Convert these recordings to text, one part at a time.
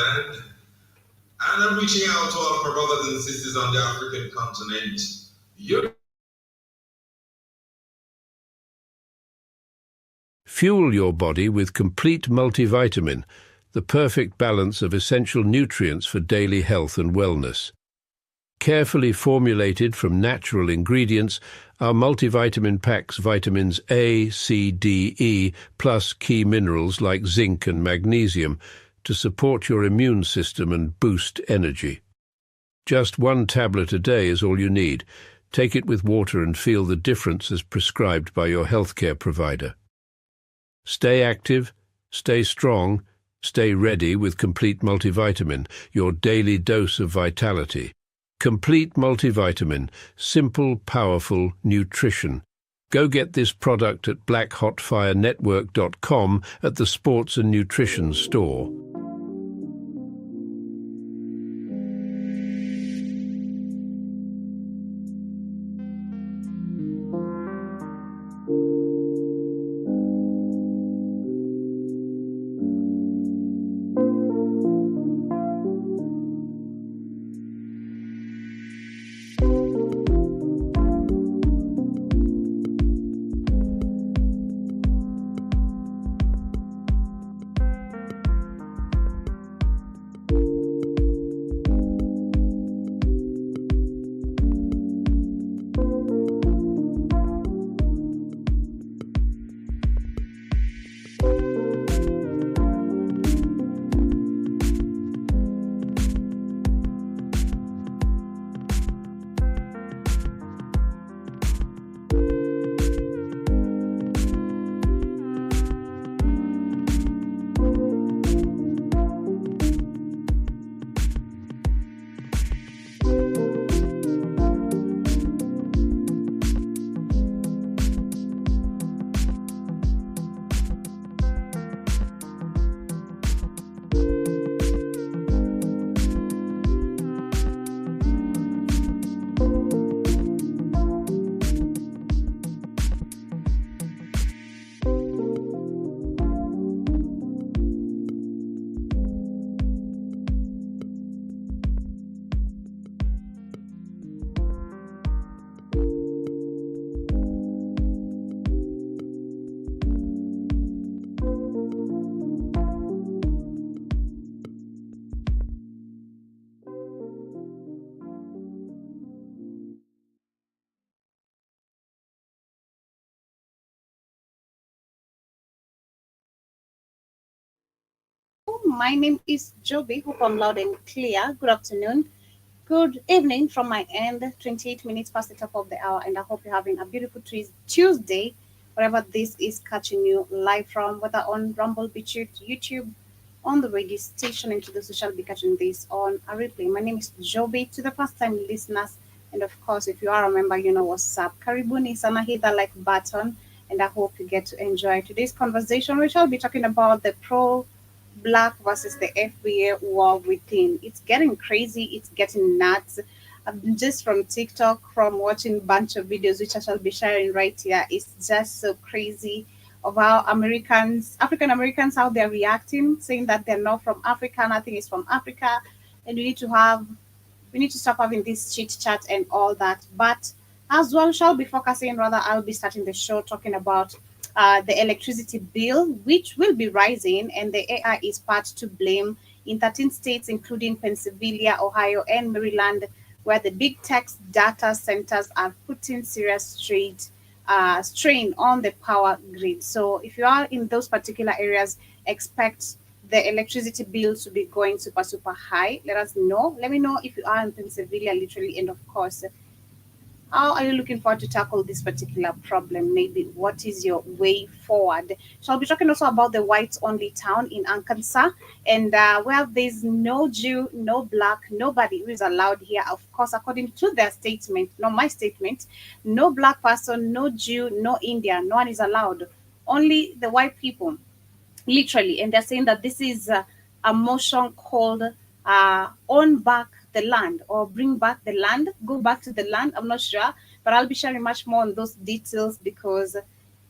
said. And I'm reaching out to all of my brothers and sisters on the African continent. Fuel your body with complete multivitamin, the perfect balance of essential nutrients for daily health and wellness. Carefully formulated from natural ingredients, our multivitamin packs vitamins A, C, D, E, plus key minerals like zinc and magnesium to support your immune system and boost energy. Just one tablet a day is all you need. Take it with water and feel the difference as prescribed by your healthcare provider. Stay active, stay strong, stay ready with Complete Multivitamin, your daily dose of vitality. Complete Multivitamin, simple, powerful nutrition. Go get this product at blackhotfirenetwork.com at the Sports and Nutrition store. My name is Joby. Hope I'm loud and clear. Good afternoon. Good evening from my end. 28 minutes past the top of the hour, and I hope you're having a beautiful Tuesday, wherever this is catching you live from, whether on Rumble, BitChute, YouTube, on the radio station, and to those who shall be catching this on a replay. My name is Joby. To the first time listeners, and of course, if you are a member, you know what's up. Karibuni sana, hit that like button, and I hope you get to enjoy today's conversation. We shall be talking about the Black versus the FBA war within. It's getting crazy. It's getting nuts. Just from TikTok, from watching a bunch of videos, which I shall be sharing right here. It's just so crazy of how African Americans, how they're reacting, saying that they're not from Africa, nothing is from Africa, and we need to stop having this chit chat and all that. But as well, I'll be starting the show talking about the electricity bill, which will be rising, and the AI is part to blame in 13 states, including Pennsylvania, Ohio, and Maryland, where the big tech data centers are putting serious strain on the power grid. So if you are in those particular areas, expect the electricity bill to be going super, super high. Let us know. Let me know if you are in Pennsylvania, literally, and of course, how are you looking forward to tackle this particular problem? Maybe what is your way forward? So I'll be talking also about the whites-only town in Arkansas, and where there's no Jew, no black, nobody who is allowed here. Of course, according to their statement, not my statement, no black person, no Jew, no Indian, no one is allowed. Only the white people, literally. And they're saying that this is a motion called Own Back the Land, or Bring Back the Land, Go Back to the Land. I'm not sure, but I'll be sharing much more on those details, because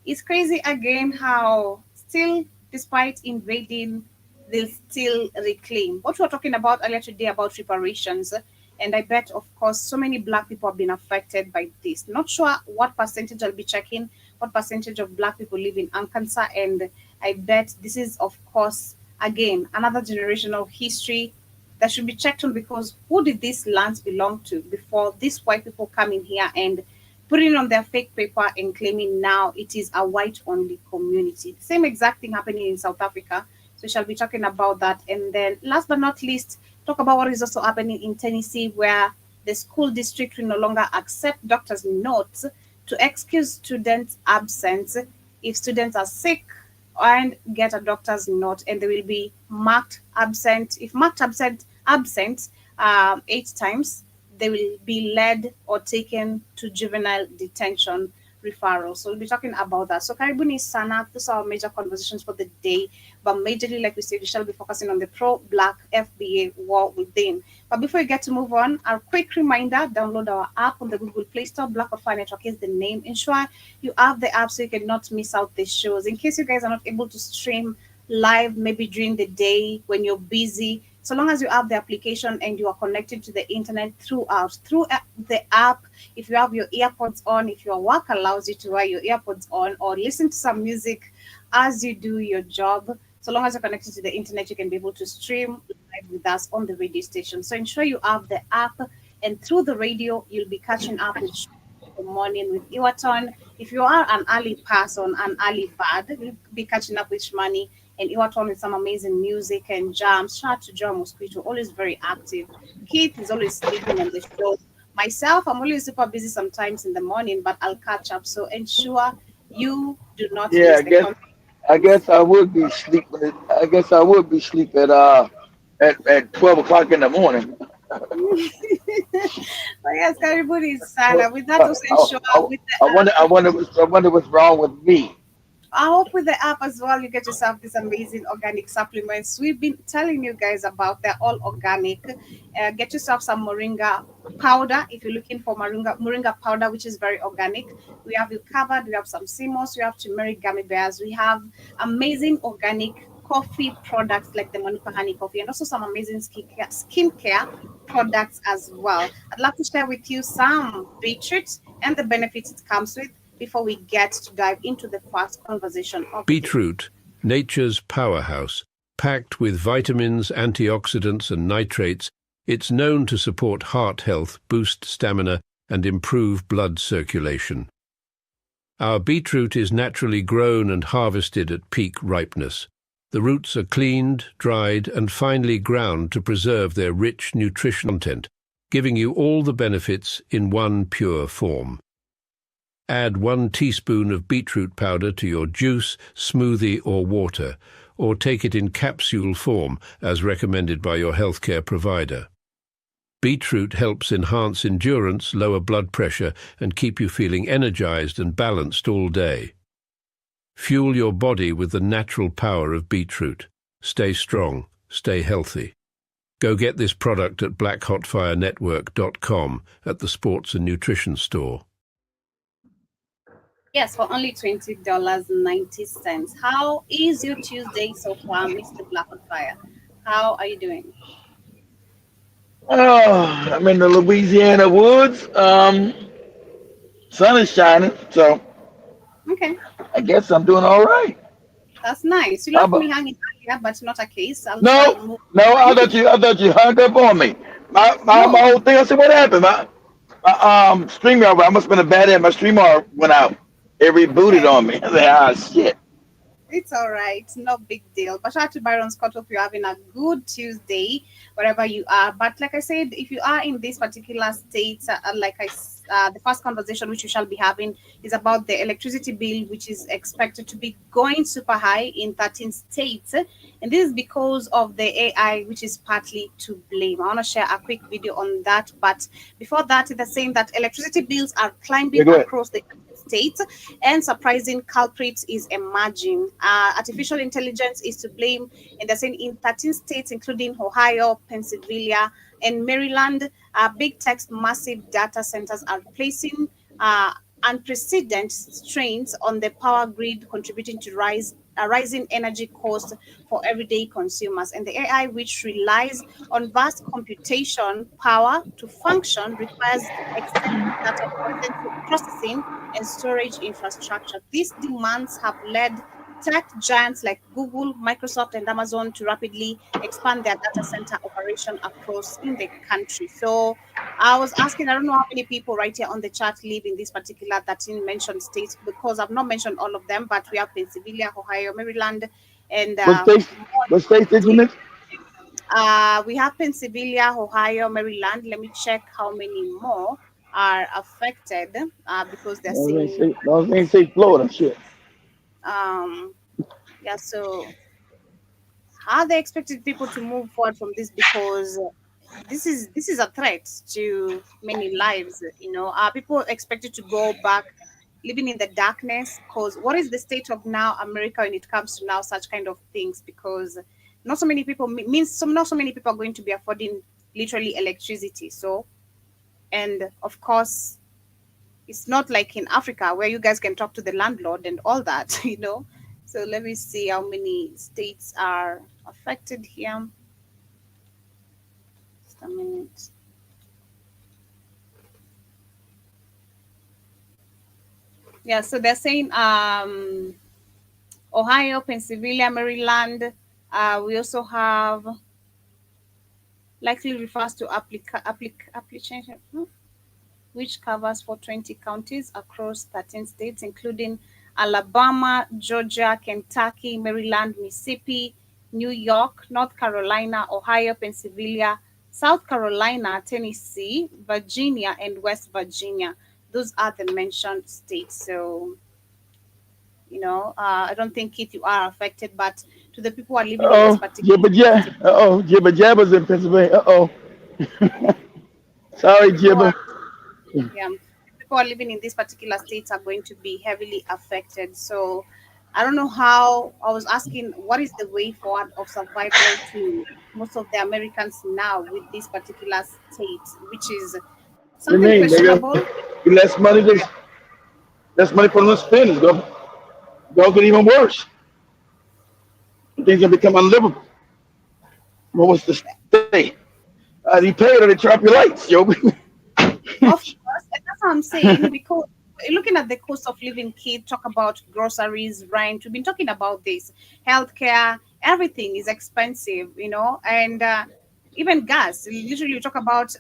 it's crazy again how still, despite invading they'll still reclaim. What we were talking about earlier today about reparations, and I bet, of course, so many black people have been affected by this. Not sure what percentage I'll be checking, what percentage of black people live in Ankansa, and I bet this is, of course, again, another generational history that should be checked on because who did these lands belong to before these white people come in here and putting on their fake paper and claiming now it is a white only community. Same exact thing happening in South Africa. So we shall be talking about that. And then last but not least, talk about what is also happening in Tennessee where the school district will no longer accept doctors' notes to excuse students' absence if students are sick and get a doctor's note and they will be marked absent. If marked absent 8 times, they will be led or taken to juvenile detention referral. So we'll be talking about that. So karibuni sana, those are our major conversations for the day. But majorly, like we said, we shall be focusing on the pro-black FBA war within. But before we get to move on, a quick reminder, download our app on the Google Play Store. Black or Fire Network is the name. Ensure you have the app so you cannot miss out the shows. In case you guys are not able to stream live, maybe during the day when you're busy, so long as you have the application and you are connected to the internet through the app, if you have your earpods on, if your work allows you to wear your earpods on or listen to some music as you do your job, so long as you're connected to the internet, you can be able to stream live with us on the radio station. So ensure you have the app, and through the radio, you'll be catching up with the morning with Iwaton. If you are an early person, an early bird, you'll be catching up with Shmani and Iwaton with some amazing music and jams. Shout out to John Mosquito, always very active. Keith is always sleeping on the show. Myself, I'm always super busy sometimes in the morning, but I'll catch up. So ensure you do not Yeah, miss the content. I guess I would be sleep. I guess I would be sleep at 12 o'clock in the morning. But yes, Karibuni is Well, Sana. With that, also ensure with the I wonder what's wrong with me. I hope with the app as well, you get yourself these amazing organic supplements. We've been telling you guys about they're all organic. Get yourself some moringa powder if you're looking for moringa powder, which is very organic. We have you covered. We have some CMOS. We have turmeric gummy bears. We have amazing organic coffee products like the Manuka honey coffee, and also some amazing skincare products as well. I'd love to share with you some beetroot and the benefits it comes with before we get to dive into the first conversation of the day. Beetroot, nature's powerhouse, packed with vitamins, antioxidants and nitrates, it's known to support heart health, boost stamina and improve blood circulation. Our beetroot is naturally grown and harvested at peak ripeness. The roots are cleaned, dried and finely ground to preserve their rich nutritional content, giving you all the benefits in one pure form. Add 1 teaspoon of beetroot powder to your juice, smoothie or water, or take it in capsule form as recommended by your healthcare provider. Beetroot helps enhance endurance, lower blood pressure, and keep you feeling energized and balanced all day. Fuel your body with the natural power of beetroot. Stay strong, stay healthy. Go get this product at blackhotfirenetwork.com at the Sports and Nutrition Store. Yes, for only $20.90. How is your Tuesday so far, Mr. Black on Fire? How are you doing? Oh, I'm in the Louisiana woods. Sun is shining, so Okay, I guess I'm doing all right. that's nice. You How left me about? hanging earlier, but not a case. I'll No, move. no. I thought you hung up on me. My No, whole thing. I said, what happened? My StreamYard. I must have been a bad day. My StreamYard went out. It rebooted okay. on me. I said, ah, shit. It's all right, no big deal. But shout out to Byron Scott. Hope you're having a good Tuesday wherever you are. But like I said, if you are in this particular state, the first conversation which we shall be having is about the electricity bill, which is expected to be going super high in 13 states. And this is because of the AI, which is partly to blame. I want to share a quick video on that. But before that, they're saying that electricity bills are Yeah, climbing go ahead. across the states and surprising culprits is emerging. Artificial intelligence is to blame, and they're saying in 13 states, including Ohio, Pennsylvania, and Maryland, big tech massive data centers are placing unprecedented strains on the power grid, contributing to rise rising energy costs for everyday consumers. And the AI, which relies on vast computation power to function, requires extensive data processing and storage infrastructure. These demands have led tech giants like Google, Microsoft, and Amazon to rapidly expand their data center operation across in the country. So I was asking, I don't know how many people right here on the chat live in this particular 13 mentioned states, because I've not mentioned all of them, but we have Pennsylvania, Ohio, Maryland, and What states did you mention? we have Pennsylvania, Ohio, Maryland. Let me check how many more are affected because they're saying, Those ain't say Florida shit. um, yeah, so how they expected people to move forward from this, because this is a threat to many lives. Are people expected to go back living in the darkness? Because what is the state of now America when it comes to now such kind of things? Because not so many people means some not so many people are going to be affording literally electricity. So, and of course, it's not like in Africa where you guys can talk to the landlord and all that. So let me see how many states are affected here. Just a minute. Yeah, so they're saying Ohio, Pennsylvania, Maryland. We also have likely refers to application, which covers for 20 counties across 13 states, including Alabama, Georgia, Kentucky, Maryland, Mississippi, New York, North Carolina, Ohio, Pennsylvania, South Carolina, Tennessee, Virginia, and West Virginia. Those are the mentioned states. So, I don't think you are affected, but to the people who are living in this particular state, Jibba Jabba's in Pennsylvania. Sorry, people are Jibba. yeah, people are living in these particular states are going to be heavily affected. So I don't know how. I was asking, what is the way forward of survival to most of the Americans now with this particular state, which is You something mean, nigga? questionable. Less money, less money for them to spend. Go get even worse. Things gonna become unlivable. What was to stay? You pay it or they trap your lights, yo. Of course, and that's what I'm saying, because looking at the cost of living, kid, talk about groceries, rent. We've been talking about this, healthcare, everything is expensive, and even gas. Literally, we talk about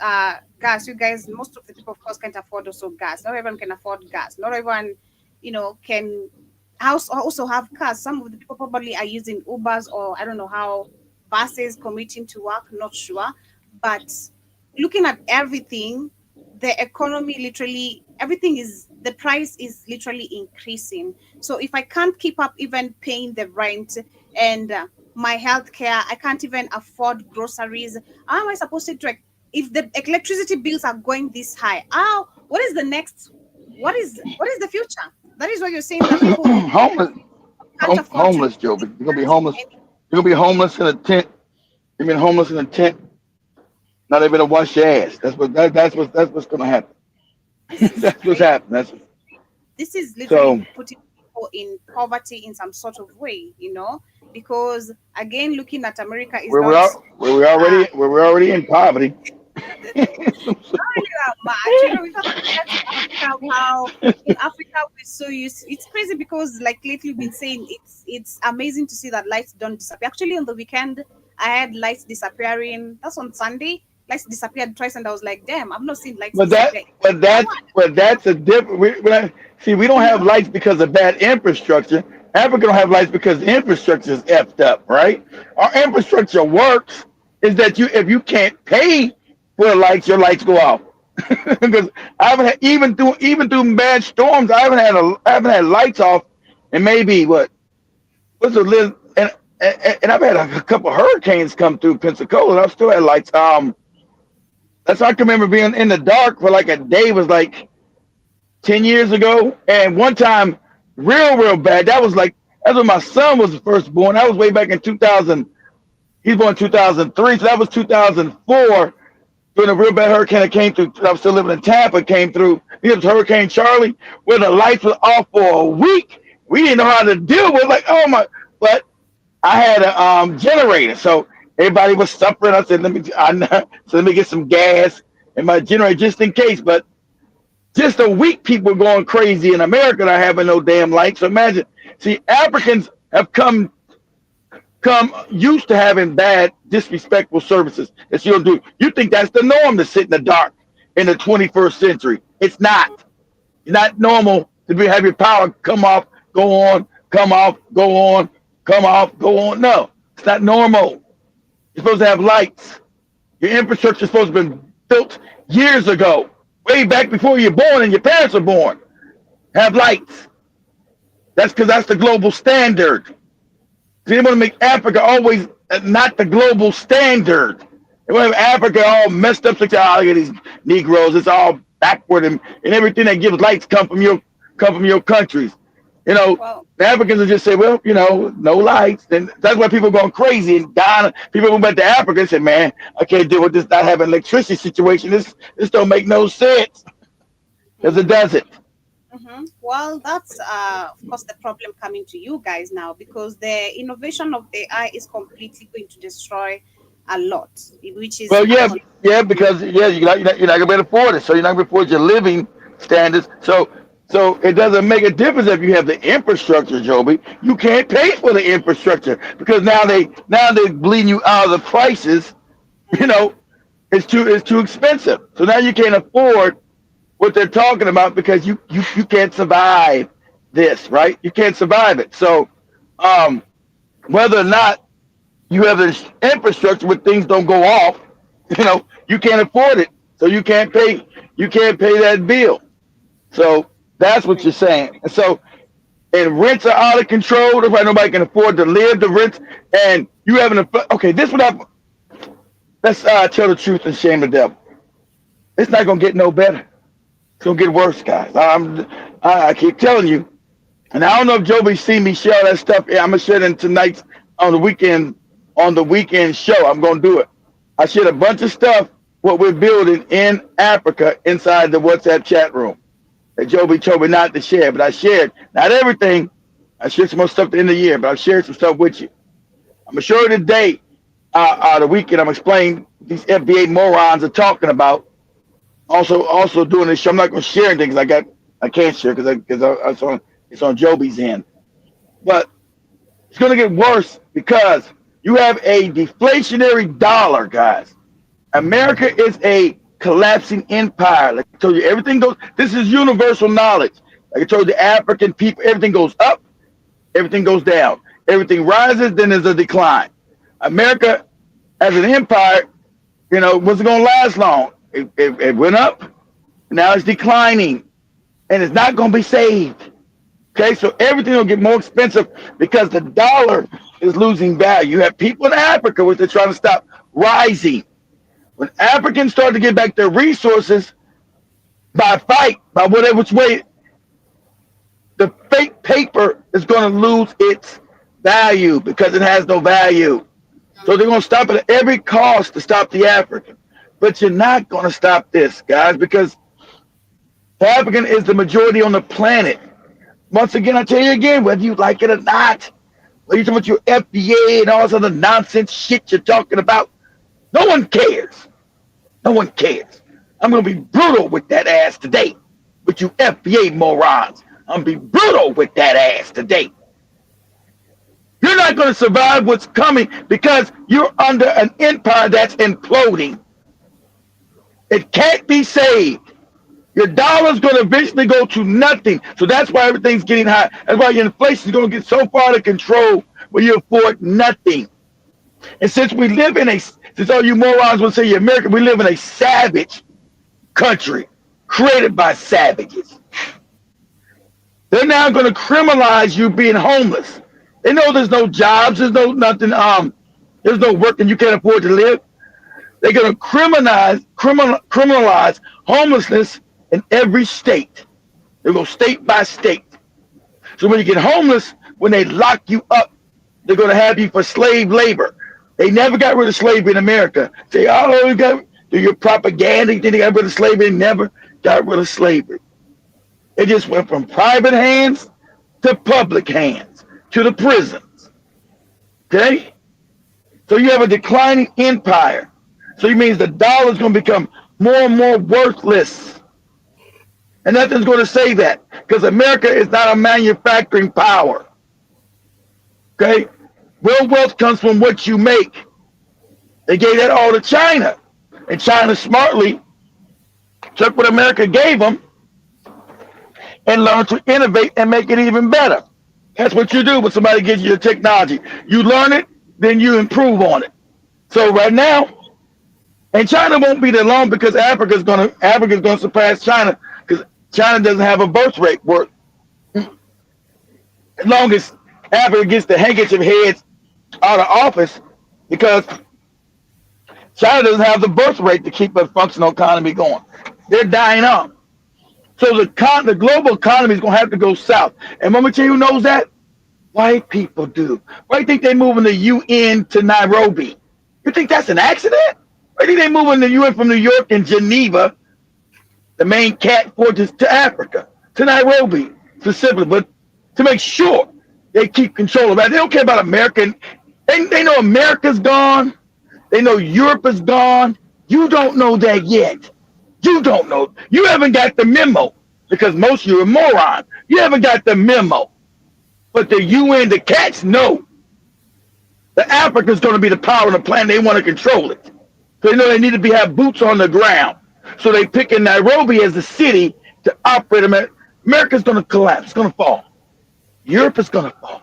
gas. You guys, most of the people, of course, can't afford also gas. Not everyone can afford gas. Not everyone, can also have cars. Some of the people probably are using Ubers, or I don't know how, buses commuting to work. Not sure, but looking at everything, the economy, literally everything is, the price is literally increasing. So if I can't keep up even paying the rent and my health care, I can't even afford groceries, how am I supposed to, if the electricity bills are going this high, what is the next, what is the future? That is what you're saying, that people homeless, can't afford to homeless, Joe. You're gonna be purchase homeless. any. You're gonna be homeless in a tent. You've been homeless in a tent. Not able to wash your ass. That's what's gonna happen. This is That's what's crazy. happening. This is literally So putting people in poverty in some sort of way, because again, looking at America is where we not are, where we're already in poverty. not really that much. We talk compared to Africa, how in Africa we're so used. It's crazy because, like lately, we've been saying it's amazing to see that lights don't disappear. Actually, on the weekend, I had lights disappearing. That's on Sunday. Lights disappeared twice, and I was like, "Damn, I've not seen lights But that, disappear." but that's a different. See, we don't have lights because of bad infrastructure. Africa don't have lights because the infrastructure is effed up, right? Our infrastructure works. Is that if you can't pay for the lights, your lights go out. Because I haven't had, even through bad storms, I haven't had lights off, and maybe what's a little and I've had a couple hurricanes come through Pensacola, and I've still had lights. That's I can remember being in the dark for like a day. Was like 10 years ago, and one time, real bad. That's when my son was first born. That was way back in 2000. He's born in 2003, so that was 2004. During a real bad hurricane that came through, I was still living in Tampa. Came through. It was Hurricane Charlie, where the lights were off for a week. We didn't know how to deal with it. Like, oh my! but I had a generator, so everybody was suffering. I said, so let me get some gas in my generator just in case. But just a week, people were going crazy in America, not having no damn light. So imagine, see, Africans have come used to having bad, disrespectful services that you don't do. You think that's the norm to sit in the dark in the 21st century? It's not. It's not normal to have your power come off, go on, come off, go on, come off, go on. No, it's not normal. You're supposed to have lights. Your infrastructure is supposed to have been built years ago, way back before you're born and your parents were born. Have lights. That's because that's the global standard. They want to make Africa always not the global standard. They want to have Africa all messed up. Like, oh, look at these Negroes. It's all backward, and everything that gives lights come from your countries. You know, Well, the Africans will just say, well, you know, no lights. And that's why people are going crazy in Ghana. People went back to Africa and said, man, I can't deal with this not having electricity situation. This don't make no sense. Because it doesn't. well, that's of course the problem coming to you guys now, because the innovation of AI is completely going to destroy a lot, which is Well, yeah, because you're not gonna be able to afford it. So you're not gonna afford your living standards. So it doesn't make a difference if you have the infrastructure, Joby. You can't pay for the infrastructure because now they're bleeding you out of the prices. You know, it's too expensive. So now you can't afford what they're talking about because you can't survive this, right? You can't survive it. So whether or not you have this infrastructure where things don't go off, you know, you can't afford it. So you can't pay that bill. So that's what you're saying. And rents are out of control. That's why nobody can afford to live the rents. And you having okay, this what happened. Let's tell the truth and shame the devil. It's not gonna get no better. It's gonna get worse, guys. I keep telling you. And I don't know if Joby seen me share that stuff. Yeah, I'm gonna share it tonight on the weekend show. I'm gonna do it. I shared a bunch of stuff what we're building in Africa inside the WhatsApp chat room. That Joby told me not to share, but I shared not everything. I shared some more stuff at the end of the year, but I've shared some stuff with you. I'm gonna show you today, the weekend. I'm explaining these FBA morons are talking about. Also doing this show. I'm not gonna share anything because I can't share because it's on Joby's end. But it's gonna get worse because you have a deflationary dollar, guys. America is a collapsing empire. Like I told you, everything goes. This is universal knowledge. Like I told the African people, everything goes up, everything goes down. Everything rises, then there's a decline. America, as an empire, you know, wasn't gonna last long. It went up, now it's declining, and it's not gonna be saved. Okay, so everything will get more expensive because the dollar is losing value. You have people in Africa which they're trying to stop rising. When Africans start to get back their resources by whatever which way, the fake paper is going to lose its value because it has no value. So they're going to stop it at every cost to stop the African. But you're not going to stop this, guys, because the African is the majority on the planet. Once again, I tell you again, whether you like it or not, whether you're talking about your FBA and all this other nonsense shit you're talking about, no one cares. No one cares. I'm going to be brutal with that ass today. With you FBA morons. I'm going to be brutal with that ass today. You're not going to survive what's coming because you're under an empire that's imploding. It can't be saved. Your dollar's going to eventually go to nothing. So that's why everything's getting high. That's why your inflation is going to get so far out of control where you afford nothing. And since all you morons will say you're American, we live in a savage country created by savages. They're now going to criminalize you being homeless. They know there's no jobs, there's no nothing, there's no work and you can't afford to live. They're going to criminalize homelessness in every state. They go state by state. So when you get homeless, when they lock you up, they're going to have you for slave labor. They never got rid of slavery in America. Say, oh, you got do your propaganda. You think they got rid of slavery? Never got rid of slavery. It just went from private hands to public hands to the prisons. Okay? So you have a declining empire. So it means the dollar is going to become more and more worthless. And nothing's going to say that because America is not a manufacturing power. Okay? Real wealth comes from what you make. They gave that all to China. And China smartly took what America gave them and learned to innovate and make it even better. That's what you do when somebody gives you the technology. You learn it, then you improve on it. So right now, and China won't be there long because Africa's gonna surpass China because China doesn't have a birth rate worth. As long as Africa gets the handkerchief heads out of office, because China doesn't have the birth rate to keep a functional economy going. They're dying out. So the global economy is going to have to go south. And let me tell you who knows that? White people do. Why do you think they're moving the UN to Nairobi? You think that's an accident? Why do you think they're moving the UN from New York and Geneva, the main cat fortress, to Africa, to Nairobi specifically, but to make sure they keep control of that. They don't care about America. They know America's gone. They know Europe is gone. You don't know that yet. You don't know. You haven't got the memo because most of you are morons. You haven't got the memo. But the UN, the cats know. The Africa's going to be the power on the planet. They want to control it. So they know they need to have boots on the ground. So they pick in Nairobi as the city to operate. America's going to collapse. It's going to fall. Europe is going to fall.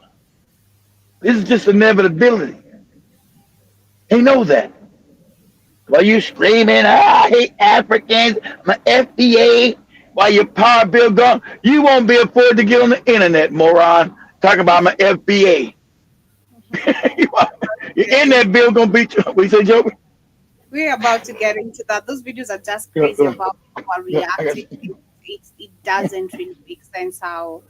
This is just inevitability. They know that. While you screaming, I hate Africans, my FBA, while your power bill gone, you won't be afford to get on the internet, moron. Talking about my FBA. Your internet bill gonna beat you. What you say, Joe? We're about to get into that. Those videos are just crazy about our reacting. It doesn't really make sense how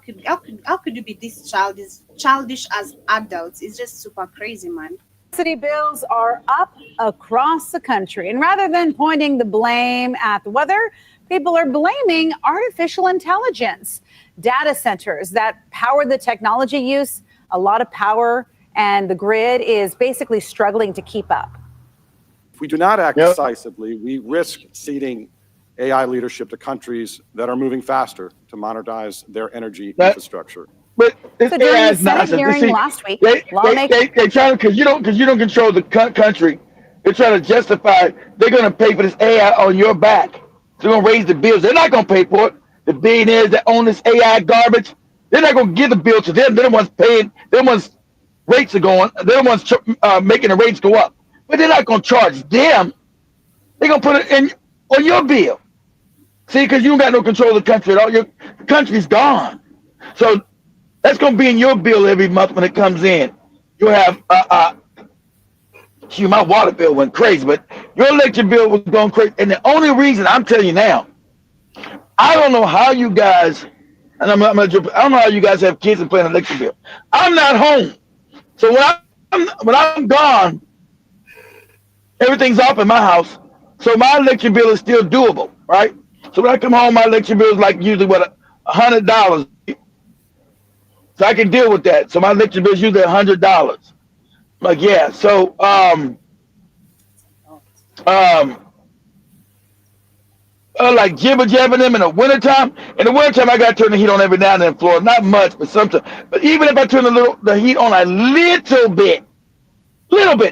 could you be this childish as adults? It's just super crazy, man. City bills are up across the country. And rather than pointing the blame at the weather, people are blaming artificial intelligence. Data centers that power the technology use, a lot of power, and the grid is basically struggling to keep up. If we do not act decisively, we risk ceding AI leadership to countries that are moving faster to modernize their energy infrastructure. But this So during AI the is Senate nonsense. hearing last week, They lawmakers try to because you don't control the country. They're trying to justify they're going to pay for this AI on your back. They're going to raise the bills. They're not going to pay for it. The billionaires that own this AI garbage, they're not going to give the bill to them. They're the ones paying. They're the ones rates are going. They're the ones making the rates go up. But they're not going to charge them. They're going to put it in on your bill. See, because you don't got no control of the country at all. Your country's gone. So that's going to be in your bill every month when it comes in. You'll have, my water bill went crazy, but your electric bill was going crazy. And the only reason I'm telling you now, I don't know how you guys, and I don't know how you guys have kids and pay an electric bill. I'm not home. So when I'm gone, everything's off in my house. So my electric bill is still doable, right? So when I come home, my electric bill is like usually $100. So I can deal with that. So my electric bill is usually $100. Like, yeah. So like jibber jabbing them in the wintertime. In the wintertime, I got to turn the heat on every now and then in Florida. Not much, but sometimes. But even if I turn the heat on a little bit,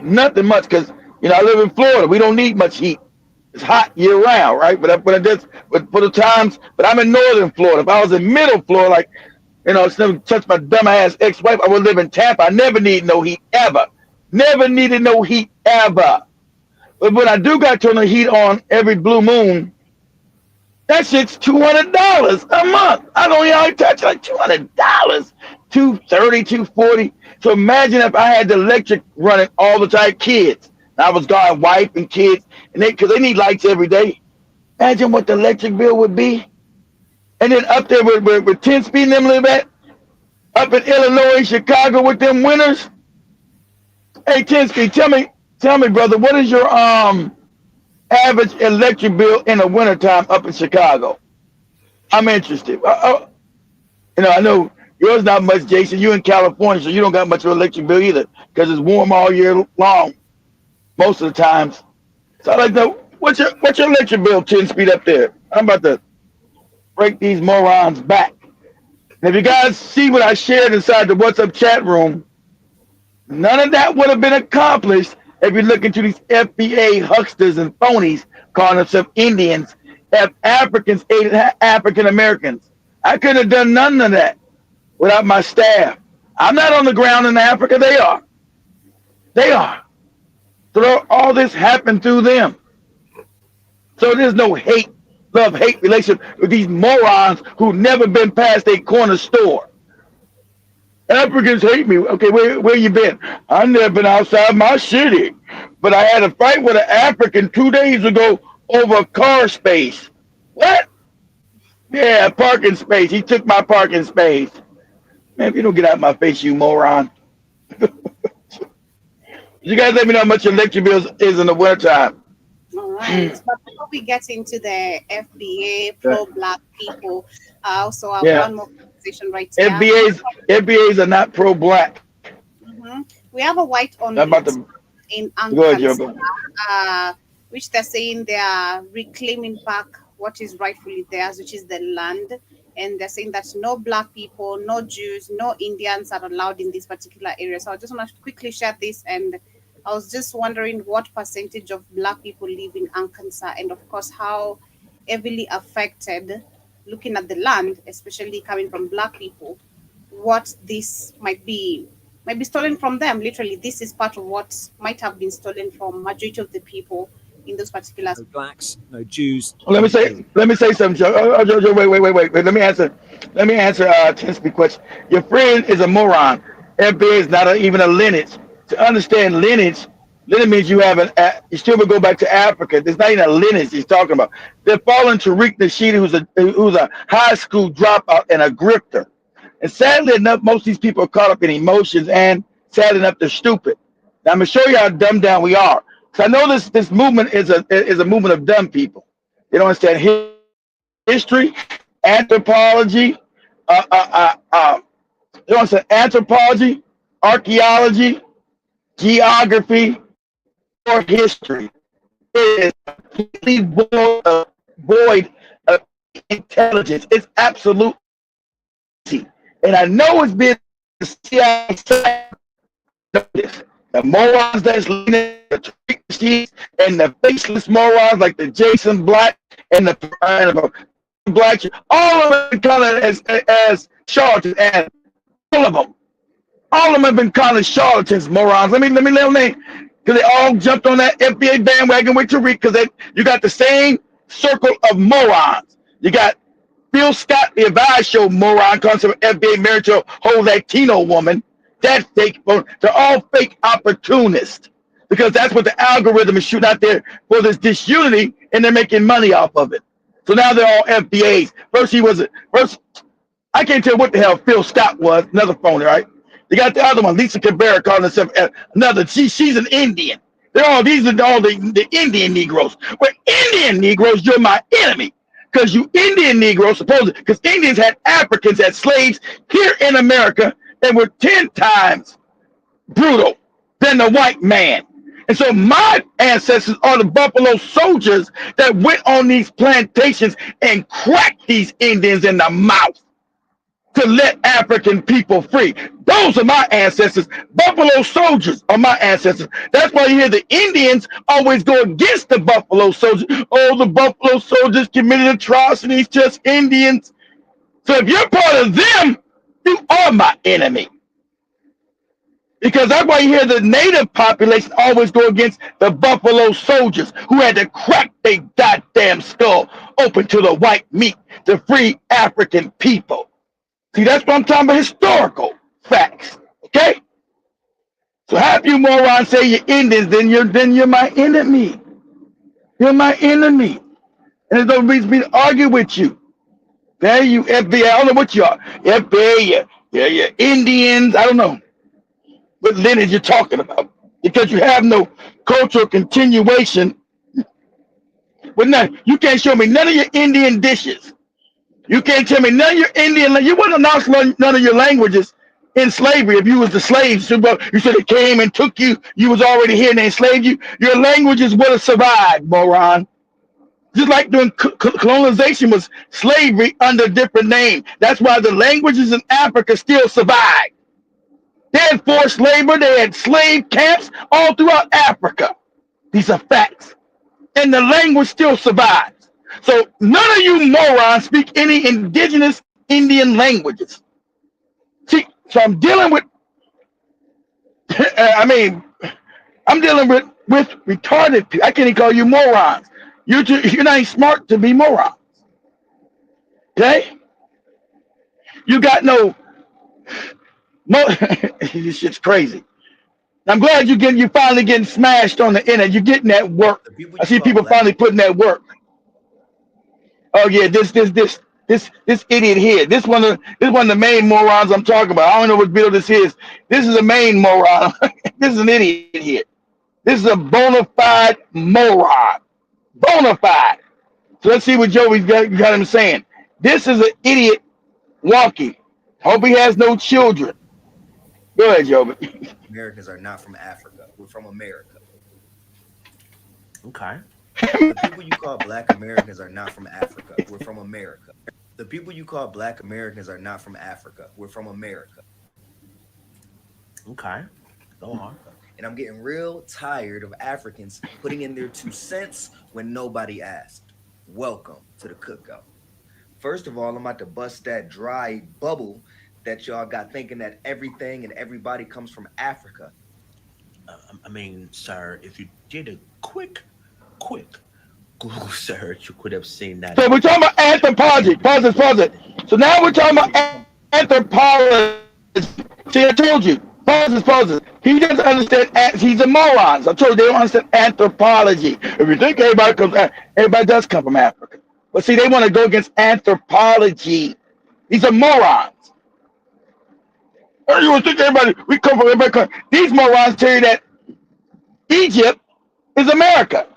nothing much, because I live in Florida. We don't need much heat. It's hot year round, right? But for the times, but I'm in northern Florida. If I was in middle Florida, like it's never touched my dumb ass ex-wife, I would live in Tampa. I never need no heat ever. Never needed no heat ever. But when I do got to turn the heat on every blue moon, that shit's $200 a month. I don't even touch like $200, $230, $240. So imagine if I had the electric running all the time, kids. I was gone, wife and kids, and because they need lights every day. Imagine what the electric bill would be. And then up there with 10 speed them live at, up in Illinois, Chicago with them winters. Hey, 10 speed, tell me, brother, what is your average electric bill in the wintertime up in Chicago? I'm interested. I know Yours not much, Jason. You in California, so you don't got much of an electric bill either, because it's warm all year long, most of the times. So I like to know, what's your electric bill 10 speed up there? I'm about to break these morons back. And if you guys see what I shared inside the WhatsApp chat room, none of that would have been accomplished if you look into these FBA hucksters and phonies calling themselves Indians, Africans, African Americans. I couldn't have done none of that without my staff. I'm not on the ground in Africa. They are. They are. So all this happened through them. So there's no hate, love-hate relationship with these morons who've never been past a corner store. Africans hate me. Okay, where you been? I've never been outside my city. But I had a fight with an African 2 days ago over car space. What? Yeah, parking space. He took my parking space. Man, if you don't get out of my face, you moron. You guys let me know how much your electric bill is in the wintertime. All right. But before we get into the FBA pro-black people, also have one more conversation right here. FBAs are not pro-black. We have a white on in Arkansas, which they're saying they are reclaiming back what is rightfully theirs, which is the land. And they're saying that no black people, no Jews, no Indians are allowed in this particular area. So I just want to quickly share this. And I was just wondering what percentage of black people live in Arkansas, and of course, how heavily affected, looking at the land, especially coming from black people, what this might be stolen from them. Literally, this is part of what might have been stolen from majority of the people in those particular. No blacks, no Jews. Well, let me say something, Joe. Joe, wait. Let me answer Tinsby's question. Your friend is a moron. FBA is not even a lineage. To understand lineage means you have you still would go back to Africa. There's not even a lineage he's talking about. They're following Tariq Nasheed, who's a high school dropout and a grifter. And sadly enough, most of these people are caught up in emotions, and sadly enough, they're stupid. Now I'm gonna show you how dumbed down we are. So I know this movement is a movement of dumb people. They don't understand history, anthropology, they don't understand anthropology, archaeology, geography, or history. It is completely void of intelligence. It's absolute. And I know it's been the CIA. The morons that's leading the tweets and the faceless morons like the Jason Black and the Black, all of them kind of as charlatans, and all of them have been kind of charlatans, morons. Let me let them name, because they all jumped on that FBA bandwagon with Tariq, because you got the same circle of morons. You got Phil Scott, the Advice Show moron, concept of FBA married to a whole Latino woman. That's fake. They're all fake opportunists, because that's what the algorithm is shooting out there for, this disunity, and they're making money off of it. So now they're all FBAs. First, I can't tell what the hell Phil Scott was, another phony, right? You got the other one, Lisa Cabrera, calling herself another. She's an Indian. These are all the Indian Negroes. Well, Indian Negroes, you're my enemy. Because you Indian Negroes, supposedly, because Indians had Africans as slaves here in America that were 10 times brutal than the white man. And so my ancestors are the Buffalo Soldiers that went on these plantations and cracked these Indians in the mouth to let African people free. Those are my ancestors. Buffalo Soldiers are my ancestors. That's why you hear the Indians always go against the Buffalo Soldiers. Oh, the Buffalo Soldiers committed atrocities, just Indians. So if you're part of them, you are my enemy. Because that's why you hear the native population always go against the Buffalo Soldiers, who had to crack their goddamn skull open to the white meat to free African people. See, that's what I'm talking about, historical facts, okay? So have you morons say you're Indians, then you're my enemy. You're my enemy. And there's no reason for me to argue with you. Okay, you FBA, I don't know what you are. FBA, you're Indians, I don't know what lineage you're talking about. Because you have no cultural continuation. But no, you can't show me none of your Indian dishes. You can't tell me none of your Indian, you wouldn't announce none of your languages in slavery if you was the slaves. So, well, you should have came and took you. You was already here and they enslaved you. Your languages would have survived, moron. Just like during colonization was slavery under a different name. That's why the languages in Africa still survive. They had forced labor. They had slave camps all throughout Africa. These are facts. And the language still survives. So none of you morons speak any indigenous Indian languages. See, so I'm dealing with, I mean, I'm dealing with retarded people. I can't even call you morons. You're not even smart to be morons. Okay? You got no, this shit's crazy. I'm glad you finally getting smashed on the internet. You're getting that work. I see people finally putting that work. Oh yeah, this idiot here. This one of the main morons I'm talking about. I don't know what video this is. This is a main moron. This is an idiot here. This is a bona fide moron. Bona fide. So let's see what Joey's got him saying. This is an idiot walking. Hope he has no children. Go ahead, Joey. Americans are not from Africa. We're from America. Okay. The people you call Black Americans are not from Africa. We're from America. The people you call Black Americans are not from Africa. We're from America. Okay. Go on. And I'm getting real tired of Africans putting in their 2 cents when nobody asked. Welcome to the cookout. First of all, I'm about to bust that dry bubble that y'all got thinking that everything and everybody comes from Africa. I mean, sir, if you did a quick Google search, you could have seen that. So we're talking about anthropology. Pause it. So now we're talking about anthropology. See, I told you. Pause it. He doesn't understand. He's a moron. I told you they don't understand anthropology. If you think everybody does come from Africa. But see, they want to go against anthropology. These are morons. You would think we come from everybody. These morons tell you that Egypt is America.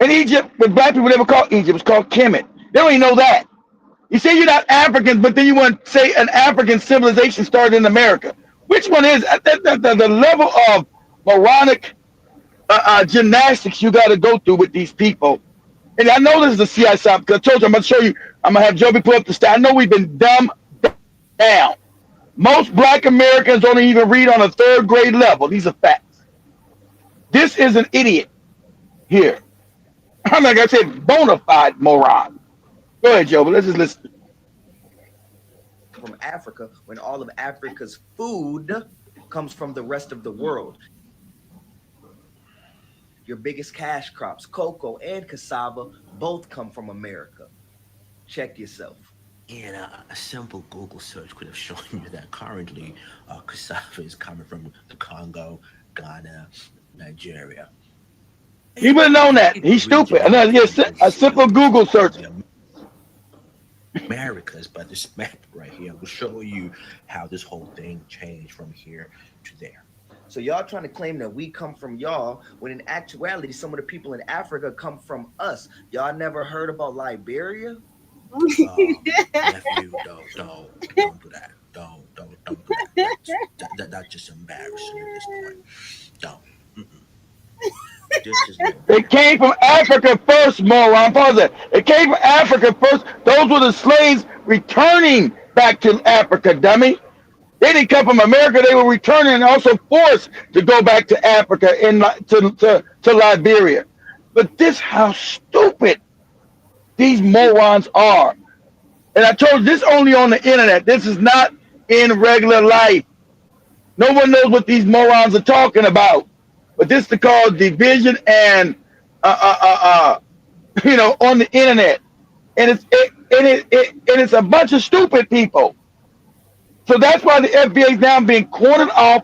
In Egypt, what black people never call Egypt, it's called Kemet. They don't even know that. You say you're not Africans, but then you want to say an African civilization started in America. Which one is the level of moronic gymnastics you got to go through with these people? And I know this is the CI side because I told you I'm going to show you. I'm going to have Joby put up the stat. I know we've been dumbed down. Most Black Americans don't even read on a 3rd grade level. These are facts. This is an idiot here. I'm like I said, bona fide moron. Go ahead, Joe, but let's just listen. From Africa, when all of Africa's food comes from the rest of the world. Your biggest cash crops, cocoa and cassava, both come from America. Check yourself. And a simple Google search could have shown you that currently cassava is coming from the Congo, Ghana, Nigeria. He would have known that. He's stupid. A simple Google search. Americas, but this map right here will show you how this whole thing changed from here to there. So y'all trying to claim that we come from y'all, when in actuality, some of the people in Africa come from us. Y'all never heard about Liberia? Nephew, don't do that. Don't do that. That's just embarrassing at this point. Don't. It came from Africa first, moron. Pause it. It came from Africa first. Those were the slaves returning back to Africa, dummy. They didn't come from America. They were returning and also forced to go back to Africa and to Liberia. But this how stupid these morons are. And I told you, this only on the internet. This is not in regular life. No one knows what these morons are talking about. But this is called division and on the internet, and it's a bunch of stupid people. So that's why the FBI is now being cornered off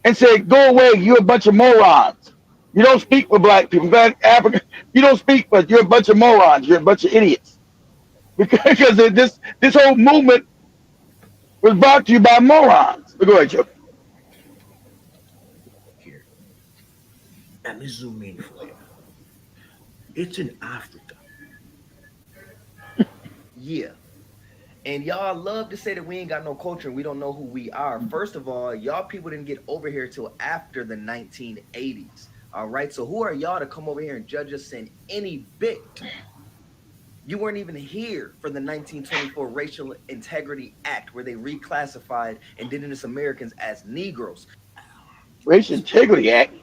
and said, "Go away, you're a bunch of morons. You don't speak for black people, black African. You don't speak, but you're a bunch of morons. You're a bunch of idiots." Because this whole movement was brought to you by morons. But go ahead, Joe. Let me zoom in for you. It's in Africa. Yeah. And y'all love to say that we ain't got no culture and we don't know who we are. First of all, y'all people didn't get over here till after the 1980s. All right. So who are y'all to come over here and judge us in any bit? You weren't even here for the 1924 Racial Integrity Act, where they reclassified indigenous Americans as Negroes. Racial Integrity Act.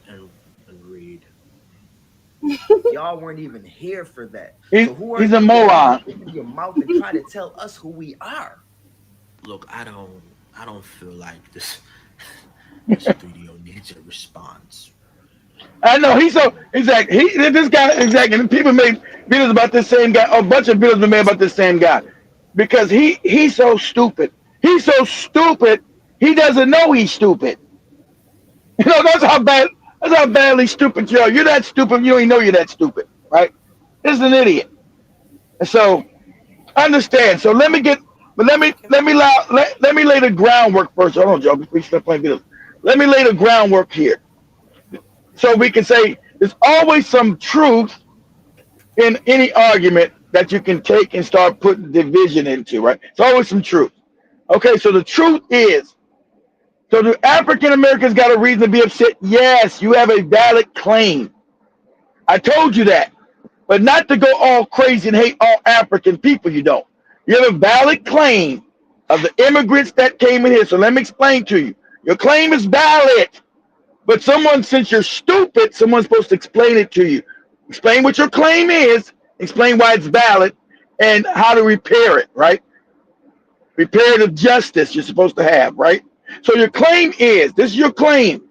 And read. Y'all weren't even here for that. So who are he's a moron. Open your mouth and try to tell us who we are. Look, I don't feel like this video needs a response. I know he's so exactly. This guy exactly. And people made videos about this same guy. A bunch of videos been made about this same guy because he's so stupid. He's so stupid. He doesn't know he's stupid. You know that's how badly stupid you are. You're that stupid. You don't even know you're that stupid, right? This is an idiot. And so understand. So let me lay the groundwork first. Hold on, Joe. Before you start playing videos, let me lay the groundwork here. So we can say there's always some truth in any argument that you can take and start putting division into, right? It's always some truth. Okay, so the truth is, so do African Americans got a reason to be upset? Yes, you have a valid claim. I told you that, but not to go all crazy and hate all African people. You don't. You have a valid claim of the immigrants that came in here. So let me explain to you. Your claim is valid. But since you're stupid, someone's supposed to explain it to you. Explain what your claim is, explain why it's valid, and how to repair it, right? Reparative justice you're supposed to have, right? So your claim is, this is your claim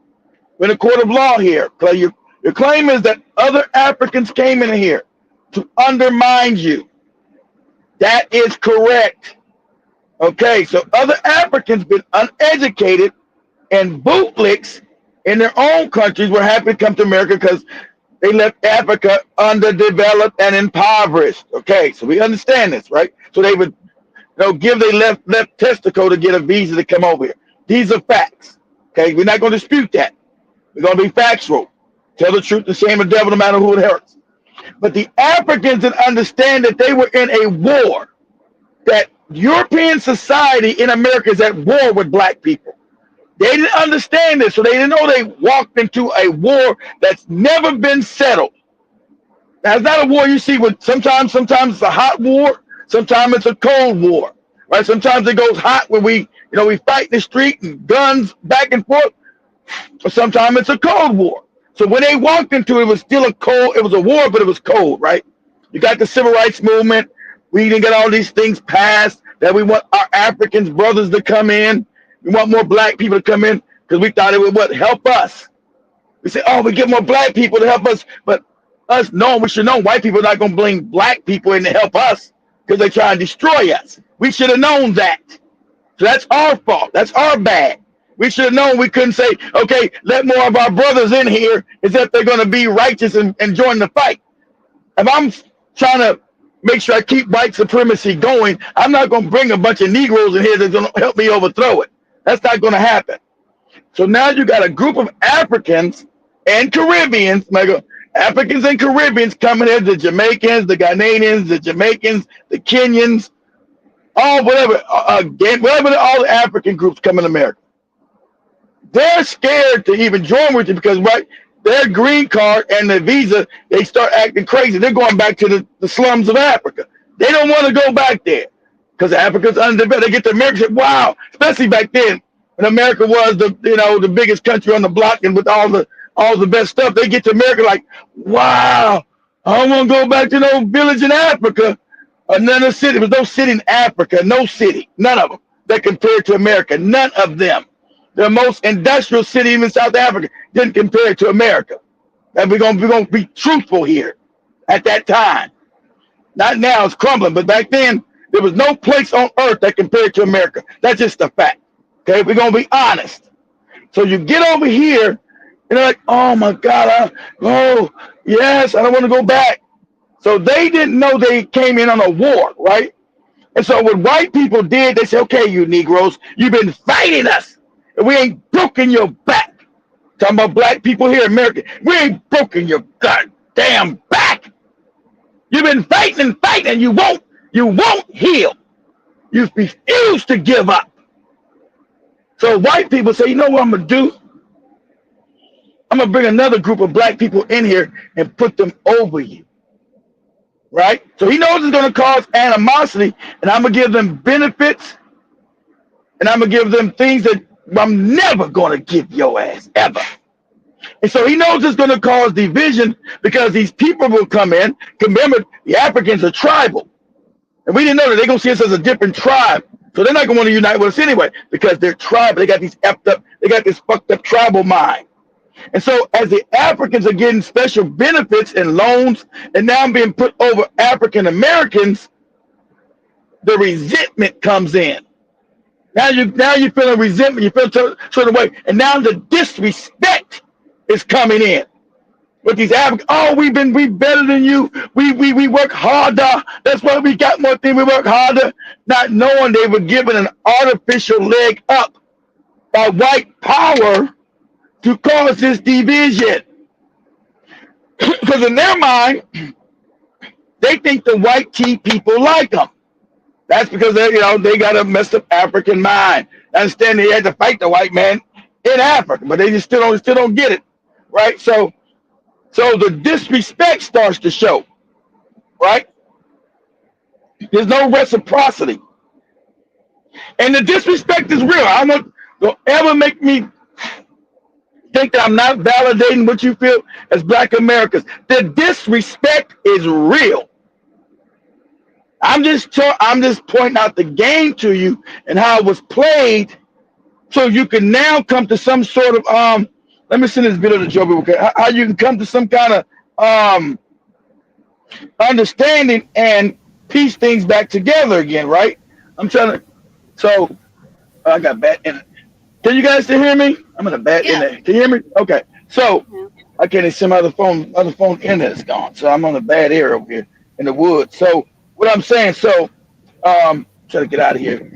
in a court of law here. Your claim is that other Africans came in here to undermine you. That is correct. Okay, so other Africans been uneducated and bootlicks in their own countries were happy to come to America because they left Africa underdeveloped and impoverished. Okay, so we understand this, right? So they would give their left testicle to get a visa to come over here. These are facts. Okay, we're not going to dispute that. We're going to be factual. Tell the truth, the shame the devil, no matter who it hurts. But the Africans didn't understand that they were in a war, that European society in America is at war with black people. They didn't understand this, so they didn't know they walked into a war that's never been settled. Now, it's not a war you see with sometimes it's a hot war, sometimes it's a cold war, right? Sometimes it goes hot when we fight in the street and guns back and forth, or sometimes it's a cold war. So when they walked into it, it was still it was a war, but it was cold, right? You got the civil rights movement. We didn't get all these things passed that we want our African brothers to come in. We want more black people to come in because we thought it would help us. We said, we get more black people to help us, but we should know white people are not going to bring black people in to help us because they try and destroy us. We should have known that. So that's our fault. That's our bad. We should have known. We couldn't say, okay, let more of our brothers in here as if they're going to be righteous and join the fight. If I'm trying to make sure I keep white supremacy going, I'm not going to bring a bunch of Negroes in here that's going to help me overthrow it. That's not going to happen. So now you got a group of Africans and Caribbeans, Africans and Caribbeans coming here, the Jamaicans, the Ghanaians, the Jamaicans, the Kenyans, whatever all the African groups come in America. They're scared to even join with you because their green card and the visa, they start acting crazy. They're going back to the slums of Africa. They don't want to go back there because Africa's underdeveloped. They get to America and say, wow, especially back then when America was the biggest country on the block and with all the best stuff. They get to America like, wow, I don't want to go back to no village in Africa or none of the city. There was no city in Africa, no city, none of them that compared to America, none of them. The most industrial city even in South Africa didn't compare to America. And we're gonna be truthful here at that time. Not now, it's crumbling, but back then there was no place on earth that compared to America. That's just a fact. Okay, we're gonna be honest. So you get over here and they're like, oh my God, yes, I don't want to go back. So they didn't know they came in on a war, right? And so what white people did, they said, okay, you Negroes, you've been fighting us. And we ain't broken your back. Talking about black people here in America. We ain't broken your goddamn back. You've been fighting and you won't You won't heal. You refuse to give up. So white people say, you know what I'm going to do? I'm going to bring another group of black people in here and put them over you. Right? So he knows it's going to cause animosity, and I'm going to give them benefits, and I'm going to give them things that I'm never going to give your ass, ever. And so he knows it's going to cause division because these people will come in. Remember, the Africans are tribal. And we didn't know that they're going to see us as a different tribe. So they're not going to want to unite with us anyway because they're tribal. They got these effed up, they got this fucked up tribal mind. And so as the Africans are getting special benefits and loans and now being put over African Americans, the resentment comes in. Now you're feeling resentment, you feel certain way, and now the disrespect is coming in. With these Africans, oh, we better than you. We work harder. That's why we got more things. We work harder, not knowing they were given an artificial leg up by white power to cause this division. Because in their mind, they think the white tea people like them. That's because they got a messed up African mind. I understand they had to fight the white man in Africa, but they just still don't get it, right? So the disrespect starts to show, right? There's no reciprocity. And the disrespect is real. I don't ever make me think that I'm not validating what you feel as Black Americans. The disrespect is real. I'm just pointing out the game to you and how it was played so you can now come to some sort of let me send this video to Joby. Okay, how you can come to some kind of understanding and piece things back together again, right? I'm trying to. So I got bad internet. Can you guys still hear me? I'm in a bad internet. Can you hear me? Okay. So I can't even see my other phone internet's gone. So I'm on a bad area over here in the woods. So what I'm saying, trying to get out of here.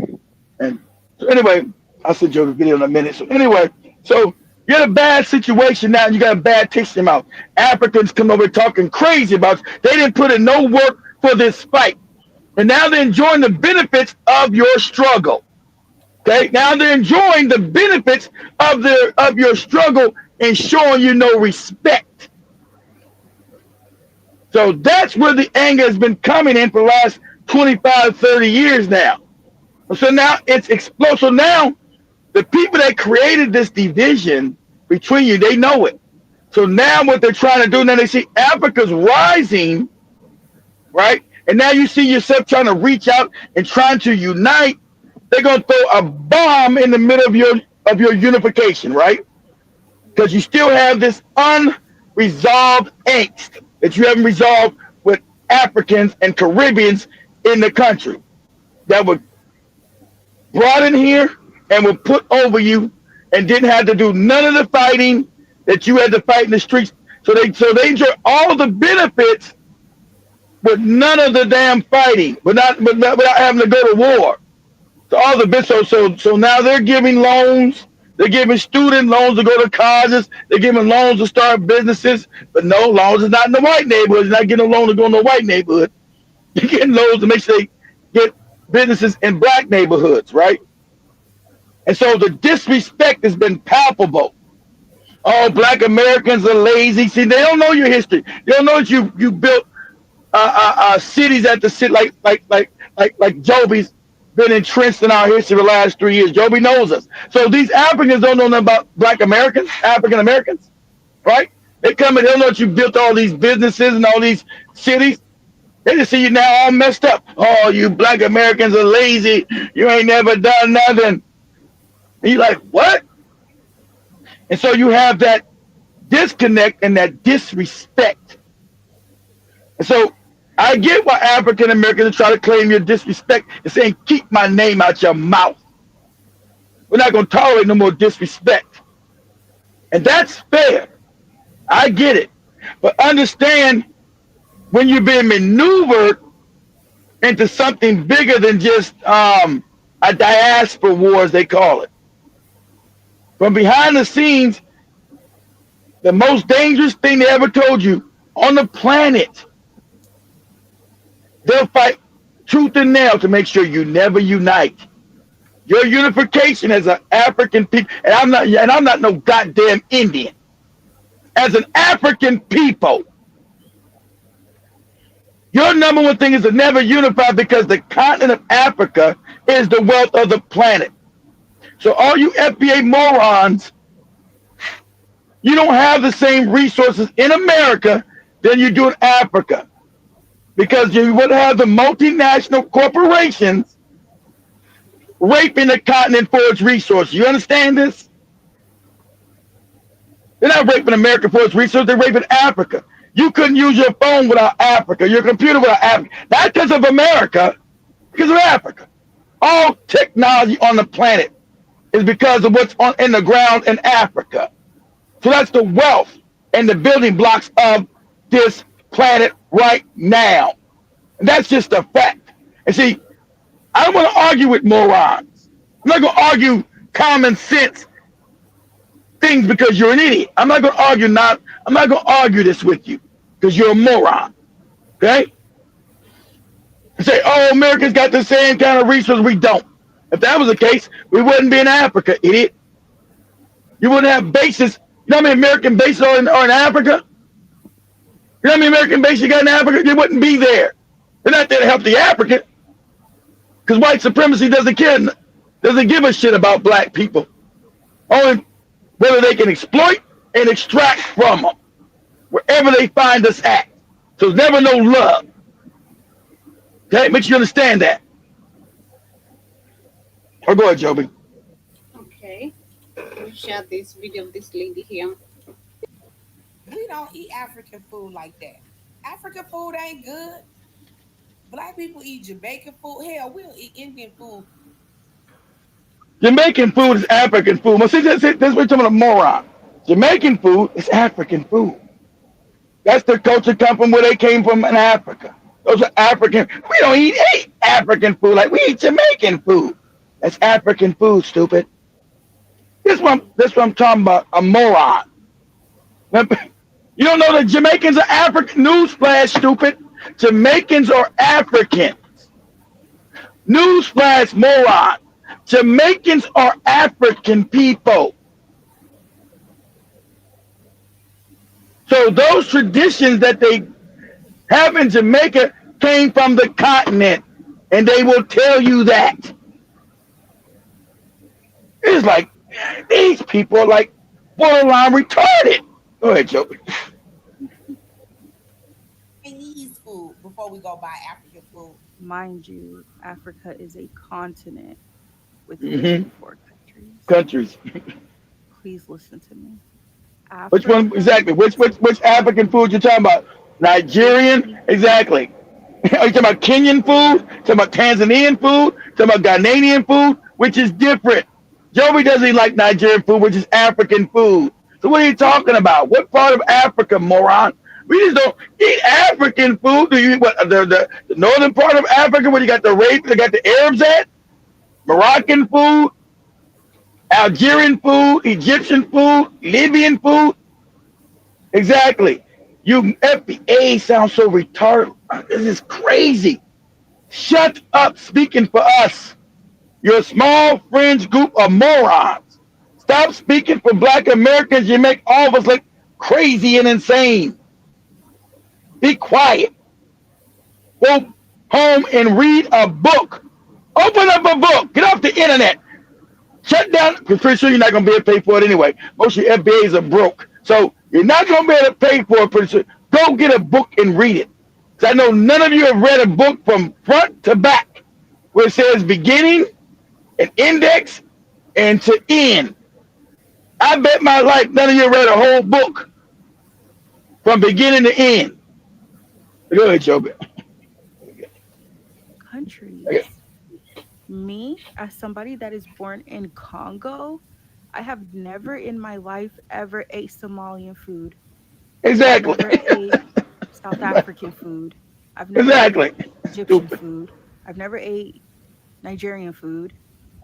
And so anyway, I'll send you a video in a minute. So anyway, so you're in a bad situation now, and you got a bad taste in your mouth. Africans come over talking crazy about you. They didn't put in no work for this fight. And now they're enjoying the benefits of your struggle. Okay? Now they're enjoying the benefits of your struggle and showing you no respect. So that's where the anger has been coming in for the last 25, 30 years now. So now it's explosive. So now the people that created this division between you, they know it. So now what they're trying to do, now they see Africa's rising, right? And now you see yourself trying to reach out and trying to unite. They're going to throw a bomb in the middle of your unification, right? Because you still have this unresolved angst that you haven't resolved with Africans and Caribbeans in the country that were brought in here and were put over you and didn't have to do none of the fighting that you had to fight in the streets. So they enjoy all the benefits with none of the damn fighting, without having to go to war. So all the bits. So now they're giving loans. They're giving student loans to go to colleges. They're giving loans to start businesses. But no, loans is not in the white neighborhood. You're not getting a loan to go in the white neighborhood. You're getting loans to make sure they get businesses in black neighborhoods, right? And so the disrespect has been palpable. Oh, Black Americans are lazy. See, they don't know your history. They don't know that you built cities at the city like Joby's been entrenched in our history the last 3 years. Joby knows us. So these Africans don't know nothing about Black Americans, African Americans, right? They come and they don't know that you built all these businesses and all these cities. They just see you now all messed up. Oh, you Black Americans are lazy. You ain't never done nothing. And you're like, what? And so you have that disconnect and that disrespect. And so I get why African Americans are trying to claim your disrespect and saying, keep my name out your mouth. We're not going to tolerate no more disrespect. And that's fair. I get it. But understand when you're being maneuvered into something bigger than just a diaspora war, as they call it. From behind the scenes, the most dangerous thing they ever told you on the planet, they'll fight Truth and nail to make sure you never unite. Your unification as an African people, and I'm not no goddamn Indian. As an African people, your number one thing is to never unify because the continent of Africa is the wealth of the planet. So all you FBA morons, you don't have the same resources in America than you do in Africa. Because you would have the multinational corporations raping the continent for its resources. You understand this? They're not raping America for its resources, they're raping Africa. You couldn't use your phone without Africa, your computer without Africa. Not because of America, because of Africa. All technology on the planet is because of what's in the ground in Africa. So that's the wealth and the building blocks of this planet right now. And that's just a fact. And see, I don't want to argue with morons. I'm not going to argue common sense things because you're an idiot. I'm not going to argue this with you because you're a moron. Okay? And say, oh, America's got the same kind of resources. We don't. If that was the case, we wouldn't be in Africa, idiot. You wouldn't have bases. You know how many American bases are in Africa? You know how many American bases you got in Africa? You wouldn't be there. They're not there to help the African. Because white supremacy doesn't give a shit about black people. Only whether they can exploit and extract from them wherever they find us at. So there's never no love. Okay, make sure you understand that. Or go ahead, Joby. Okay. Let me share this video of this lady here. We don't eat African food like that. African food ain't good. Black people eat Jamaican food. Hell, we don't eat Indian food. Jamaican food is African food. Well, see, that's what you're talking about, a moron. Jamaican food is African food. That's the culture come from where they came from in Africa. Those are African. We don't eat African food like we eat Jamaican food. That's African food, stupid. This one I'm talking about, a moron. You don't know that Jamaicans are African? Newsflash, stupid. Jamaicans are Africans. Newsflash, moron. Jamaicans are African people. So those traditions that they have in Jamaica came from the continent, and they will tell you that. It's like, these people are like borderline retarded. Go ahead, Joey. Chinese food before we go buy African food. Mind you, Africa is a continent with Mm-hmm. 54 countries. Countries. Please listen to me. Which one exactly? Which African food you talking about? Nigerian? Exactly. Are you talking about Kenyan food? Talking about Tanzanian food? Talking about Ghanaian food? Which is different. Joey doesn't eat like Nigerian food, which is African food. So what are you talking about? What part of Africa, moron? We just don't eat African food. Do you eat what the northern part of Africa where you got the Arabs at? Moroccan food, Algerian food, Egyptian food, Libyan food. Exactly. You FBA sounds so retarded. This is crazy. Shut up speaking for us. You're a small fringe group of morons. Stop speaking for black Americans. You make all of us look crazy and insane. Be quiet. Go home and read a book. Open up a book. Get off the internet. Shut down. I'm pretty sure you're not going to be able to pay for it anyway. Most of your FBAs are broke. So you're not going to be able to pay for it pretty soon. Go get a book and read it. Because I know none of you have read a book from front to back where it says beginning and index and to end. I bet my life none of you read a whole book from beginning to end. Go ahead, Joby. Countries. Me, as somebody that is born in Congo, I have never in my life ever ate Somalian food. Exactly. I've never ate South African food. I've never ate Egyptian food. I've never ate Nigerian food,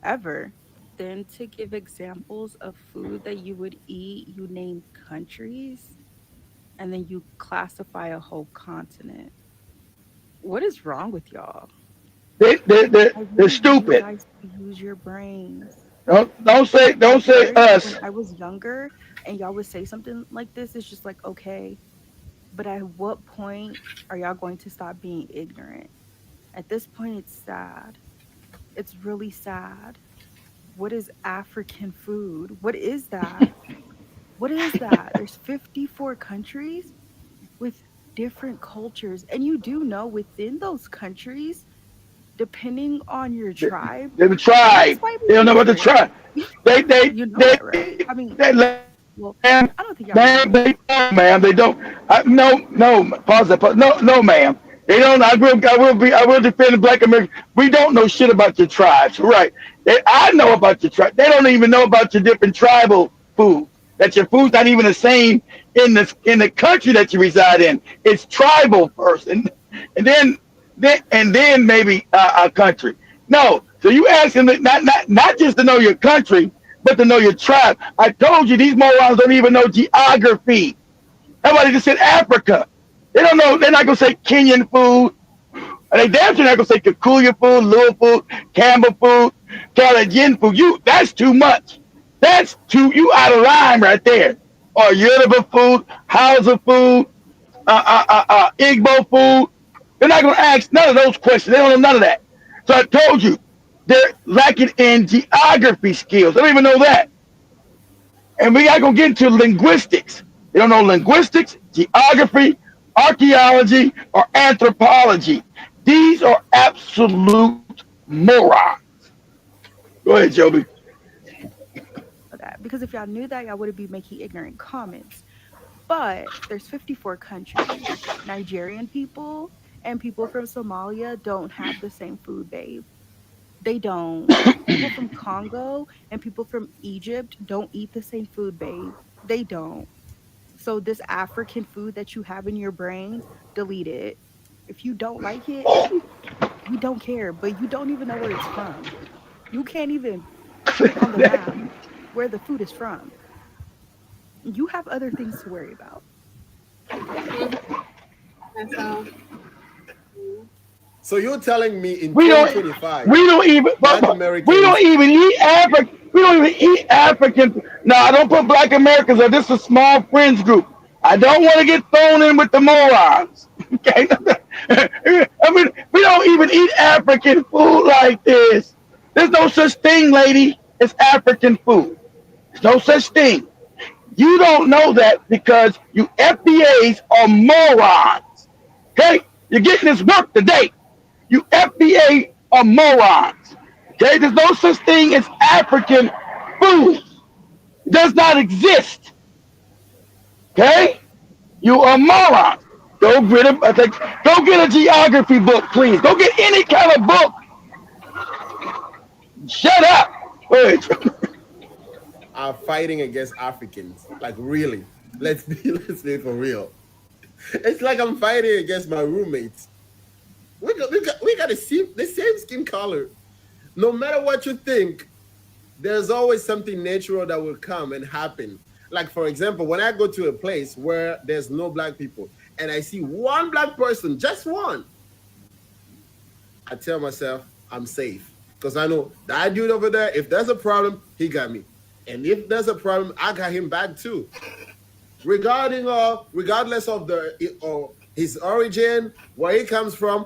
ever. Then to give examples of food that you would eat, you name countries, and then you classify a whole continent. What is wrong with y'all? I They're really want you stupid. guys to use your brains. Don't say At us. when I was younger and y'all would say something like this, it's just like, okay, but at what point are y'all going to stop being ignorant? At this point, it's sad. It's really sad. What is African food? What is that? What is that? There's 54 countries with different cultures. And you do know within those countries, depending on your tribe, They're the things tribe. might be They don't know about the different. tribe. They they You know they that, right? I mean, they well, ma'am, I don't think y'all ma'am, know. they don't, ma'am. They don't. No. Pause that. Pause. No, ma'am. They don't. I will defend the Black American. We don't know shit about your tribes, right? I know about your tribe. They don't even know about your different tribal food. That your food's not even the same in the country that you reside in. It's tribal first, and then maybe a country. No. So you asking not just to know your country, but to know your tribe. I told you these morons don't even know geography. Nobody just said Africa. They don't know. They're not gonna say Kenyan food. And they damn sure not gonna say Kikuyu food, Lua food, Campbell food, Calajian food. That's too much. You out of line right there. Or Yoruba food, Hausa food, Igbo food. They're not gonna ask none of those questions. They don't know none of that. So I told you, they're lacking in geography skills. They don't even know that. And we got to get into linguistics. They don't know linguistics, geography, archaeology, or anthropology. These are absolute morons. Go ahead, Joby. That because if y'all knew that, y'all wouldn't be making ignorant comments. But there's 54 countries. Nigerian people and people from Somalia don't have the same food, babe. They don't. People from Congo and people from Egypt don't eat the same food, babe. They don't. So this African food that you have in your brain, delete it. If you don't like it, we don't care, but you don't even know where it's from. You can't even put on the map where the food is from. You have other things to worry about. And so, So you're telling me in We don't 2025, we don't even Black we don't Americans, even eat African. We don't even eat African. No, I don't put Black Americans. Or this is a small friends group. I don't want to get thrown in with the morons. Okay, I mean we don't even eat African food like this. There's no such thing, lady, as African food. There's no such thing. You don't know that because you FBAs are morons. Okay, you're getting this work today. You FBA are morons. Okay, there's no such thing as African food. It does not exist. Okay, you are morons. Go get a geography book, please. Go get any kind of book. Shut up. Go ahead. are fighting against Africans. Like really, let's be for real. It's like I'm fighting against my roommates. We got the same skin color. No matter what you think, there's always something natural that will come and happen. Like for example, when I go to a place where there's no black people and I see one black person, just one, I tell myself I'm safe because I know that dude over there. If there's a problem, he got me, and if there's a problem, I got him back too. Regardless of his origin, where he comes from,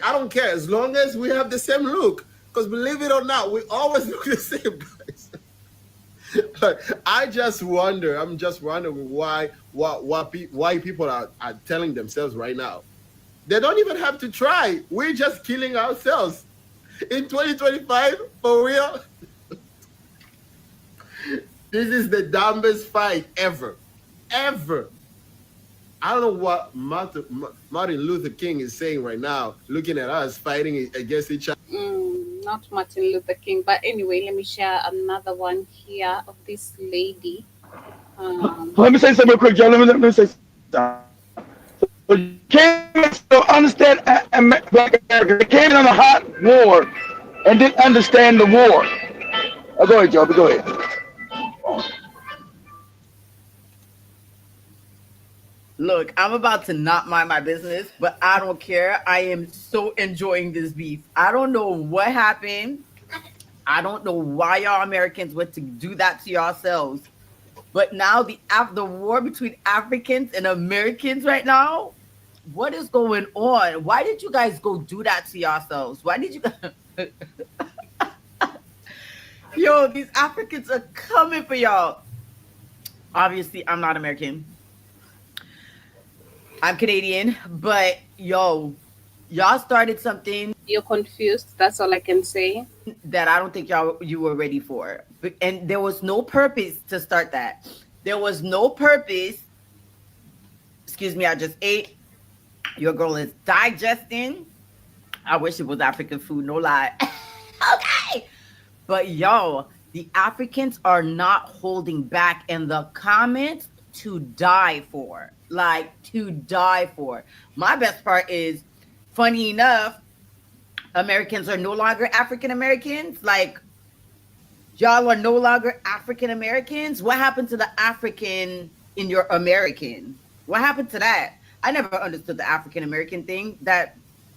I don't care as long as we have the same look. Because believe it or not, we always look the same, guys. But I'm just wondering why people are telling themselves right now. They don't even have to try. We're just killing ourselves. In 2025, for real, this is the dumbest fight ever. Ever. I don't know what Martin Luther King is saying right now, looking at us fighting against each other. not Martin Luther King, but anyway, let me share another one here of this lady. Let me say something real quick, Joe. Let me say something. So you can't still understand Black America. They came in on a hot war and didn't understand the war. Go ahead, Joe. Go ahead. Look, I'm about to not mind my business, but I don't care. I am so enjoying this beef. I don't know what happened. I don't know why y'all Americans went to do that to yourselves. But now the war between Africans and Americans right now, what is going on? Why did you guys go do that to yourselves? Why did you Yo, these Africans are coming for y'all. Obviously, I'm not American. I'm Canadian, but y'all started something. You're confused. That's all I can say. That I don't think you were ready for. And there was no purpose to start that. There was no purpose. Excuse me, I just ate. Your girl is digesting. I wish it was African food, no lie. Okay. But the Africans are not holding back in the comments to die for. Like, to die for. My best part is, funny enough, Americans are no longer African Americans. Like, y'all are no longer African Americans. What happened to the African in your American? What happened to that? I never understood the African American thing that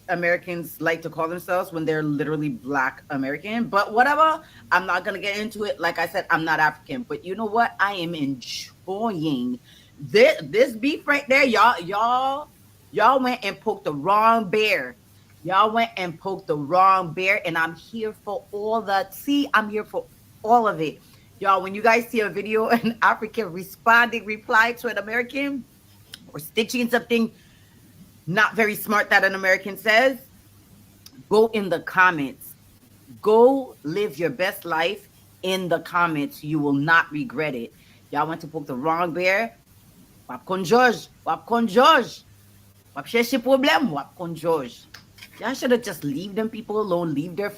Americans like to call themselves when they're literally Black American. But whatever, I'm not gonna get into it. Like I said, I'm not African. But you know what? I am enjoying this beef right there. Y'all went and poked the wrong bear. Y'all went and poked the wrong bear, and I'm here for all that. See, I'm here for all of it. Y'all, when you guys see a video, an African reply to an American, or stitching something not very smart that an American says, go in the comments. Go live your best life in the comments. You will not regret it. Y'all went to poke the wrong bear. Wap kon George. Wap kon George. Wap cherche problem. Wap kon George. Y'all should have just leave them people alone. Leave their...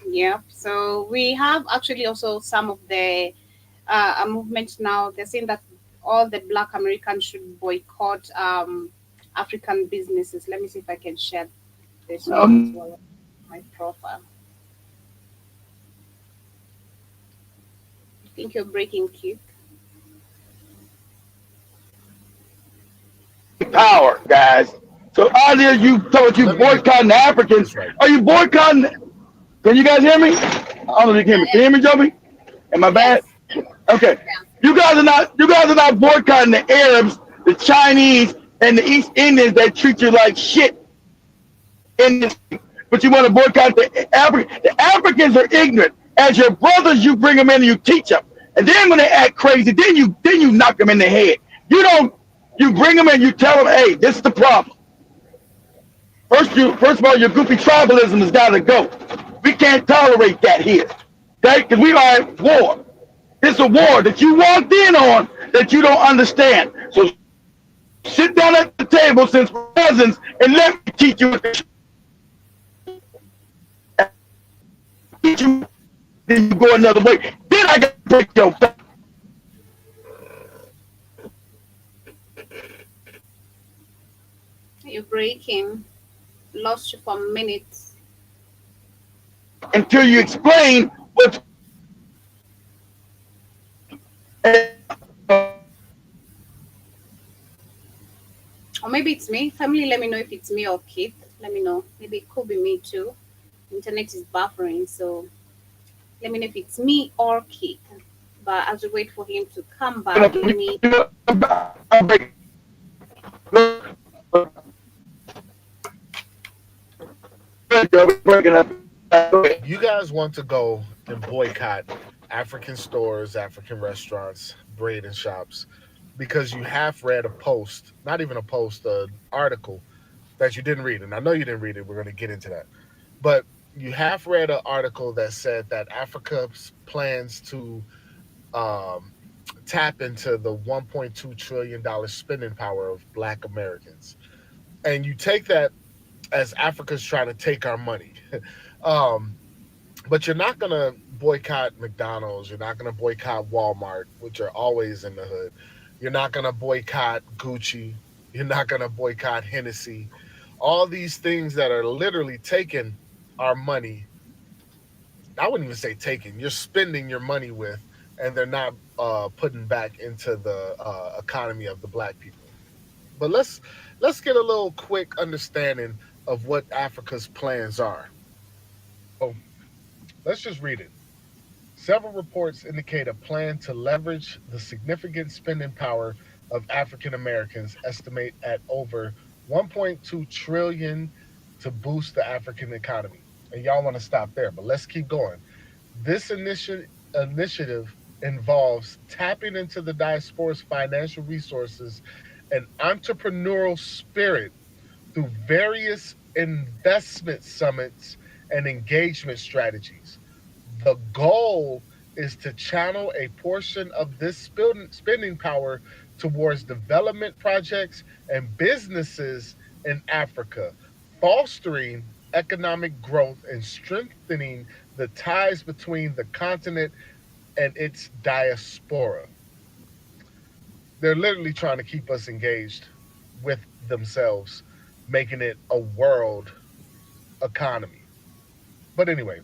Yeah. So we have actually also some of the a movement now. They're saying that all the Black Americans should boycott African businesses. Let me see if I can share this one as well on my profile. I think you're breaking, Keith. Power, guys. So earlier you told you boycotting the Africans. Are you boycotting? Can you guys hear me? I don't know if you can hear me. Can you hear me, Joby? Am I bad? Okay. You guys are not boycotting the Arabs, the Chinese, and the East Indians that treat you like shit. But you want to boycott the Africans. The Africans are ignorant. As your brothers, you bring them in and you teach them. And then when they act crazy, then you knock them in the head. You bring them and you tell them, hey, this is the problem. First of all, your goofy tribalism has got to go. We can't tolerate that here, okay? Because we are at war. It's a war that you walked in on that you don't understand. So sit down at the table since we're cousins and let me teach you. Then you go another way. Then I got to break your back. You're breaking. Lost you for a minute. Until you explain what's or maybe it's me. Family, let me know if it's me or Keith. Let me know. Maybe it could be me too. Internet is buffering, so let me know if it's me or Keith. But as we wait for him to come back, let me. You guys want to go and boycott African stores, African restaurants, braid and shops because you half read a post, not even a post, an article that you didn't read. And I know you didn't read it. We're going to get into that. But you half read an article that said that Africa's plans to tap into the $1.2 trillion spending power of Black Americans. And you take that as Africa's trying to take our money. But you're not going to boycott McDonald's. You're not going to boycott Walmart, which are always in the hood. You're not going to boycott Gucci. You're not going to boycott Hennessy. All these things that are literally taking our money. I wouldn't even say taking. You're spending your money with, and they're not putting back into the economy of the Black people. But let's get a little quick understanding of what Africa's plans are. So let's just read it. Several reports indicate a plan to leverage the significant spending power of African Americans, estimate at over 1.2 trillion to boost the African economy. And y'all want to stop there, but let's keep going. This initiative involves tapping into the diaspora's financial resources and entrepreneurial spirit through various investment summits and engagement strategies. The goal is to channel a portion of this spending power towards development projects and businesses in Africa, fostering economic growth and strengthening the ties between the continent and its diaspora. They're literally trying to keep us engaged with themselves, making it a world economy. But anyway,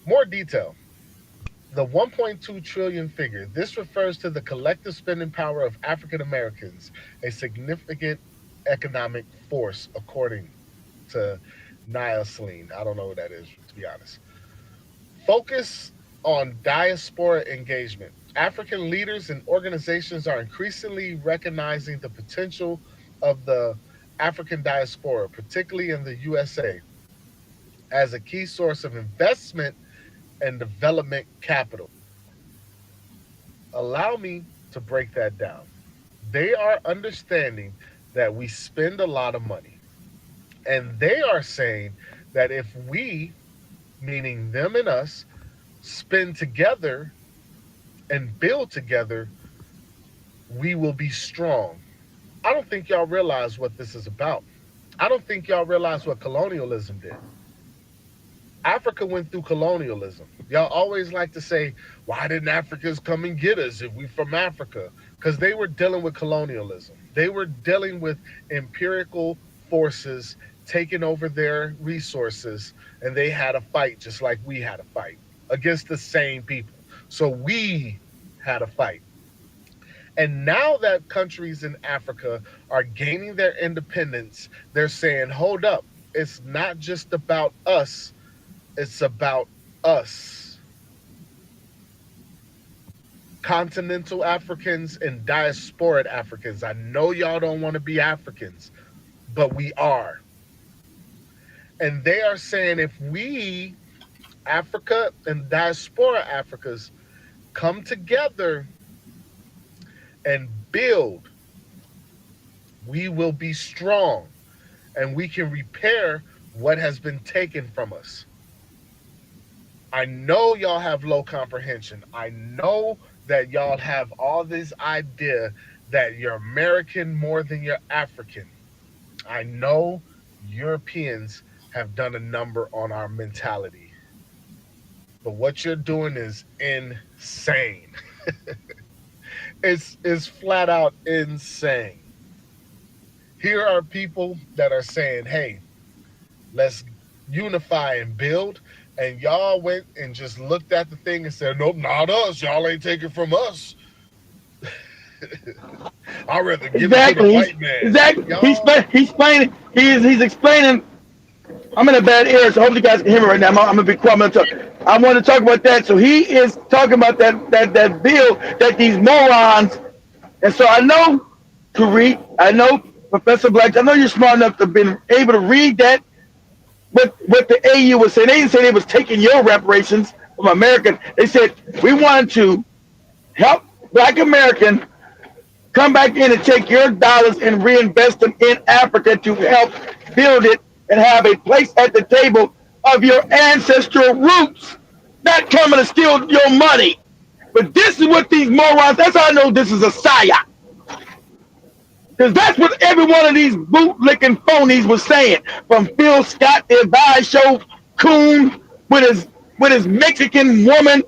more detail. The 1.2 trillion figure, this refers to the collective spending power of African Americans, a significant economic force, according to Niall Celine. I don't know what that is, to be honest. Focus on diaspora engagement. African leaders and organizations are increasingly recognizing the potential of the African diaspora, particularly in the USA, as a key source of investment and development capital. Allow me to break that down. They are understanding that we spend a lot of money, and they are saying that if we, meaning them and us, spend together and build together, we will be strong. I don't think y'all realize what this is about. I don't think y'all realize what colonialism did. Africa went through colonialism. Y'all always like to say, why didn't Africans come and get us if we from Africa? Because they were dealing with colonialism. They were dealing with empirical forces taking over their resources, and they had a fight just like we had a fight against the same people. So we had a fight. And now that countries in Africa are gaining their independence, they're saying, hold up, it's not just about us, it's about us. Continental Africans and diasporic Africans. I know y'all don't want to be Africans, but we are. And they are saying if we, Africa and diaspora Africas, come together and build, we will be strong and we can repair what has been taken from us. I know y'all have low comprehension. I know that y'all have all this idea that you're American more than you're African. I know Europeans have done a number on our mentality. But what you're doing is insane. It's flat out insane. Here are people that are saying, hey, let's unify and build. And y'all went and just looked at the thing and said, nope, not us. Y'all ain't taking from us. I'd rather give it to the white man. Exactly. He's explaining. I'm in a bad area, so I hope you guys can hear me right now. I'm gonna be quiet. I want to talk about that. So he is talking about that bill that these morons. And so I know Tariq, I know Professor Black, I know you're smart enough to be able to read that. What the AU was saying, they didn't say they was taking your reparations from American. They said we wanted to help Black American come back in and take your dollars and reinvest them in Africa to help build it and have a place at the table of your ancestral roots, not coming to steal your money. But this is what these morons, that's how I know this is a psyop. Because that's what every one of these bootlicking phonies was saying. From Phil Scott, the Advice Show, Coon with his Mexican woman,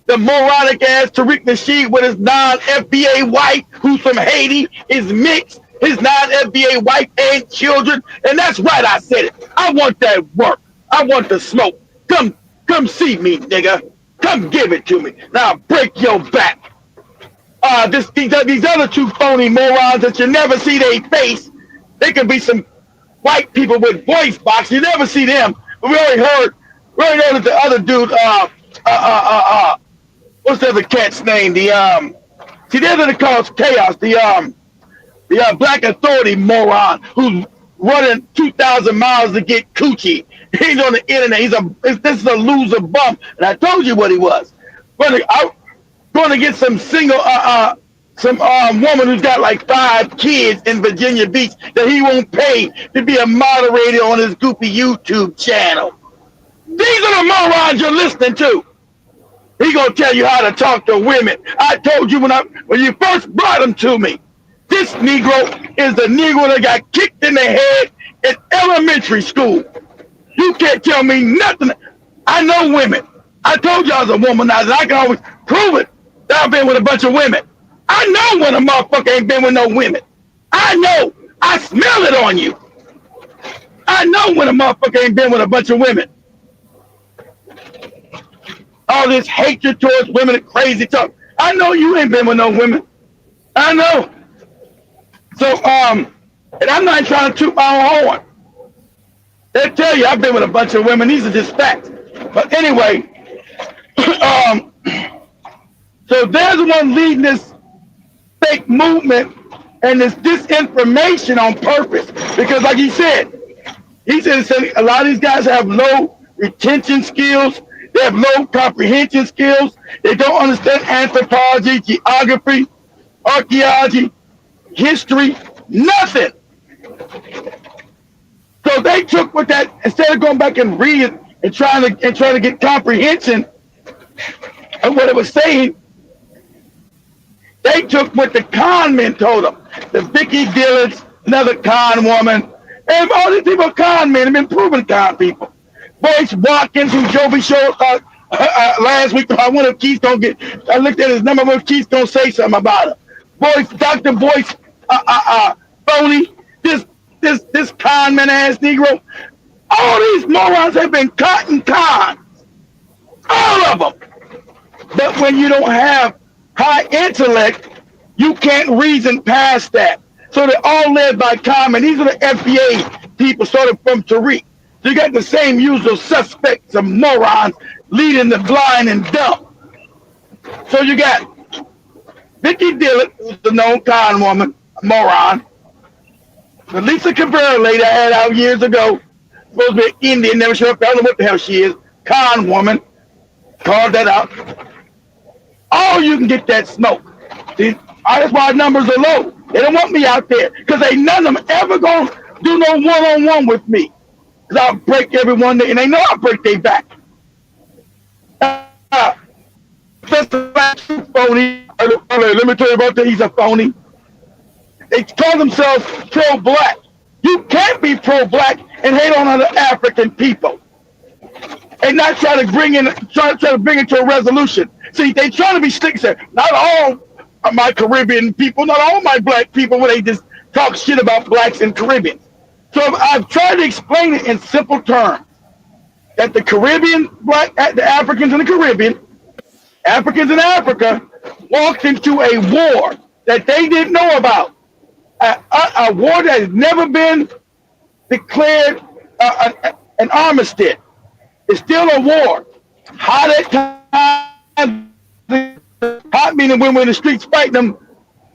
the moronic ass Tariq Nasheed with his non-FBA wife, who's from Haiti, is mixed, his non-FBA wife and children. And that's right, I said it. I want that work. I want the smoke. Come see me, nigga. Come give it to me. Now I'll break your back. these other two phony morons that you never see their face. They could be some white people with voice box. You never see them. But we already know that the other dude, what's the other cat's name? The the other that causes chaos. The Black Authority moron who's running 2,000 miles to get coochie. He's on the internet. This is a loser bum. And I told you what he was. Going to get some single woman who's got like 5 kids in Virginia Beach that he won't pay to be a moderator on his goofy YouTube channel. These are the morons you're listening to. He gonna tell you how to talk to women. I told you when you first brought him to me. This Negro is the Negro that got kicked in the head in elementary school. You can't tell me nothing. I know women. I told you I was a womanizer. I can always prove it that I've been with a bunch of women. I know when a motherfucker ain't been with no women. I know. I smell it on you. I know when a motherfucker ain't been with a bunch of women. All this hatred towards women and crazy talk. I know you ain't been with no women. I know. So, and I'm not trying to toot my own horn. They tell you I've been with a bunch of women. These are just facts. But anyway, so there's the one leading this fake movement and this disinformation on purpose. Because like he said a lot of these guys have low retention skills. They have low comprehension skills. They don't understand anthropology, geography, archaeology, history, nothing. So they took with that, instead of going back and reading and trying to get comprehension of what it was saying, they took what the con men told them. The Vicky Dillons, another con woman, and all these people are con men have been proven con people. Boyce Watkins, who Joby showed last week, I wonder if Keith's gonna I looked at his number, if Keith's gonna say something about it. Dr. Boyce, phony, this con man ass Negro. All these morons have been caught in cons. All of them. But when you don't have high intellect, you can't reason past that. So they're all led by con men. These are the FBA people, sort of from Tariq. So you got the same usual suspects of morons leading the blind and dumb. So you got Vicky Dillon, who's the known con woman, a moron. The Lisa Cabrera lady I had out years ago, supposed to be an Indian, never showed up. I don't know what the hell she is. Con woman. Called that out. Oh, you can get that smoke. See, that's why numbers are low. They don't want me out there because ain't none of them ever going to do no one-on-one with me. Because I'll break everyone, and they know I'll break their back. That's a phony. Let me tell you about that. He's a phony. They call themselves pro-black. You can't be pro-black and hate on other African people and not try to bring it to a resolution. See, they try to be slick. Not all of my Caribbean people, not all my black people, where they just talk shit about blacks and Caribbeans. So I've tried to explain it in simple terms that the Africans in the Caribbean, Africans in Africa, walked into a war that they didn't know about. A war that has never been declared an armistice. It's still a war. Hot at times, hot meaning when we're in the streets fighting them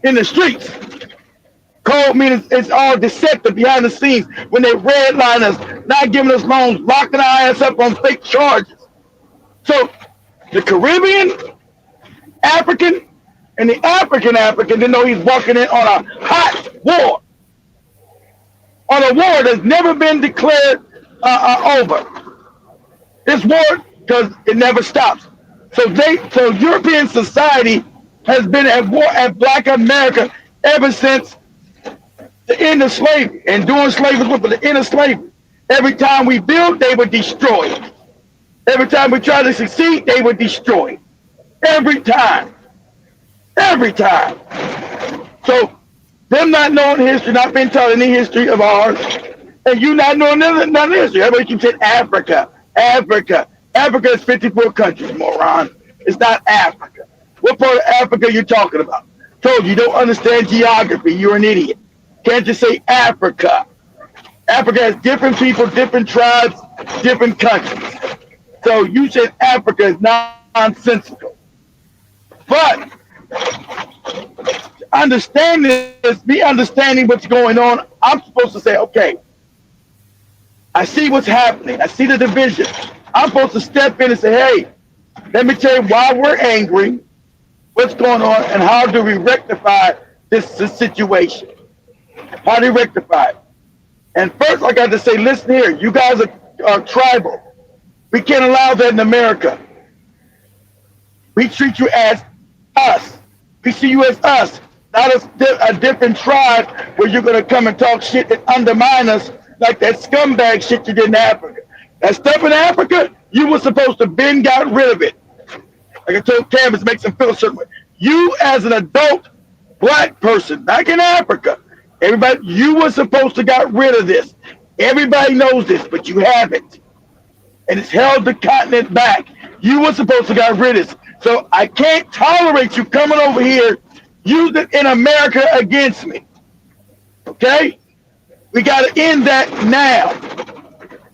in the streets. Cold meaning it's all deceptive behind the scenes when they redline us, not giving us loans, locking our ass up on fake charges. So the Caribbean African and the African didn't know he's walking in on a hot war. On a war that's never been declared over. This war, because it never stops. So European society has been at war at Black America ever since the end of slavery. And during slavery, but the end of slavery. Every time we build, they would destroy it. Every time we try to succeed, they would destroy it. Every time. Every time. So them not knowing history, not being taught any history of ours, and you not knowing none of history. Everybody keeps saying Africa. Africa is 54 countries, moron. It's not Africa. What part of Africa are you talking about? Told you don't understand geography. You're an idiot. Can't just say Africa. Africa has different people, different tribes, different countries. So you said Africa is nonsensical. But understand this, me understanding what's going on, I'm supposed to say, okay, I see what's happening. I see the division. I'm supposed to step in and say, hey, let me tell you why we're angry, what's going on, and how do we rectify this situation? How do we rectify it? And first, I got to say, listen here, you guys are tribal. We can't allow that in America. We treat you as us. We see you as us, not as a different tribe where you're going to come and talk shit and undermine us like that scumbag shit you did in Africa. That stuff in Africa, you were supposed to been got rid of it. Like I told Canvas, makes them feel a certain way. You as an adult black person back in Africa, everybody, you were supposed to got rid of this. Everybody knows this, but you haven't. And it's held the continent back. You were supposed to got rid of this. So I can't tolerate you coming over here, using it in America against me. Okay? We got to end that now.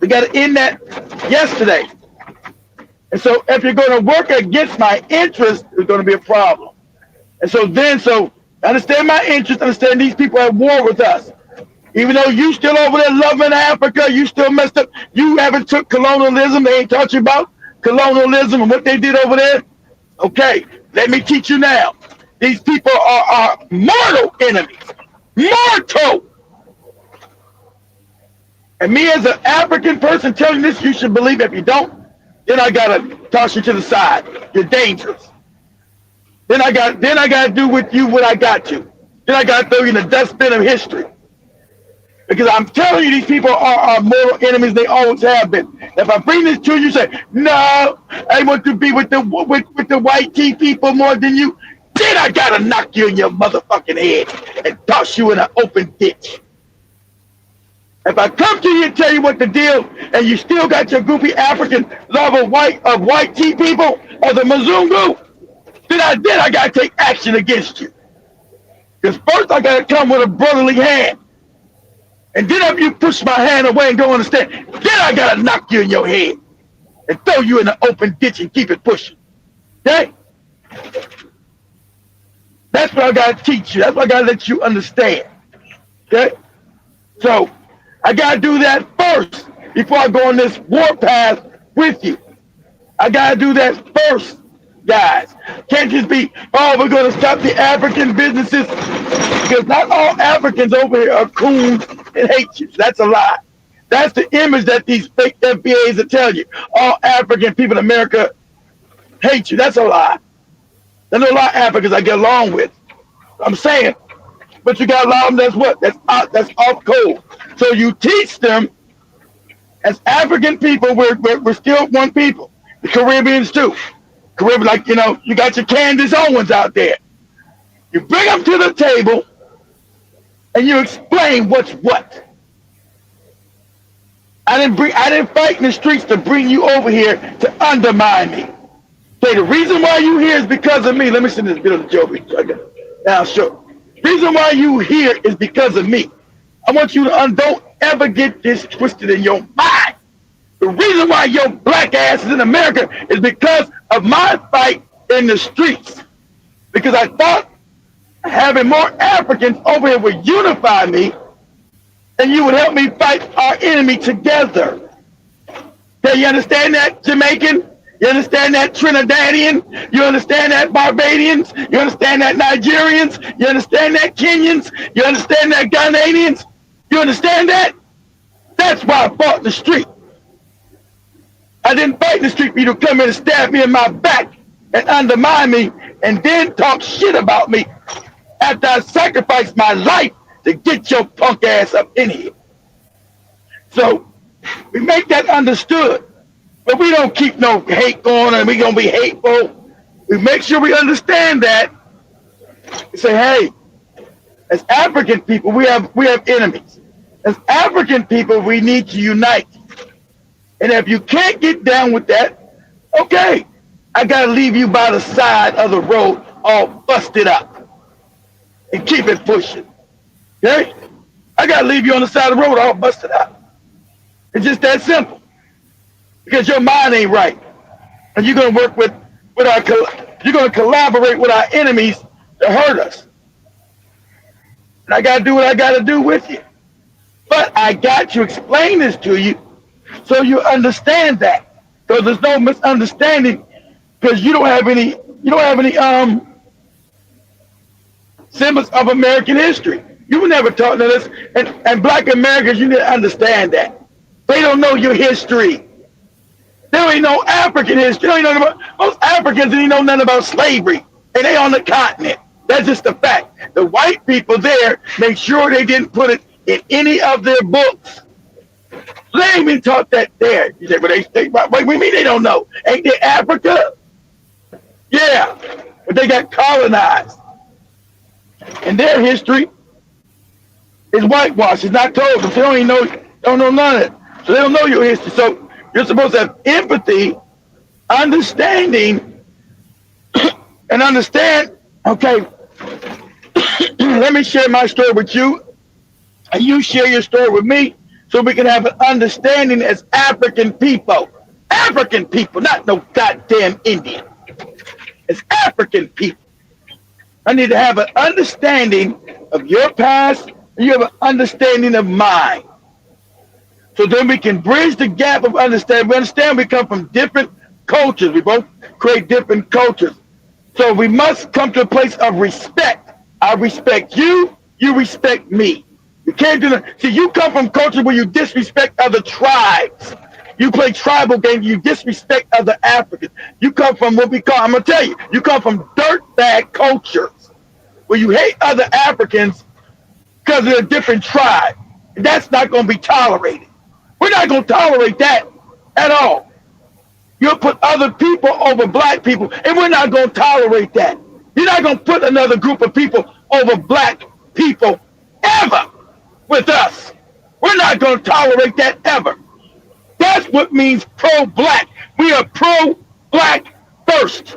We got to end that yesterday. And so if you're going to work against my interest, it's going to be a problem. And so understand my interest, understand these people are at war with us. Even though you still over there loving Africa, you still messed up. You haven't took colonialism. They ain't taught you about colonialism and what they did over there. Okay, let me teach you now. These people are our mortal enemies. Mortal! And me as an African person telling you this, you should believe it. If you don't, then I gotta toss you to the side. You're dangerous. Then I gotta do with you what I got to. Then I gotta throw you in the dustbin of history. Because I'm telling you, these people are our mortal enemies. They always have been. If I bring this to you, you say, no, I want to be with the white tea people more than you. Then I gotta knock you in your motherfucking head and toss you in an open ditch. If I come to you and tell you what the deal, and you still got your goofy African love of white tea people or the Mzungu, then I gotta take action against you. Because first I gotta come with a brotherly hand. And then if you push my hand away and don't understand, then I gotta knock you in your head and throw you in the open ditch and keep it pushing. Okay? That's what I gotta teach you. That's what I gotta let you understand. Okay? So I gotta do that first before I go on this warpath with you. I gotta do that first, guys. Can't just be, oh, we're gonna stop the African businesses, because not all Africans over here are coons and hate you. That's a lie. That's the image that these fake FBAs are telling you. All African people in America hate you. That's a lie. There's a lot of Africans I get along with. I'm saying, but you got a lot of them that's off code. So you teach them, as African people, we're still one people. The Caribbeans too. Caribbean, like, you know, you got your Candace Owens out there. You bring them to the table and you explain what's what. I didn't fight in the streets to bring you over here to undermine me. Okay, the reason why you here is because of me. Let me send this bit of the joke. Now, sure. The reason why you here is because of me. I want you to don't ever get this twisted in your mind. The reason why your black ass is in America is because of my fight in the streets. Because I thought having more Africans over here would unify me, and you would help me fight our enemy together. Okay, you understand that, Jamaican? You understand that, Trinidadian? You understand that, Barbadians? You understand that, Nigerians? You understand that, Kenyans? You understand that, Ghanaians? You understand that? That's why I fought in the street. I didn't fight in the street for you to come in and stab me in my back and undermine me and then talk shit about me after I sacrificed my life to get your punk ass up in here. So we make that understood, but we don't keep no hate going and we gonna be hateful. We make sure we understand that. We say, hey, as African people, we have enemies. As African people, we need to unite. And if you can't get down with that, okay, I gotta leave you by the side of the road all busted up. and keep it pushing. Okay? I gotta leave you on the side of the road all busted out. It's just that simple. Because your mind ain't right. And you're gonna work with you're gonna collaborate with our enemies to hurt us. And I gotta do what I gotta do with you. But I got to explain this to you so you understand that. Because there's no misunderstanding, because you don't have any symbols of American history. You were never taught this. And black Americans, you need to understand that. They don't know your history. They don't even know African history. They don't even know about, most Africans didn't know nothing about slavery. And they on the continent. That's just a fact. The white people there make sure they didn't put it in any of their books. They ain't even taught that there. You say, but what do you mean they don't know? Ain't they Africa? Yeah, but they got colonized. And their history is whitewashed. It's not told them. So they don't know none of it. So they don't know your history. So you're supposed to have empathy, understanding, and understand, okay, let me share my story with you, and you share your story with me, so we can have an understanding as African people. African people, not no goddamn Indian. It's African people. I need to have an understanding of your past, and you have an understanding of mine. So then we can bridge the gap of understanding. We understand we come from different cultures. We both create different cultures. So we must come to a place of respect. I respect you, you respect me. You can't do that. See, you come from culture where you disrespect other tribes. You play tribal games, you disrespect other Africans. You come from what we call, I'm going to tell you, you come from dirtbag cultures where you hate other Africans because they're a different tribe. And that's not going to be tolerated. We're not going to tolerate that at all. You'll put other people over black people, and we're not going to tolerate that. You're not going to put another group of people over black people ever with us. We're not going to tolerate that ever. That's what means pro-black. We are pro-black first.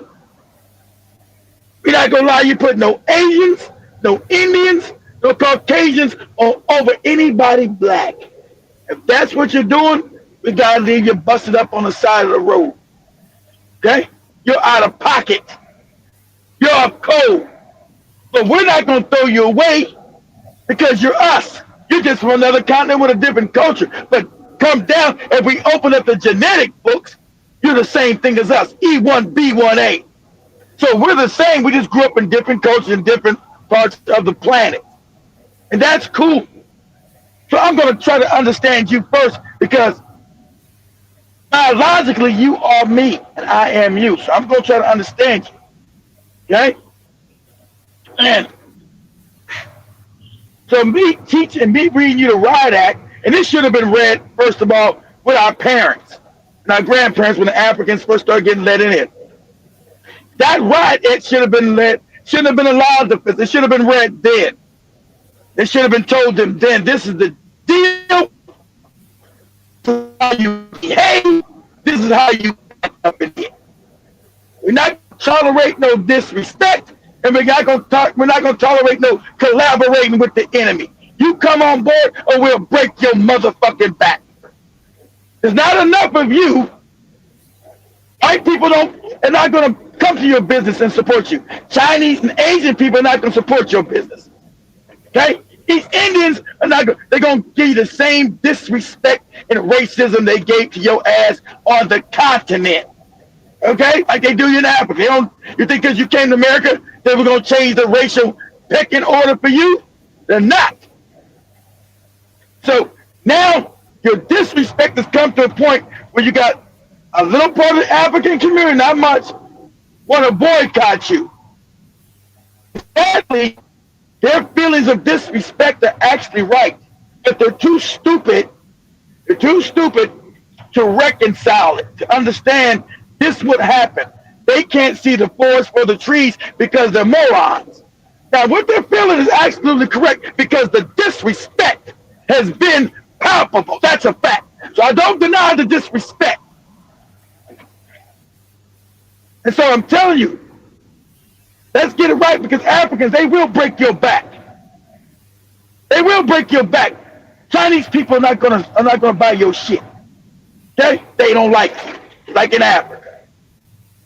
We're not going to allow you to put no Asians, no Indians, no Caucasians over anybody black. If that's what you're doing, we got to leave you busted up on the side of the road. Okay? You're out of pocket. You're up cold. But we're not going to throw you away because you're us. You're just from another continent with a different culture. But come down, if we open up the genetic books, you're the same thing as us, E1B1A. So we're the same. We just grew up in different cultures in different parts of the planet. And that's cool. So I'm going to try to understand you first because biologically you are me and I am you. So I'm going to try to understand you. Okay? And so me teaching, me reading you the Riot Act, and this should have been read, first of all, with our parents and our grandparents when the Africans first started getting let in it. That Riot Act should have been read, shouldn't have been allowed to, it should have been read then. They should have been told them then, this is the deal. This is how you behave. This is how you act up in here. We're not tolerate no disrespect, and we're not going to tolerate no collaborating with the enemy. You come on board, or we'll break your motherfucking back. There's not enough of you. White people are not going to come to your business and support you. Chinese and Asian people are not going to support your business. Okay? These Indians are not going. They're going to give you the same disrespect and racism they gave to your ass on the continent. Okay? Like they do you in Africa. You think because you came to America, they were going to change the racial pecking order for you? They're not. So now your disrespect has come to a point where you got a little part of the African community, not much, want to boycott you. Sadly, their feelings of disrespect are actually right, but they're too stupid. They're too stupid to reconcile it, to understand this would happen. They can't see the forest for the trees because they're morons. Now, what they're feeling is absolutely correct because the disrespect has been palpable. That's a fact. So I don't deny the disrespect. And so I'm telling you, Let's get it right, because Africans, they will break your back. They will break your back. Chinese people are not gonna buy your shit. Okay? They don't like you, like in Africa.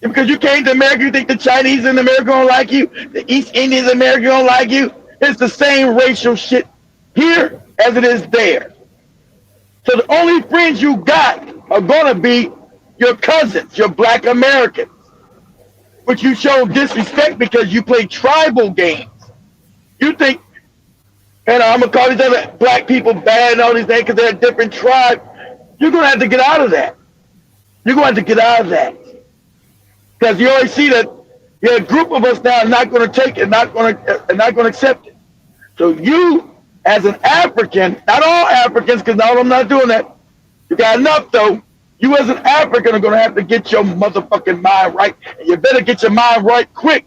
Because you came to America, you think the Chinese in America don't like you, the East Indians in America don't like you. It's the same racial shit here as it is there. So the only friends you got are gonna be your cousins, your black Americans, which you show disrespect because you play tribal games. You think, and I'm gonna call these other black people bad and all these things because they're a different tribe. You're gonna have to get out of that. You're gonna have to get out of that. Because you already see that a group of us now are not gonna take it, not gonna accept it. So you, as an African, not all Africans, because all of them not doing that. You got enough though. You as an African are gonna have to get your motherfucking mind right, and you better get your mind right quick.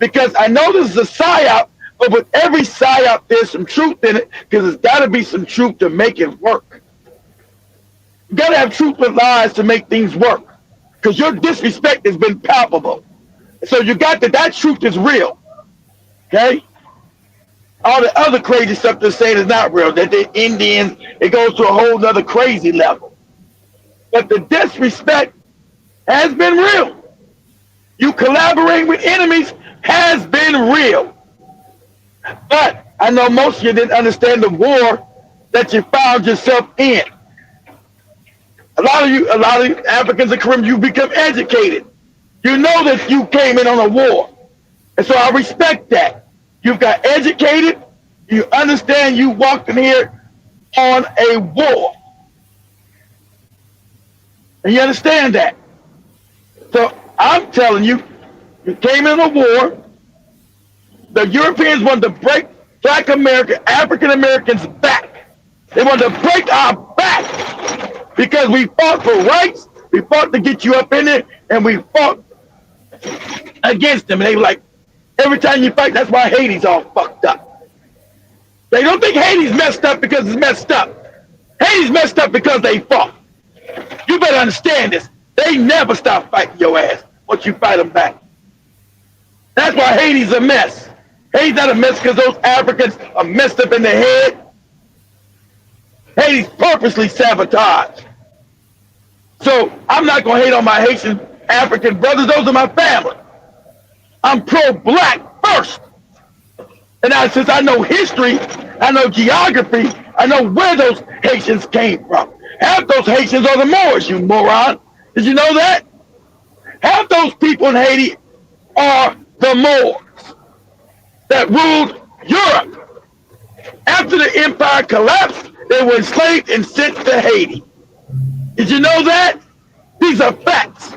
Because I know this is a psyop, but with every psyop, there's some truth in it, because there's got to be some truth to make it work. You got to have truth with lies to make things work, because your disrespect has been palpable. So you got that truth is real, okay? All the other crazy stuff they're saying is not real, that they're Indians, it goes to a whole nother crazy level. But the disrespect has been real. You collaborating with enemies has been real. But I know most of you didn't understand the war that you found yourself in. A lot of Africans and Caribbeans, you become educated. You know that you came in on a war. And so I respect that. You've got educated. You understand you walked in here on a war. And you understand that. So I'm telling you, you came in a war. The Europeans wanted to break black African Americans back. They wanted to break our back because we fought for rights. We fought to get you up in there, and we fought against them. And they were like, every time you fight, that's why Haiti's all fucked up. They don't think Haiti's messed up because it's messed up. Haiti's messed up because they fought. You better understand this. They never stop fighting your ass once you fight them back. That's why Haiti's a mess. Haiti's not a mess because those Africans are messed up in their head. Haiti's purposely sabotaged. So I'm not going to hate on my Haitian African brothers. Those are my family. I'm pro-black first. And now, since I know history, I know geography, I know where those Haitians came from. Half those Haitians are the Moors, you moron. Did you know that? Half those people in Haiti are the Moors that ruled Europe. After the empire collapsed, they were enslaved and sent to Haiti. Did you know that? These are facts.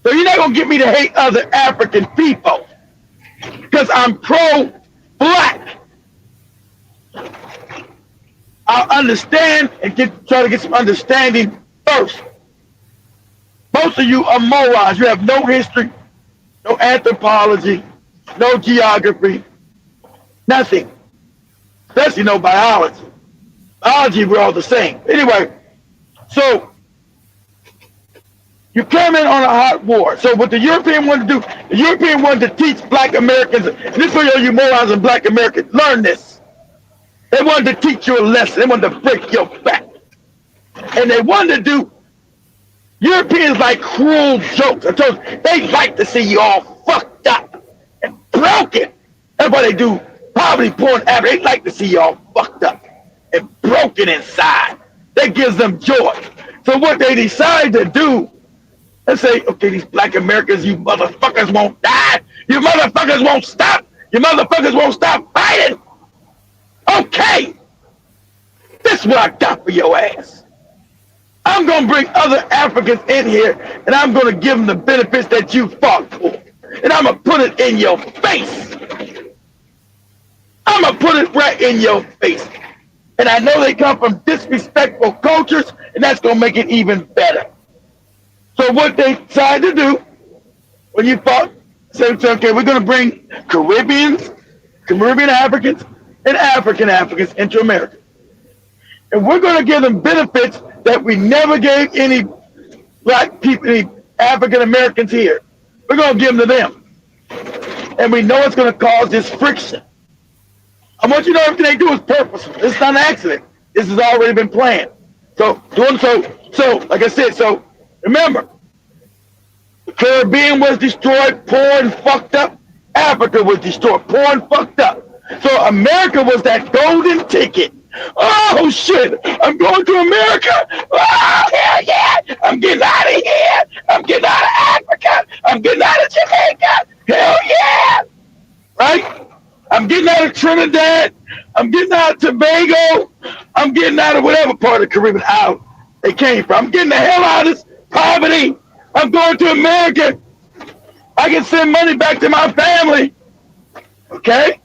So you're not going to get me to hate other African people because I'm pro-black. I'll understand and try to get some understanding first. Most of you are morons. You have no history, no anthropology, no geography, nothing. Especially no biology. Biology, we're all the same. Anyway, so you came in on a hot war. So what the European wanted to do, the European wanted to teach black Americans, and this is for you morons and black Americans, learn this. They wanted to teach you a lesson. They wanted to break your back. And they wanted to do Europeans like cruel jokes. I told you, they like to see you all fucked up and broken. That's why they do poverty porn. They like to see you all fucked up and broken inside. That gives them joy. So what they decided to do, let's say, okay, these black Americans, you motherfuckers won't die. You motherfuckers won't stop. You motherfuckers won't stop fighting. Okay. This is what I got for your ass. I'm going to bring other Africans in here, and I'm going to give them the benefits that you fought for. And I'm going to put it in your face. I'm going to put it right in your face. And I know they come from disrespectful cultures, and that's going to make it even better. So what they decided to do, when you fought, said, okay, we're going to bring Caribbean Africans, and African Africans into America. And we're going to give them benefits that we never gave any black people, any African Americans here. We're going to give them to them. And we know it's going to cause this friction. I want you to know everything they do is purposeful. It's not an accident. This has already been planned. So like I said, so remember, the Caribbean was destroyed, poor and fucked up. Africa was destroyed, poor and fucked up. So America was that golden ticket. Oh shit, I'm going to America. Oh hell yeah, I'm getting out of here. I'm getting out of Africa. I'm getting out of Jamaica. Hell yeah. Right? I'm getting out of Trinidad. I'm getting out of Tobago. I'm getting out of whatever part of the Caribbean out they came from. I'm getting the hell out of this poverty. I'm going to America. I can send money back to my family. Okay?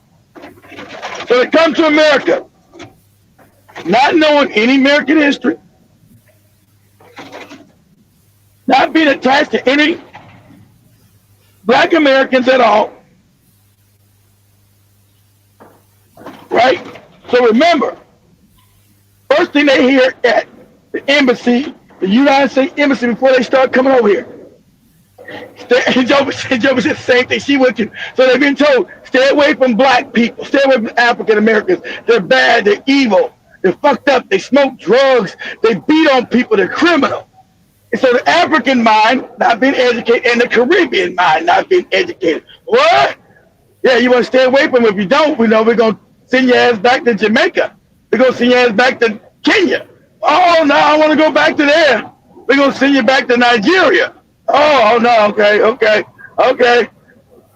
So they come to America, not knowing any American history, not being attached to any Black Americans at all. Right? So remember, first thing they hear at the embassy, the United States Embassy, before they start coming over here, Joe said the same thing she went to. So they've been told, stay away from Black people, stay away from African Americans. They're bad, they're evil, they're fucked up, they smoke drugs, they beat on people, they're criminal. And so the African mind not being educated, and the Caribbean mind not being educated. What? Yeah, you want to stay away from them. If you don't, we know we're going to send your ass back to Jamaica. We're going to send your ass back to Kenya. Oh, no, I want to go back to there. We're going to send you back to Nigeria. Oh, no, okay.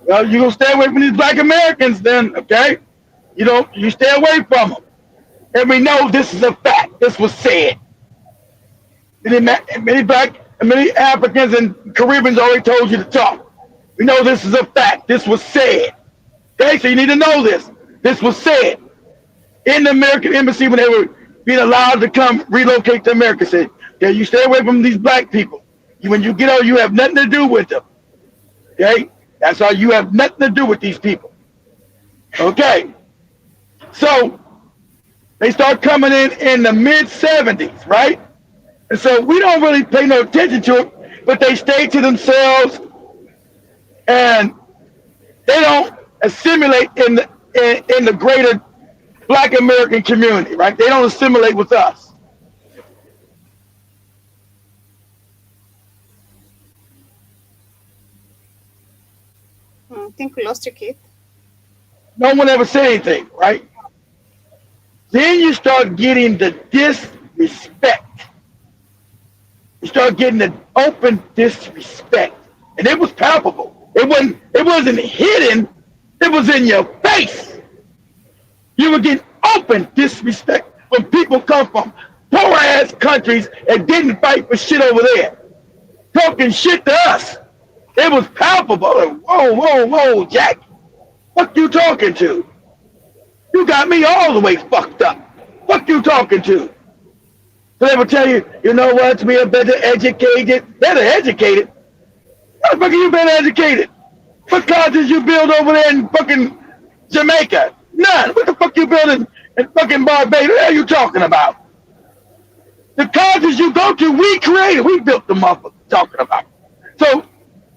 Well, you're going to stay away from these Black Americans then, okay? You stay away from them. And we know this is a fact. This was said. Many Africans and Caribbeans already told you to talk. We know this is a fact. This was said. Okay, so you need to know this. This was said in the American embassy when they were being allowed to come relocate to America. Said, yeah, you stay away from these Black people. When you get out, you have nothing to do with them. Okay, that's how you have nothing to do with these people. Okay, so they start coming in the mid-70s, right? And so we don't really pay no attention to it, but they stay to themselves, and they don't assimilate in the greater Black American community, right? They don't assimilate with us. I think we lost you, Keith. No one ever said anything, right? Then you start getting the disrespect. You start getting the open disrespect, and it was palpable. It wasn't hidden. It was in your face. You were getting open disrespect when people come from poor ass countries and didn't fight for shit over there, talking shit to us. It was palpable. Like, whoa, Jack. What you talking to? You got me all the way fucked up. What you talking to? So they will tell you, you know what, we are better educated. Better educated? How the fuck are you better educated? What colleges you build over there in fucking Jamaica? None. What the fuck you building in fucking Barbados? What are you talking about? The colleges you go to, we created. We built them up. Talking about.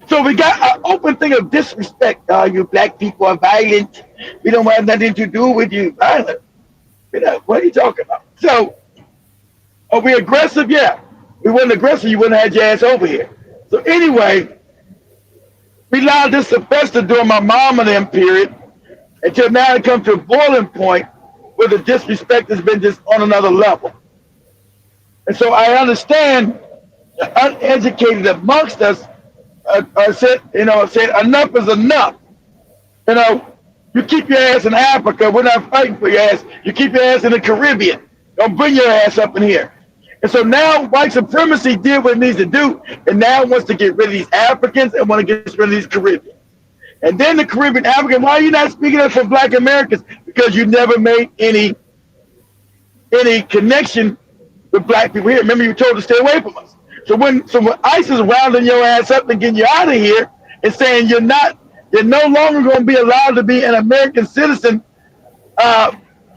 So we got an open thing of disrespect. You Black people are violent. We don't have nothing to do with you. Violent. What are you talking about? So, are we aggressive? Yeah. We weren't aggressive, you wouldn't have had your ass over here. So anyway, we allowed this to fester during my mom and them period until now it comes to a boiling point where the disrespect has been just on another level. And so I understand the uneducated amongst us said enough is enough. You keep your ass in Africa. We're not fighting for your ass. You keep your ass in the Caribbean. Don't bring your ass up in here. And so now white supremacy did what it needs to do, and now it wants to get rid of these Africans and want to get rid of these Caribbeans. And then the Caribbean African, why are you not speaking up for Black Americans? Because you never made any connection with Black people here. Remember, you were told to stay away from us. So when ICE is rounding your ass up and getting you out of here and saying you're no longer going to be allowed to be an American citizen,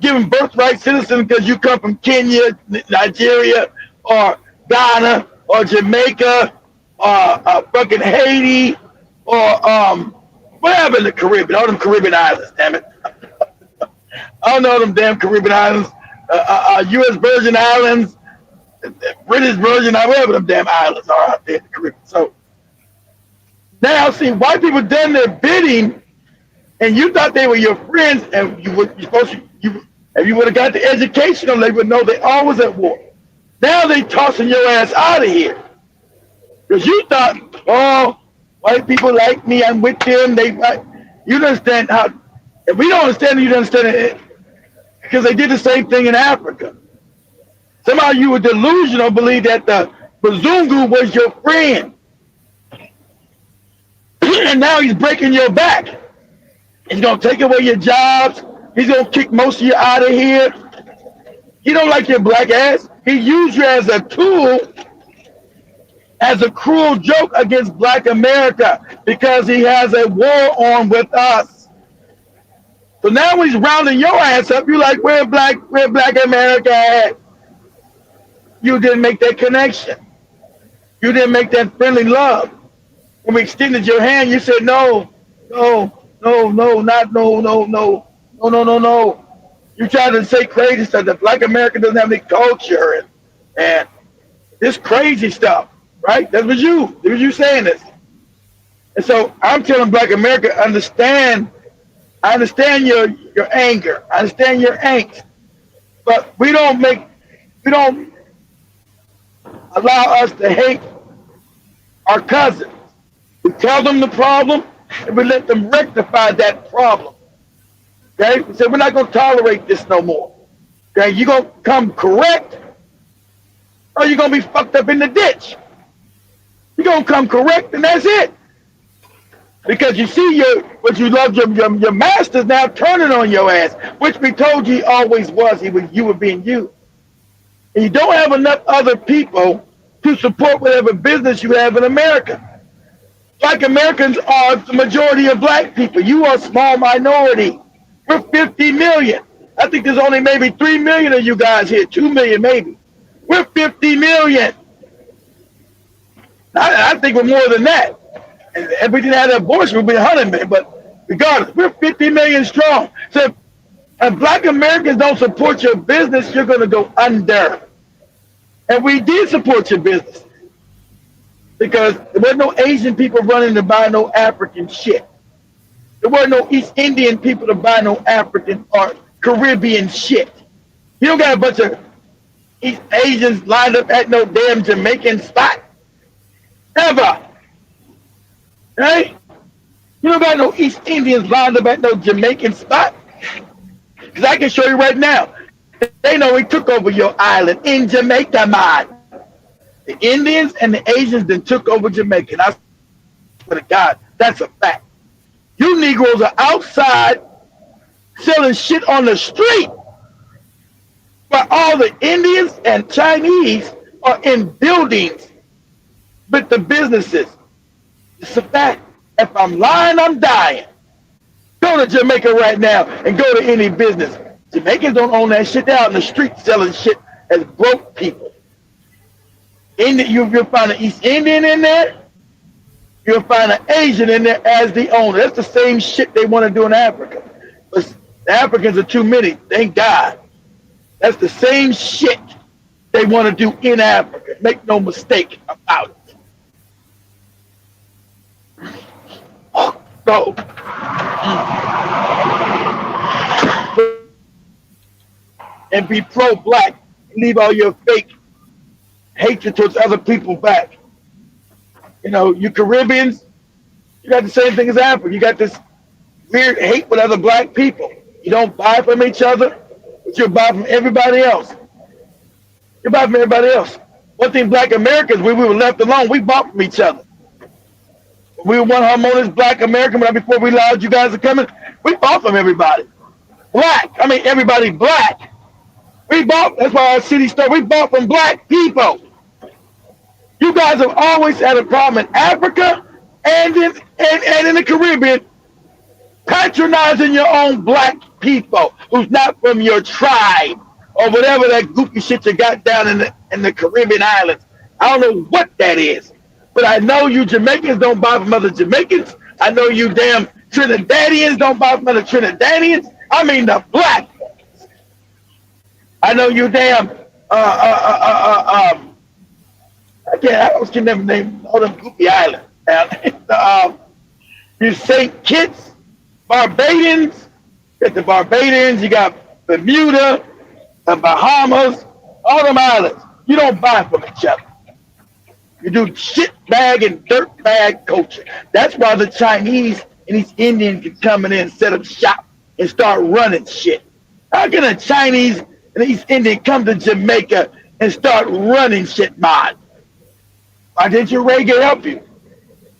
given birthright citizen because you come from Kenya, Nigeria, or Ghana, or Jamaica, or fucking Haiti, or what happened in the Caribbean? All them Caribbean islands, damn it. I don't know them damn Caribbean islands. U.S. Virgin Islands, British Virgin Islands, whatever them damn islands are out there in the Caribbean. So now, see, white people done their bidding, and you thought they were your friends, and you supposed to, if you would have got the education, they would know they always at war. Now they tossing your ass out of here. Because you thought, oh, white people like me, I'm with them. You don't understand how, if we don't understand it, you don't understand it. Because they did the same thing in Africa. Somehow you were delusional, believe that the Bazungu was your friend. And now he's breaking your back. He's going to take away your jobs. He's going to kick most of you out of here. He don't like your black ass. He used you as a tool, as a cruel joke against black America because he has a war on with us. So now when he's rounding your ass up, you're like, where black America at? You didn't make that connection. You didn't make that friendly love. When we extended your hand, you said, no. You tried to say crazy stuff that black America doesn't have any culture and this crazy stuff, right? That was you saying this. And so I'm telling black America, I understand your anger. I understand your angst. But we don't allow us to hate our cousins. We tell them the problem and we let them rectify that problem. Okay? We say we're not gonna tolerate this no more. Okay, you're gonna come correct or you're gonna be fucked up in the ditch. You're gonna come correct and that's it. Because you see what you love your master's now turning on your ass, which we told you he always was. You were being you. And you don't have enough other people to support whatever business you have in America. Black Americans are the majority of black people. You are a small minority. We're 50 million. I think there's only maybe 3 million of you guys here, 2 million maybe. We're 50 million. I think we're more than that. And if we didn't have an abortion, we'd be 100 million. But regardless, we're 50 million strong. So if black Americans don't support your business, you're going to go under. And we did support your business. Because there weren't no Asian people running to buy no African shit. There weren't no East Indian people to buy no African or Caribbean shit. You don't got a bunch of East Asians lined up at no damn Jamaican spot. Ever. Right? You don't got no East Indians lined up at no Jamaican spot. Because I can show you right now. They know we took over your island in Jamaica, man. The Indians and the Asians then took over Jamaica. And I swear to God, that's a fact. You Negroes are outside selling shit on the street. But all the Indians and Chinese are in buildings with the businesses. It's a fact. If I'm lying, I'm dying. Go to Jamaica right now and go to any business. Jamaicans don't own that shit. They're out in the street selling shit as broke people. You'll find an East Indian in there. You'll find an Asian in there as the owner. That's the same shit they want to do in Africa. But the Africans are too many. Thank God. That's the same shit they want to do in Africa. Make no mistake about it. So, and be pro-black. Leave all your fake hatred towards other people back. You know, you Caribbeans, you got the same thing as Africa. You got this weird hate with other black people. You don't buy from each other, but you buy from everybody else. You buy from everybody else. One thing black Americans, we were left alone, we bought from each other. We were one harmonious black American, but before we allowed you guys to come in, we bought from everybody. Everybody black. We bought, that's why our city started, we bought from black people. You guys have always had a problem in Africa and in the Caribbean, patronizing your own black people who's not from your tribe or whatever that goofy shit you got down in the Caribbean islands. I don't know what that is, But I know you Jamaicans don't buy from other Jamaicans. I know you damn Trinidadians don't buy from other Trinidadians. I mean the black. I know you damn I always can never name all them goofy islands. You St. Kitts, Barbadians, you got the Barbadians, you got Bermuda, the Bahamas, all them islands. You don't buy from each other. You do shit bag and dirt bag culture. That's why the Chinese and these Indians can come in and set up shop and start running shit. How can a Chinese and these Indians come to Jamaica and start running shit, man? Why didn't your reggae help you?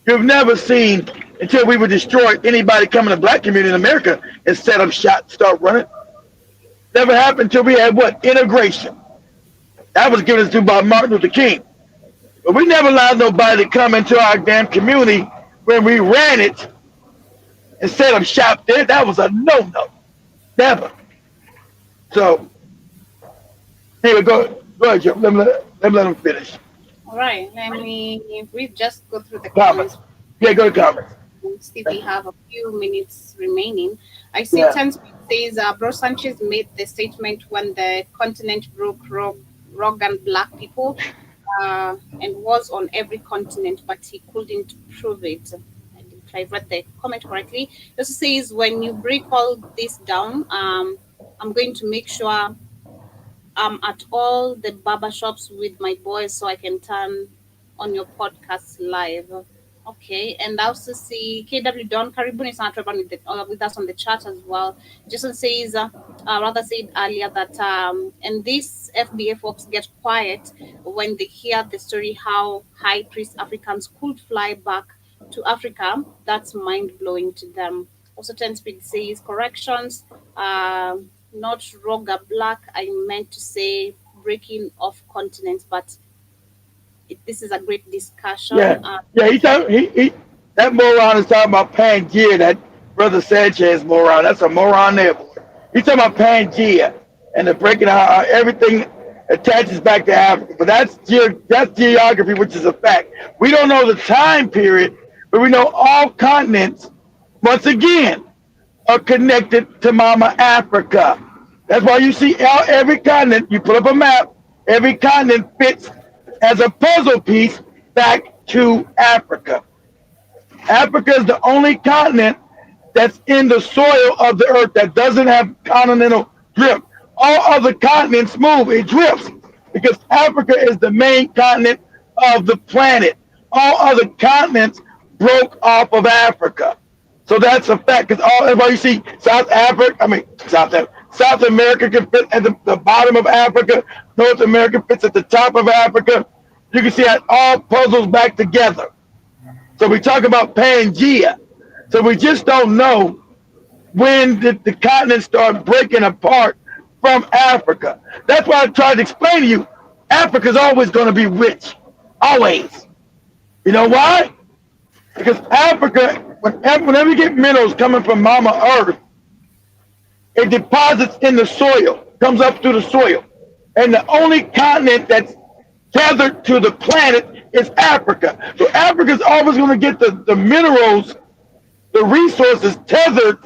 You've never seen, until we were destroyed, anybody come in the black community in America and set up shop, start running. Never happened until we had what? Integration. That was given us to by Martin Luther King. But we never allowed nobody to come into our damn community when we ran it and set up shop there. That was a no-no. Never. So, anyway, go ahead, Joe. Let him finish. All right, we just go through the comments. Yeah, go to comments. See, we have a few minutes remaining. I see 10 says, Bro Sanchez made the statement when the continent broke rogue and black people and was on every continent, but he couldn't prove it. If I read the comment correctly, it also says, when you break all this down, I'm going to make sure I'm at all the barber shops with my boys so I can turn on your podcast live. Okay, and I also see KW Don Karibun is not with us on the chat as well. Jason says, rather said earlier that, and these FBA folks get quiet when they hear the story how high priest Africans could fly back to Africa. That's mind blowing to them. Also, 10 Speed says, corrections, not rogue or black. I meant to say breaking of continents, but this is a great discussion. Yeah, that moron is talking about Pangea, that brother Sanchez moron. That's a moron there, boy. He's talking about Pangea and the breaking how everything attaches back to Africa. But that's geography, which is a fact. We don't know the time period, but we know all continents, once again, are connected to Mama Africa. That's why you see every continent, you put up a map, every continent fits as a puzzle piece back to Africa. Africa is the only continent that's in the soil of the earth that doesn't have continental drift. All other continents move, it drifts, because Africa is the main continent of the planet. All other continents broke off of Africa. So that's a fact, because everybody you see South America can fit at the bottom of Africa. North America fits at the top of Africa. You can see how it all puzzles back together. So we talk about Pangea. So we just don't know when did the continent start breaking apart from Africa. That's why I tried to explain to you, Africa's always going to be rich. Always. You know why? Because Africa, whenever you get minerals coming from Mama Earth, it deposits in the soil, comes up through the soil. And the only continent that's tethered to the planet is Africa. So Africa's always going to get the minerals, the resources tethered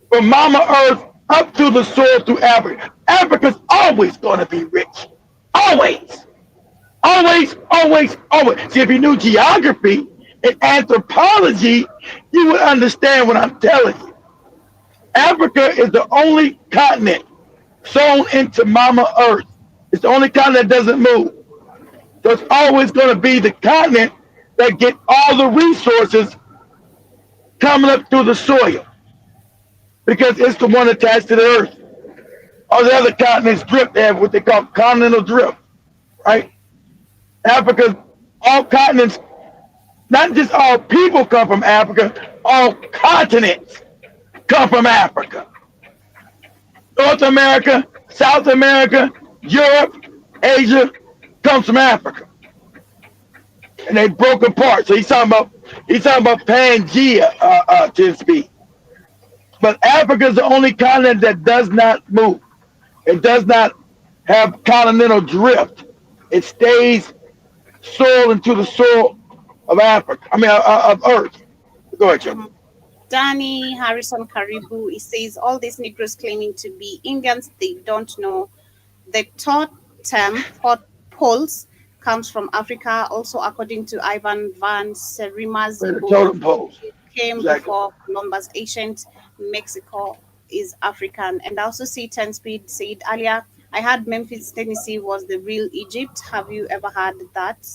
from Mama Earth up to the soil through Africa. Africa's always going to be rich. Always. Always, always, always. See, if you knew geography and anthropology, you would understand what I'm telling you. Africa is the only continent sewn into Mama Earth. It's the only continent that doesn't move. So it's always going to be the continent that get all the resources coming up through the soil, because it's the one attached to the earth. All the other continents drift. They have what they call continental drift, right? Africa, all continents, not just all people come from Africa, all continents come from Africa. North America, South America, Europe, Asia comes from Africa. And they broke apart. So he's talking about Pangea, to speak. But Africa is the only continent that does not move. It does not have continental drift. It stays soil into the soil of Africa. I mean, of Earth. Go ahead, Joe. Danny Harrison Karibu, he says all these Negroes claiming to be Indians, they don't know the totem poles comes from Africa. Also, according to Ivan Van Serima's The book, totem poles. it came Exactly. before Columbus. Ancient Mexico is African. And I also see 10 Speed said earlier, I had Memphis, Tennessee was the real Egypt. Have you ever heard that?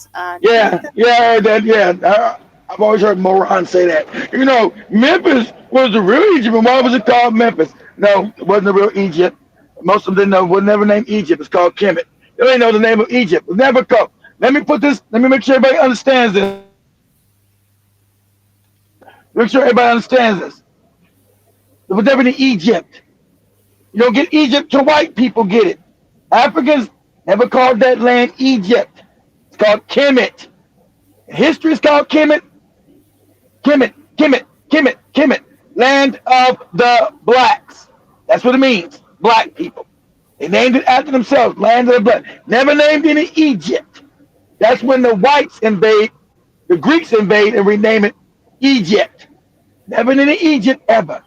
Yeah, Nathan? yeah, I heard that. Yeah, I've always heard Moran say that. You know, Memphis was the real Egypt, and why was it called Memphis? No, it wasn't the real Egypt. Most of them didn't know. Was never named Egypt. It's called Kemet. They ain't know the name of Egypt. It was never called. Let me put this. Let me make sure everybody understands this. Make sure everybody understands this. It was never the Egypt. You don't get Egypt till white people get it. Africans never called that land Egypt. It's called Kemet. History is called Kemet. Kemet, Kemet, Kemet, Kemet. Land of the blacks. That's what it means. Black people. They named it after themselves. Land of the black. Never named any Egypt. That's when the whites invade, the Greeks invade and rename it Egypt. Never in Egypt ever.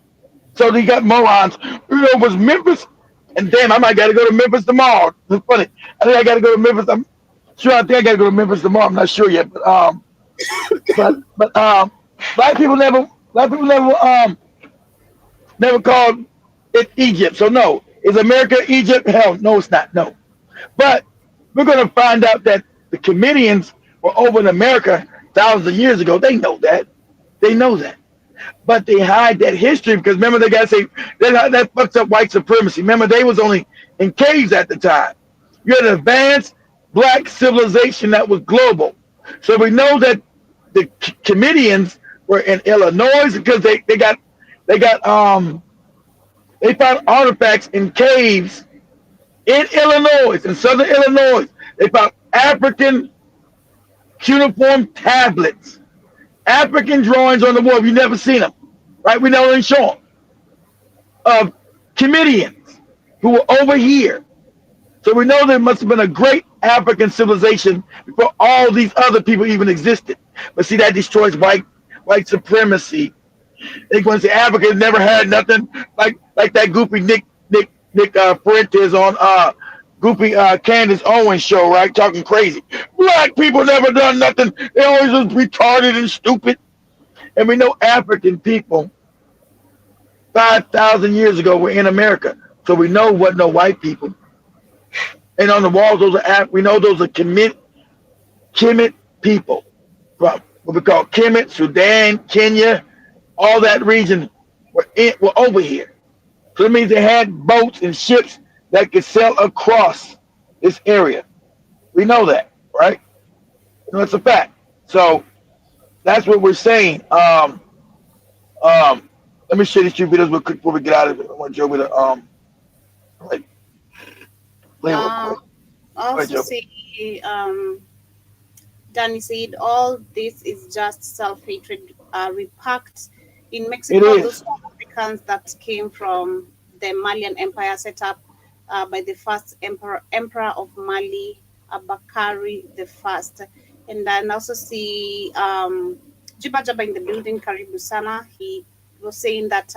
So they got morons. You know, it was Memphis. And damn, I might got to go to Memphis tomorrow. It's funny. I think I got to go to Memphis. I'm sure. I think I got to go to Memphis tomorrow. I'm not sure yet, but black people never called it Egypt. So no, is America Egypt? Hell, no, it's not. No, but we're gonna find out that the Comedians were over in America thousands of years ago. They know that. They know that. But they hide that history because remember they gotta say that fucks up white supremacy. Remember they was only in caves at the time. You had an advanced black civilization that was global. So we know that the comedians were in Illinois because they found artifacts in caves in Illinois, in southern Illinois. They found African cuneiform tablets, African drawings on the wall. You've never seen them, right? We never even show them. Of comedians who were over here. So we know there must have been a great African civilization before all these other people even existed. But see, that destroys white supremacy. They want to say Africa never had nothing like that goofy Nick Fuentes on goofy Candace Owens show, right? Talking crazy. Black people never done nothing. They always was retarded and stupid. And we know African people 5,000 years ago were in America. So we know what no white people. And on the walls, we know those are Kemet people from what we call Kemet, Sudan, Kenya, all that region were over here. So it means they had boats and ships that could sail across this area. We know that, right? That's a fact. So that's what we're saying. Let me share these two videos real quick before we get out of it. I want Joe to play real quick. Also see, Danny said all this is just self-hatred repacked in Mexico. Those Africans that came from the Malian Empire set up by the first emperor of Mali, Abakari the First. And then also see Jiba Jaba in the building, Karibu Sana. He was saying that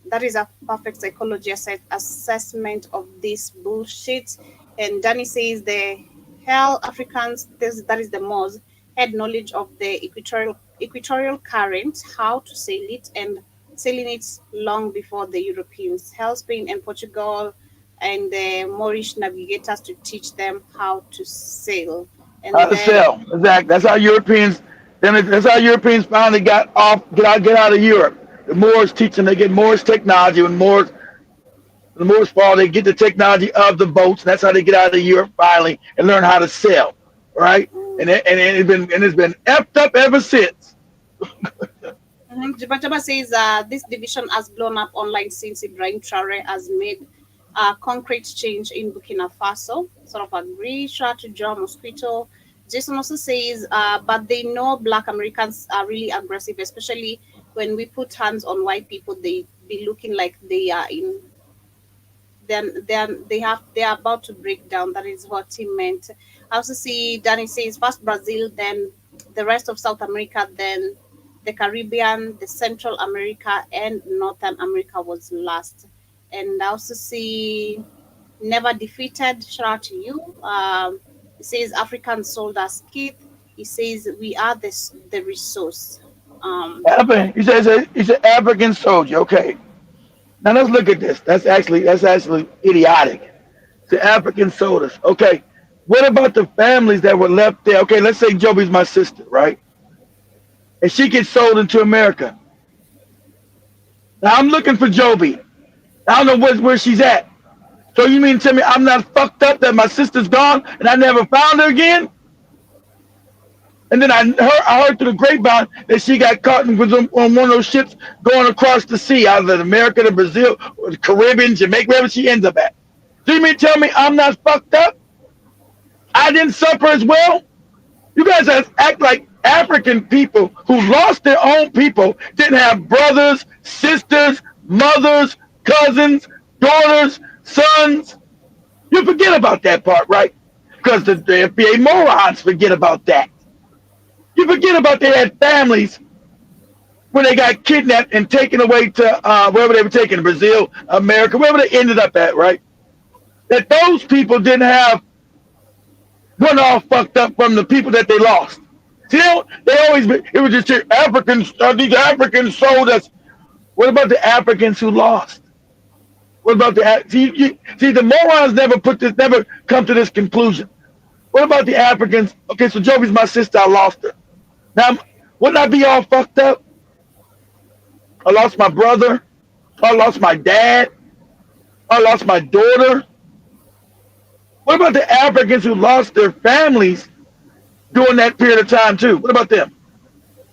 that is a perfect psychology assessment of this bullshit. And Danny says the hell Africans, that is the Moors, had knowledge of the equatorial current, how to sail it, and sailing it long before the Europeans. Hell, Spain and Portugal and the Moorish navigators to teach them how to sail. And how to sail, exactly. That's how Europeans. That's how Europeans finally get out of Europe. The Moors teach them. They get Moors technology. When the Moors fall, they get the technology of the boats. That's how they get out of Europe finally and learn how to sail, right? And it's been effed up ever since. Jabba says this division has blown up online since Ibrahim Traore has made concrete change in Burkina Faso. Sort of agree. Shout to John Mosquito. Jason also says, but they know Black Americans are really aggressive, especially when we put hands on white people. They be looking like they are in. They are about to break down. That is what he meant. I also see Danny says first Brazil, then the rest of South America, then the Caribbean, the Central America, and Northern America was last. And I also see Never Defeated. Shout out to you. He says African sold us Keith. He says we are the resource. He's an African soldier. Okay. Now let's look at this. That's actually idiotic. The African soldiers. Okay. What about the families that were left there? Okay, let's say Joby's my sister, right? And she gets sold into America. Now I'm looking for Joby. I don't know where she's at. So you mean to tell me I'm not fucked up that my sister's gone and I never found her again? And then I heard through the grapevine that she got caught and was on one of those ships going across the sea, either America to Brazil or the Caribbean, Jamaica, wherever she ends up at. So you mean to tell me I'm not fucked up? I didn't suffer as well? You guys act like African people who lost their own people didn't have brothers, sisters, mothers, cousins, daughters, sons. You forget about that part, right? Because the FBA morons forget about that. You forget about they had families when they got kidnapped and taken away to wherever they were taken, Brazil, America, wherever they ended up at, right? That those people didn't have, weren't all fucked up from the people that they lost. See, it was just Africans, these Africans sold us. What about the Africans who lost? What about the morons never come to this conclusion. What about the Africans? Okay, so Joby's my sister, I lost her. Now, wouldn't I be all fucked up? I lost my brother. I lost my dad. I lost my daughter. What about the Africans who lost their families during that period of time too? What about them?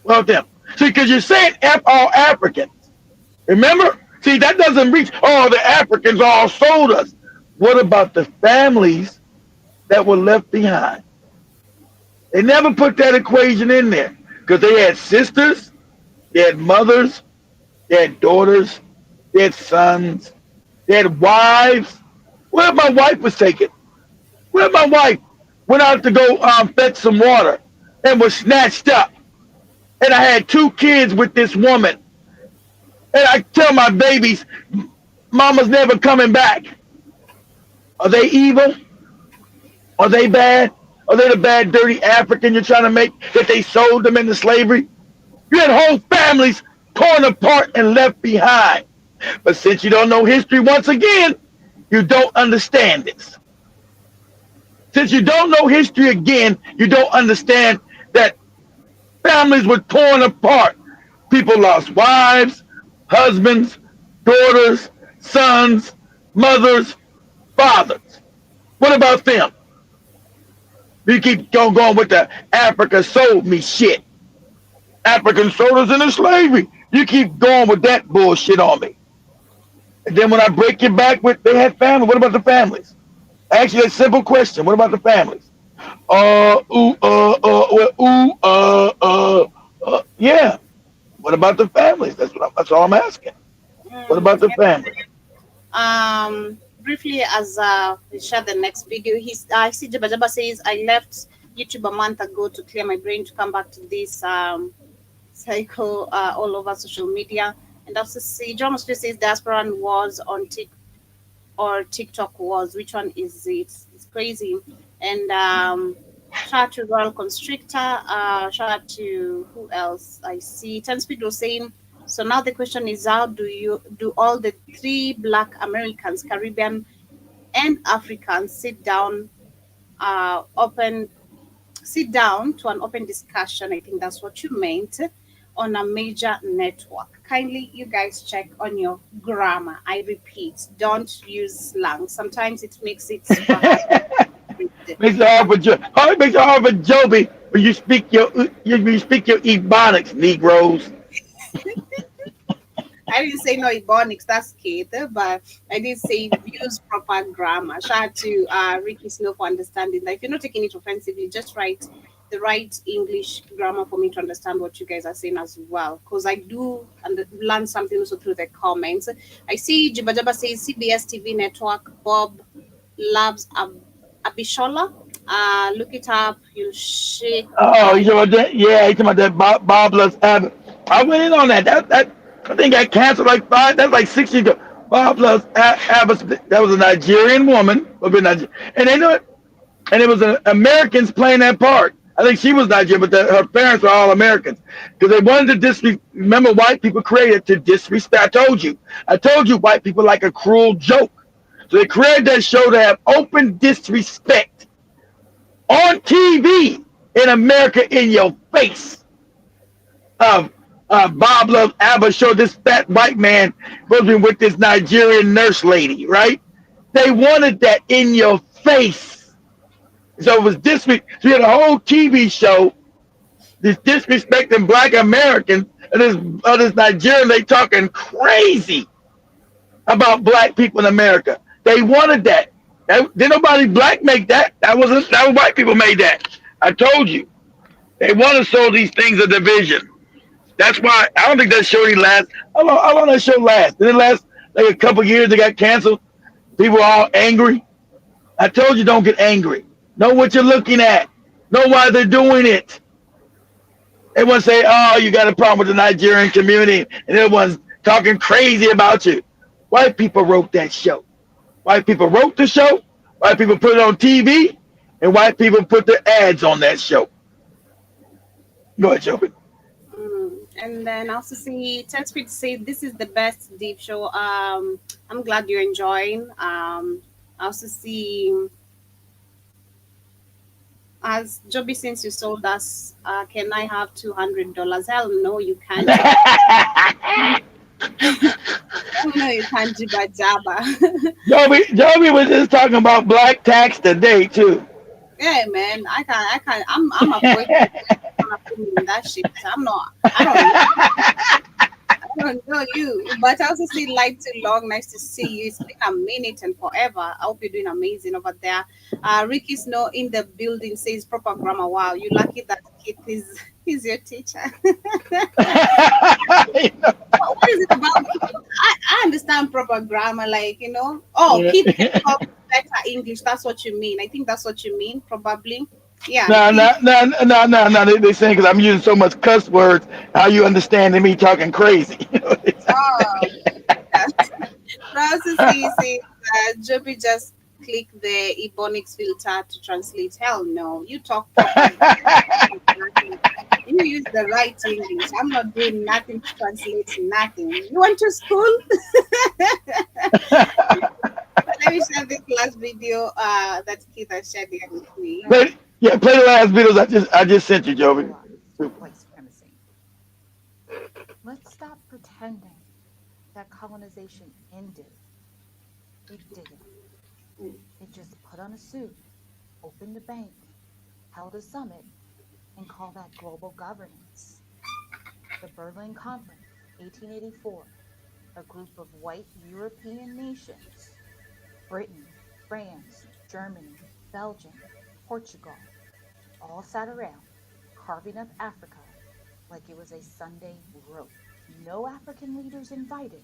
What about them? See, because you're saying all Africans. Remember? See, that doesn't reach, the Africans all sold us. What about the families that were left behind? They never put that equation in there because they had sisters, they had mothers, they had daughters, they had sons, they had wives. What if my wife was taken? What if my wife went out to go fetch some water and was snatched up? And I had 2 kids with this woman. And I tell my babies, mama's never coming back. Are they evil? Are they bad? Are they the bad, dirty African you're trying to make that they sold them into slavery? You had whole families torn apart and left behind. But since you don't know history, once again, you don't understand this. Since you don't know history again, you don't understand that families were torn apart. People lost wives, husbands, daughters, sons, mothers, fathers. What about them? You keep going with the Africa sold me shit. African sold us into slavery. You keep going with that bullshit on me. And then when I break your back with they had family, what about the families? Actually, a simple question. What about the families? Yeah. What about the families? That's all I'm asking. What about the families? Briefly, as we share the next video, I see Jabba Jabba says, I left YouTube a month ago to clear my brain to come back to this cycle all over social media. And also see John Mosque says diaspora wars on TikTok wars. Which one is it? It's crazy. And shout out to Royal Constrictor. Shout out to who else? I see 10 Speed was saying, so now the question is, how do all the 3 Black Americans, Caribbean and Africans sit down to an open discussion? I think that's what you meant, on a major network. Kindly, you guys check on your grammar. I repeat, don't use slang. Sometimes it makes it super hard. Makes it hard for Joby when you speak your ebonics, Negroes. I didn't say no ebonics, that's Kate, but I did say use proper grammar. Shout out to Ricky Snow for understanding that. If you're not taking it offensively, just write the right English grammar for me to understand what you guys are saying as well. Because I do learn something also through the comments. I see Jibba Jabba says CBS TV network, Bob loves Abishola. Look it up. You'll shake. Oh, you know about that? Yeah, you talking about that Bob Loves Abbott. I went in on that. That thing got canceled like that's like 6 years ago. Bob Loves Abbott. That was a Nigerian woman, and they knew it. And it was Americans playing that part. I think she was Nigerian, but her parents were all Americans because they wanted to remember, white people created to disrespect. I told you, white people like a cruel joke. So they created that show to have open disrespect on TV in America in your face. Bob Love Abba showed this fat white man supposed to be with this Nigerian nurse lady, right? They wanted that in your face. So it was disrespect. So you had a whole TV show, this disrespecting black Americans, and this Nigerian, they talking crazy about black people in America. They wanted that. Did nobody black make that? That was white people made that. I told you. They want to sow these things of division. That's why I don't think that show didn't last. How long that show last? Did it last like a couple years? It got canceled. People were all angry. I told you, don't get angry. Know what you're looking at. Know why they're doing it. Everyone say, oh, you got a problem with the Nigerian community, and everyone's talking crazy about you. White people wrote that show. White people wrote the show. White people put it on TV, and white people put their ads on that show. Go ahead, Joby. And then I also see Ted Speed say this is the best deep show. I'm glad you're enjoying. I also see as Joby, since you sold us, can I have $200? Hell no, you can't. No, you can't, Jibba Jabba. Joby was just talking about black tax today too. Yeah, man, I can't. I'm avoiding that shit. I don't know you, but I also see light too long. Nice to see you. It's been a minute and forever. I hope you're doing amazing over there. Ricky Snow in the building says proper grammar. Wow, you lucky that kid is your teacher. What is it about? I understand proper grammar, like kid can talk better English. That's what you mean. I think that's what you mean, probably. Yeah. No. They saying because I'm using so much cuss words. How you understanding me talking crazy? Also see, Joby just click the Ebonics filter to translate. Hell no, you talk properly. You use the right English. I'm not doing nothing to translate nothing. You went to school? Let me share this last video that Keith has shared here with me. Play the last videos I just sent you, Joby. White supremacy. Let's stop pretending that colonization ended. It didn't. It just put on a suit, opened a bank, held a summit, and called that global governance. The Berlin Conference, 1884, a group of white European nations, Britain, France, Germany, Belgium, Portugal, all sat around carving up Africa like it was a Sunday rope. No African leaders invited.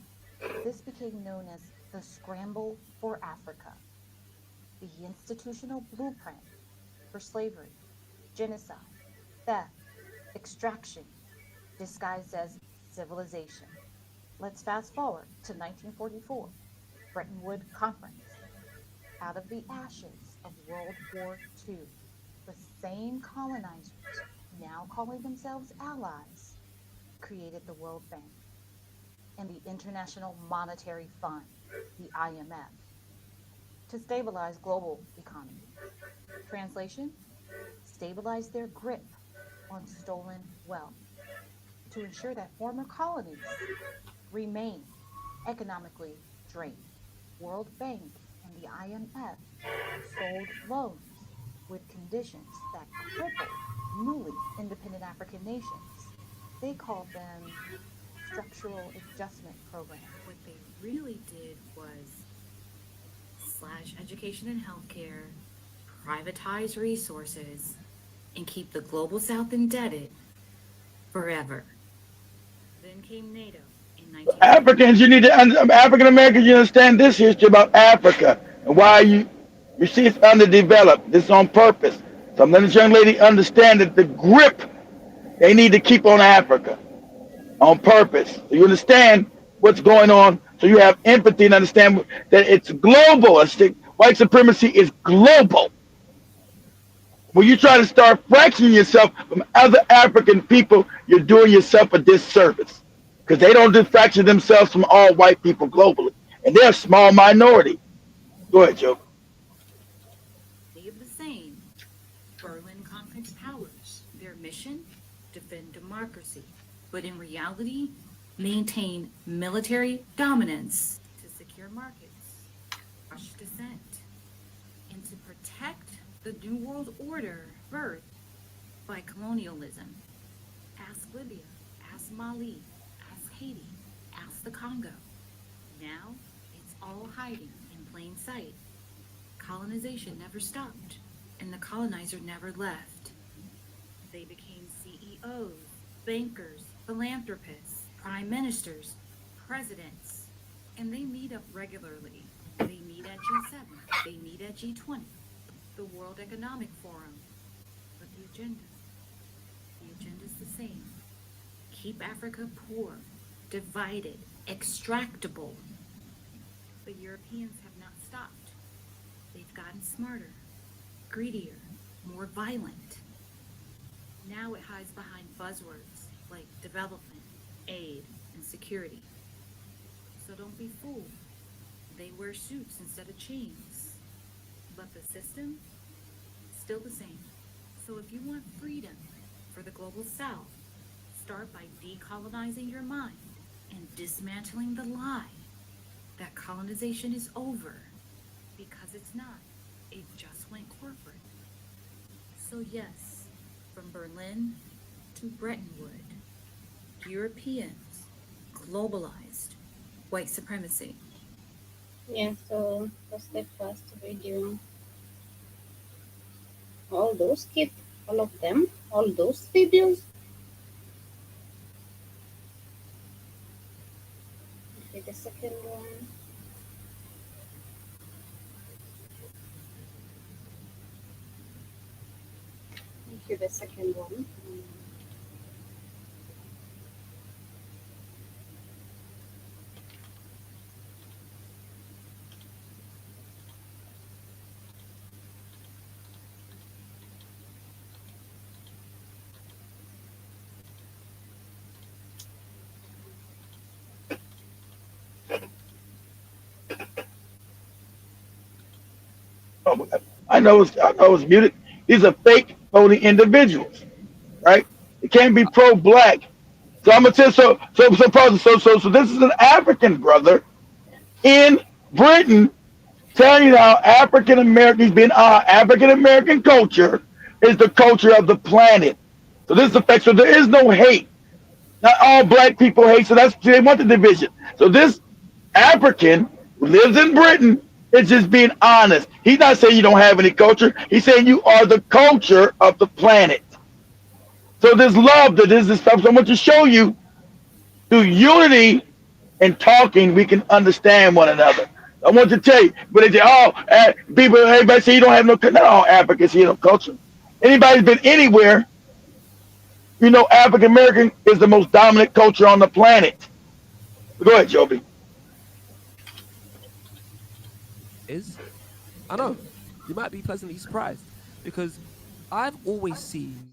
This became known as the Scramble for Africa, the institutional blueprint for slavery, genocide, theft, extraction, disguised as civilization. Let's fast forward to 1944, Bretton Woods Conference. Out of the ashes of World War II, the same colonizers, now calling themselves allies, created the World Bank and the International Monetary Fund, the IMF, to stabilize global economy. Translation: stabilize their grip on stolen wealth to ensure that former colonies remain economically drained. World Bank and the IMF sold loans with conditions that crippled newly independent African nations. They called them structural adjustment programs. What they really did was slash education and healthcare, privatize resources, and keep the global South indebted forever. Then came NATO in 19... African Americans, you understand this history about Africa and why you You see, it's underdeveloped. This is on purpose. So I'm letting this young lady understand that the grip they need to keep on Africa on purpose. So you understand what's going on. So you have empathy and understand that it's global. White supremacy is global. When you try to start fractioning yourself from other African people, you're doing yourself a disservice because they don't diffraction themselves from all white people globally. And they're a small minority. Go ahead, Joe. They are the same. Berlin Conference powers. Their mission? Defend democracy. But in reality, maintain military dominance to secure markets, crush dissent, and to protect the New World Order birthed by colonialism. Ask Libya, ask Mali, ask Haiti, ask the Congo. Now, it's all hiding in plain sight. Colonization never stopped, and the colonizer never left. They became CEOs, bankers, philanthropists, prime ministers, presidents, and they meet up regularly. They meet at G7, they meet at G20, the World Economic Forum. But the agenda's the same. Keep Africa poor, divided, extractable. But Europeans have not stopped. They've gotten smarter, greedier, more violent. Now it hides behind buzzwords like development, aid, and security. So don't be fooled. They wear suits instead of chains. But the system, still the same. So if you want freedom for the global south, start by decolonizing your mind and dismantling the lie that colonization is over, because it's not. It just went corporate. So yes, from Berlin to Bretton Woods, Europeans globalized white supremacy. Yeah, so that's the first video. All those kids, all of them, all those videos. Okay, the second one. Okay, the second one. I know it's muted. These are fake, phony individuals, right? It can't be pro-black. So I'm gonna tell so this is an African brother in Britain telling you how African Americans being African American culture is the culture of the planet. So this is the fact. So there is no hate. Not all black people hate. So they want the division. So this African who lives in Britain is just being honest. He's not saying you don't have any culture. He's saying you are the culture of the planet. So this love that is this stuff. So I want to show you through unity and talking, we can understand one another. I want to tell you, but they say, everybody say you don't have no culture. Not all Africans here no culture. Anybody's been anywhere, you know, African American is the most dominant culture on the planet. Go ahead, Joby. I know, you might be pleasantly surprised because I've always seen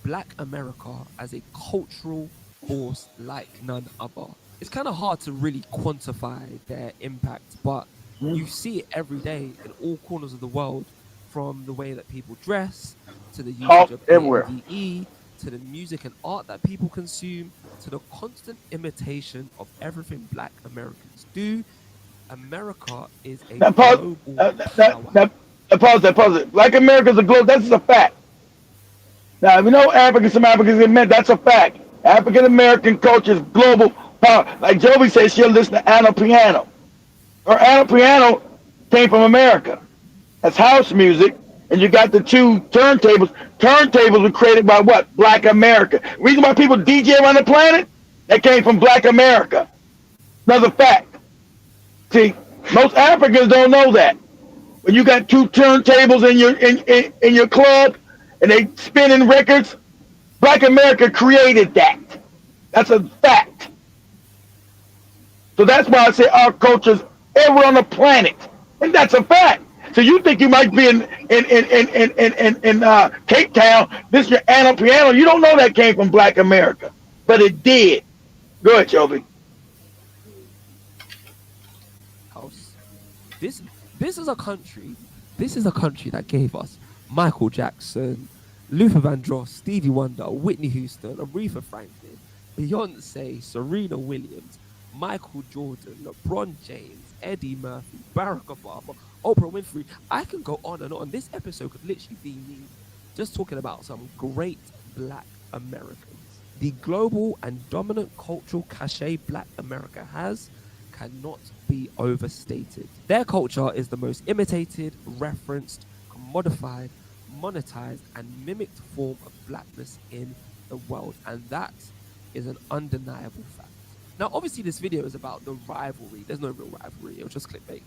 Black America as a cultural force like none other. It's kind of hard to really quantify their impact, but you see it every day in all corners of the world, from the way that people dress, to the usage of ADE, to the music and art that people consume, to the constant imitation of everything Black Americans do. America is a global power. Pause that. Black America is a global. That's a fact. Now, if you know some Africans get meant, that's a fact. African American culture is global power. Like Joby says, she'll listen to Anna Piano. Or Anna Piano came from America. That's house music. And you got the two turntables. Turntables were created by what? Black America. Reason why people DJ around the planet? That came from Black America. Another fact. See, most Africans don't know that. When you got two turntables in your club and they spinning records, Black America created that. That's a fact. So that's why I say our culture's everywhere on the planet, and that's a fact. So you think you might be in Cape Town, this your piano? You don't know that came from Black America, but it did. Go ahead, Shelby. House. This this is a country. This is a country that gave us Michael Jackson, Luther Vandross, Stevie Wonder, Whitney Houston, Aretha Franklin, Beyonce, Serena Williams, Michael Jordan, LeBron James, Eddie Murphy, Barack Obama, Oprah Winfrey. I can go on and on. This episode could literally be me just talking about some great Black Americans. The global and dominant cultural cachet Black America has cannot be overstated. Their culture is the most imitated, referenced, commodified, monetized, and mimicked form of blackness in the world, and that is an undeniable fact. Now, obviously, this video is about the rivalry. There's no real rivalry, it was just clickbait.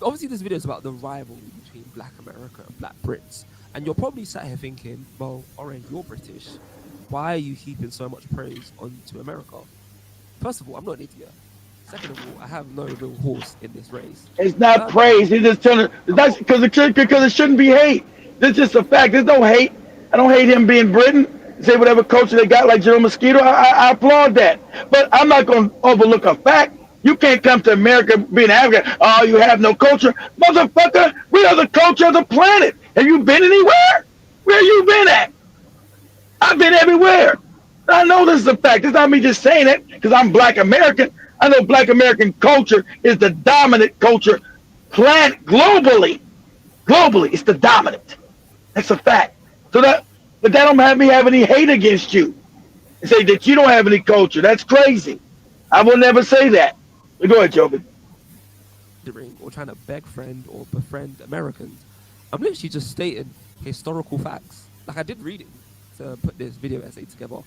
Obviously, this video is about the rivalry between Black America and Black Brits. And you're probably sat here thinking, well, alright, you're British. Why are you heaping so much praise onto America? First of all, I'm not an idiot. Second of all, I have no real horse in this race. It's not praise. It's just telling. That's because it shouldn't be hate. It's just a fact. There's no hate. I don't hate him being Britain. Say whatever culture they got, like Joe Mosquito. I applaud that. But I'm not going to overlook a fact. You can't come to America being African. Oh, you have no culture, motherfucker. We are the culture of the planet. Have you been anywhere? Where you been at? I've been everywhere. I know this is a fact. It's not me just saying it because I'm Black American. I know Black American culture is the dominant culture planet globally. Globally, it's the dominant. That's a fact. So but that don't have me have any hate against you. And say that you don't have any culture. That's crazy. I will never say that. But go ahead, Joby. Or trying to beg friend or befriend Americans. I'm literally just stating historical facts. Like I did reading to put this video essay together.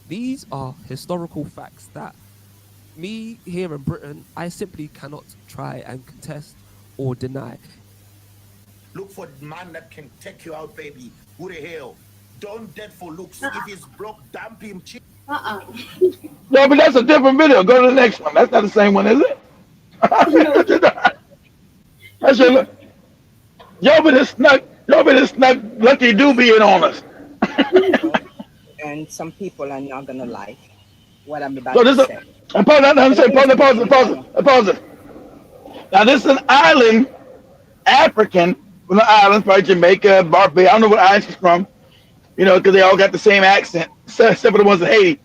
These are historical facts that me here in Britain, I simply cannot try and contest or deny. Look for the man that can take you out, baby. Who the hell? Don't dead for looks. If he's broke, dump him. No, but that's a different video. Go to the next one. That's not the same one, is it? That's your look. Joby the snuck Lucky Doobie on us. And some people are not gonna like what I'm about So to this say. Pause it. Now this is an island, African, from the islands, probably Jamaica, Barbados. I don't know what island she's from, because they all got the same accent, except for the ones in Haiti.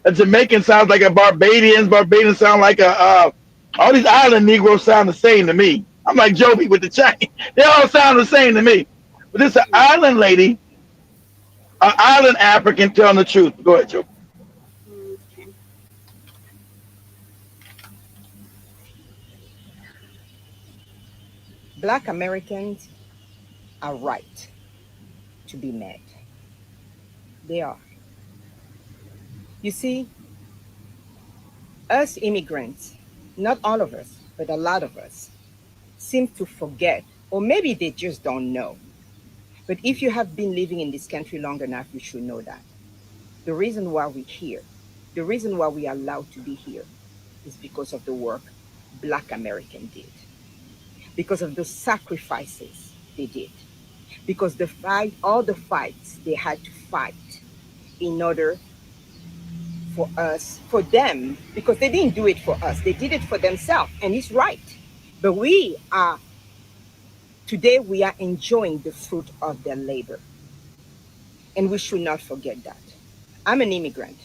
A Jamaican sounds like a Barbadian. Barbadians sound like all these island Negroes sound the same to me. I'm like Joby with the Chinese. They all sound the same to me. But this is an island lady, an island African telling the truth. Go ahead, Joby. Black Americans are right to be mad. They are. You see, us immigrants, not all of us, but a lot of us, seem to forget, or maybe they just don't know. But if you have been living in this country long enough, you should know that. The reason why we're here, the reason why we are allowed to be here is because of the work Black Americans did. Because of the sacrifices they did. Because all the fights they had to fight in order for us, for them, because they didn't do it for us, they did it for themselves, and it's right. But today we are enjoying the fruit of their labor. And we should not forget that. I'm an immigrant.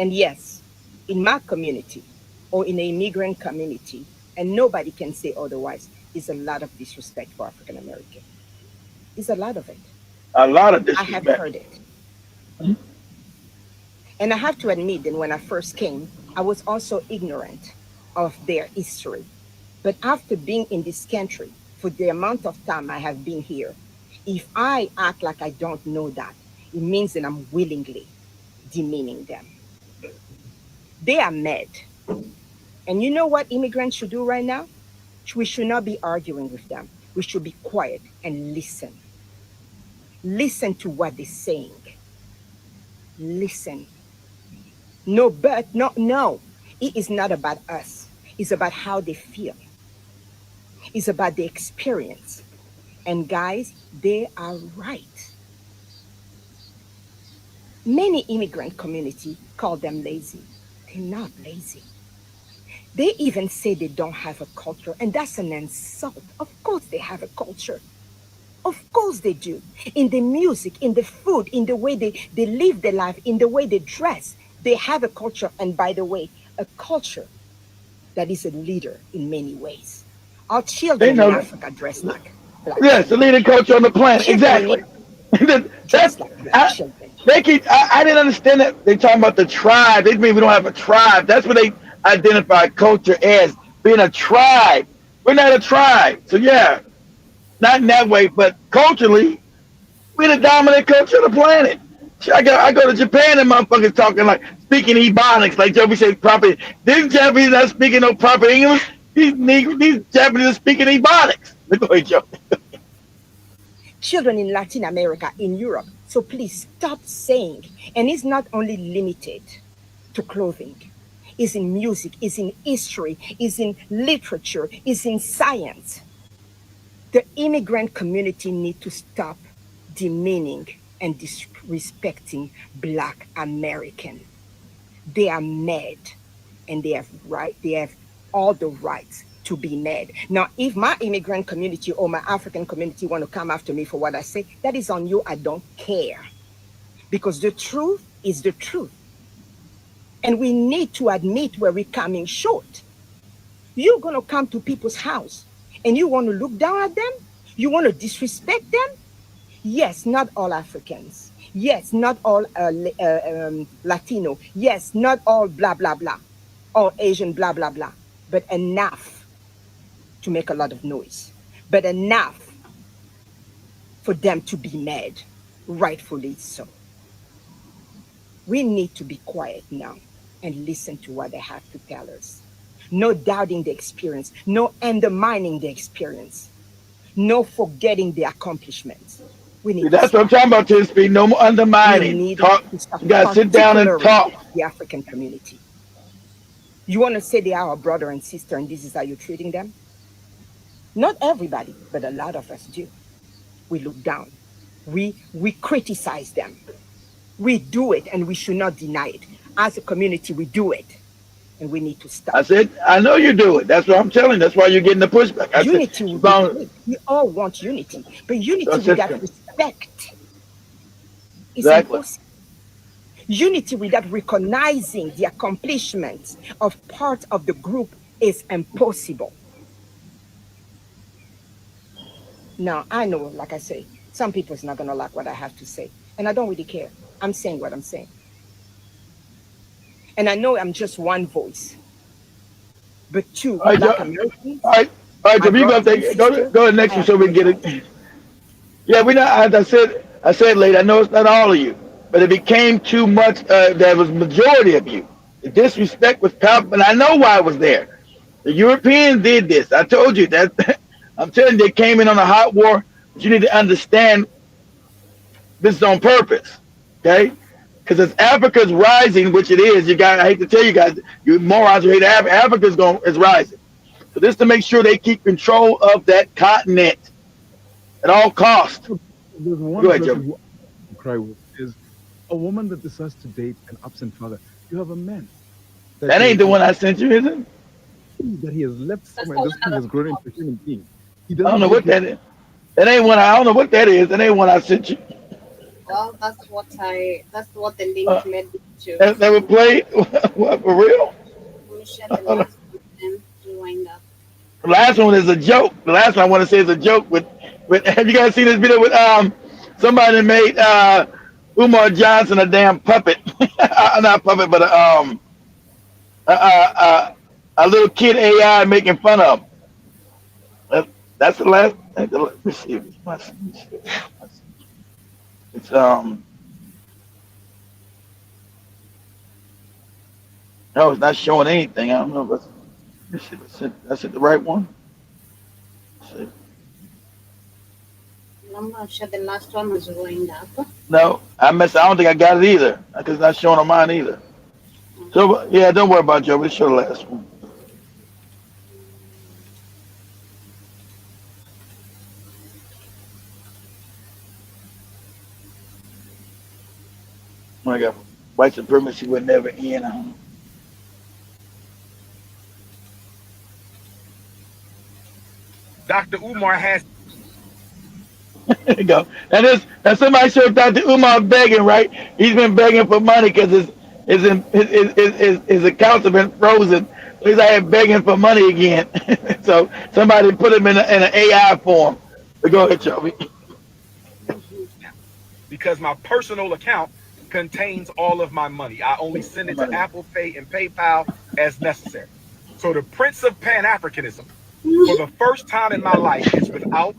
And yes, in my community, or in an immigrant community, and nobody can say otherwise, is a lot of disrespect for African American. It's a lot of it. A lot of disrespect. I have heard it. Mm-hmm. And I have to admit that when I first came, I was also ignorant of their history. But after being in this country, for the amount of time I have been here, if I act like I don't know that, it means that I'm willingly demeaning them. They are mad. And you know what immigrants should do right now? We should not be arguing with them. We should be quiet and listen. Listen to what they're saying. Listen. No, but no. It is not about us. It's about how they feel. It's about the experience. And guys, they are right. Many immigrant community call them lazy. They're not lazy. They even say they don't have a culture, and that's an insult. Of course they have a culture. Of course they do. In the music, in the food, in the way they live their life, in the way they dress. They have a culture, and by the way, a culture that is a leader in many ways. Our They children know in that. Africa dress like black Yes, the children. leading culture on the planet. Exactly. Dress That's like black I, children. they keep. I didn't understand that they talking about the tribe. They mean we don't have a tribe. That's what they identify culture as being a tribe. We're not a tribe. So yeah, not in that way, but culturally, we're the dominant culture of the planet. Shit, I go to Japan and motherfuckers talking like speaking Ebonics, like Joby said proper. These Japanese not speaking no proper English. These Japanese are speaking Ebonics. Look at Joe. Children in Latin America, in Europe. So please stop saying, and it's not only limited to clothing. It's in music, it's in history, it's in literature, it's in science. The immigrant community need to stop demeaning and disrespecting Black American. They are mad, and they have all the rights to be mad. Now, if my immigrant community or my African community want to come after me for what I say, that is on you. I don't care. Because the truth is the truth. And we need to admit where we're coming short. You're going to come to people's house and you want to look down at them? You want to disrespect them? Yes, not all Africans. Yes, not all Latino. Yes, not all blah, blah, blah. All Asian, blah, blah, blah. But enough to make a lot of noise. But enough for them to be mad, rightfully so. We need to be quiet now and listen to what they have to tell us. No doubting the experience, no undermining the experience, no forgetting the accomplishments. We See, need to that's what I'm stop. talking about, TSP. No more We undermining. need Talk. to stop, You gotta sit down and particularly talk. the African community. You want to say they are our brother and sister and this is how you're treating them? Not everybody, but a lot of us do. We look down. We criticize them. We do it and we should not deny it. As a community, we do it and we need to I stop. said, I know you do it. That's what I'm telling you. That's why you're getting the pushback. I said, Unity you would be bound. great. We all want unity, but unity That's it. without respect is Exactly. impossible. Unity without recognizing the accomplishments of part of the group is impossible. Now, I know, like I say, some people's not going to like what I have to say, and I don't really care. I'm saying what I'm saying. And I know I'm just one voice, but two, All right, Black Joe. Americans, All right, my Joe. You go brothers and take, sisters, go to the next I one so we can get apologize. it. Yeah, we not. As I said late. I know it's not all of you, but it became too much. That was majority of you. The disrespect was palpable, and I know why it was there. The Europeans did this. I told you that. I'm telling you, they came in on a hot war. But you need to understand this is on purpose, okay? Because as Africa's rising, which it is, you guys. I hate to tell you guys, you morons who hate Africa. Is rising. So this to make sure they keep control of that continent at all costs. There's one Go ahead, person Joe. who I cry with is a woman that decides to date an absent father. You have a man that That he ain't the one I sent you, is it? that he has left somewhere, and this thing has grown into a human being. He I don't doesn't know date what his. that is. That ain't one. I don't know what that is. That ain't one I sent you. Well, that's what the link led me to. That would play. What, for real? Let me share the last one and rewind up. The last one is a joke. The last one I want to say is a joke with have you guys seen this video with somebody that made Umar Johnson a damn puppet. Not puppet, but a little kid AI making fun of him. That's the last. Let me see. It's no, it's not showing anything. I don't know if that's it the right one. I'm not sure the last one was going up. No, I missed. I don't think I got it either. Because it's not showing on mine either. So yeah, don't worry about it, Joe. We'll show the last one. My God, white supremacy would never end. Dr. Umar has. There you go. And somebody showed Dr. Umar begging, right? He's been begging for money because his accounts have been frozen. He's out here begging for money again. So somebody put him in an AI form. But go ahead, Joey. Because my personal account contains all of my money. I only send it to Apple Pay and PayPal as necessary. So the Prince of Pan-Africanism, for the first time in my life, is without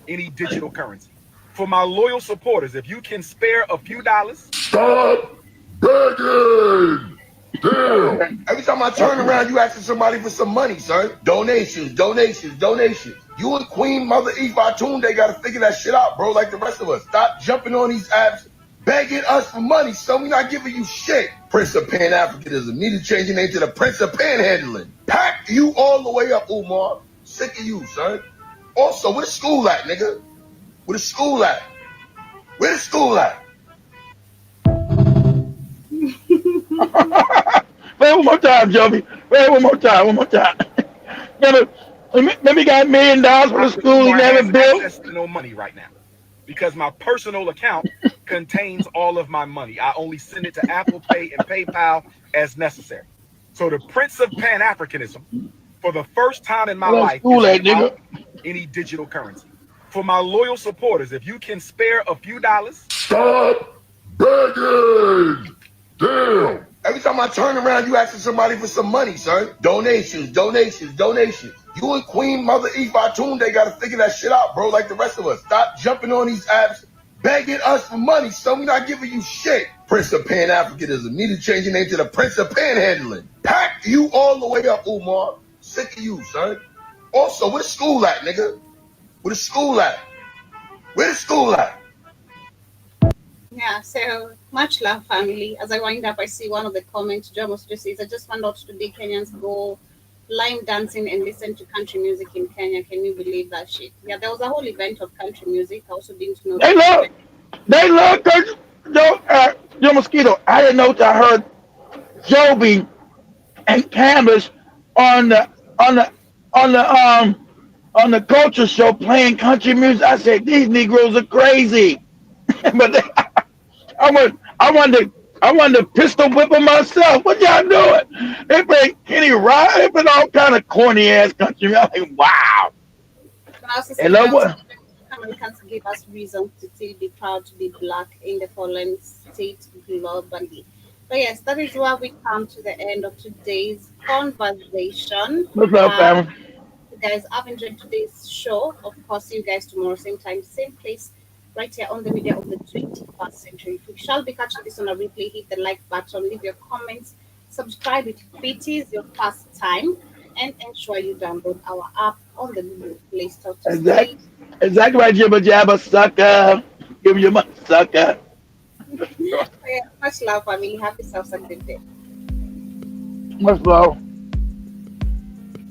any digital currency. For my loyal supporters, if you can spare a few dollars, stop begging. Damn. Every time I turn around, you asking somebody for some money, son. Donations, donations, donations. You and Queen Mother Eve Batunde got to figure that shit out, bro, like the rest of us. Stop jumping on these apps, begging us for money, so we not giving you shit. Prince of Pan-Africanism. Need to change your name to the Prince of Panhandling. Pack you all the way up, Umar. Sick of you, son. Also, where the school at, nigga? Where the school at? Where the school at? Play one more time, Joey. Play one more time. One more time. Maybe got $1 million for the school he never built. Access to no money right now because my personal account contains all of my money. I only send it to Apple Pay and PayPal as necessary. So the Prince of Pan-Africanism, for the first time in my life, is without any digital currency. For my loyal supporters, if you can spare a few dollars, stop begging. Damn. Every time I turn around, you asking somebody for some money, son. Donations, donations, donations. You and Queen Mother Eve Batunde got to figure that shit out, bro, like the rest of us. Stop jumping on these apps, begging us for money, so we not giving you shit. Prince of Pan-Africanism. Need to change your name to the Prince of Panhandling. Pack you all the way up, Umar. Sick of you, son. Also, where the school at, nigga? Where the school at? Where the school at? Yeah, so much love, family. As I wind up, I see one of the comments. Jamos just says, I just found out today Kenyans go line dancing and listen to country music in Kenya. Can you believe that shit? Yeah, there was a whole event of country music. I also didn't know. They love country. Joe Mosquito. I didn't know till I heard Joby and Canvas on the culture show playing country music. I said these Negroes are crazy, but I wanted to pistol whip them myself. What y'all doing? They play Kenny Ryan. They play all kind of corny ass country music. I'm like, wow. And what? Americans give us reason to still be proud to be black in the fallen state globally. But yes, that is where we come to the end of today's conversation. What's up, family? You guys have enjoyed today's show. Of course, see you guys tomorrow, same time, same place, right here on the media of the 21st century. If you shall be catching this on a replay, hit the like button, leave your comments, subscribe if it is your first time, and ensure you download our app on the Google Play Store. Exactly right, Jibba Jabba, sucker. Give me your money, sucker. Much love, family. Have yourselves a good day. Much love.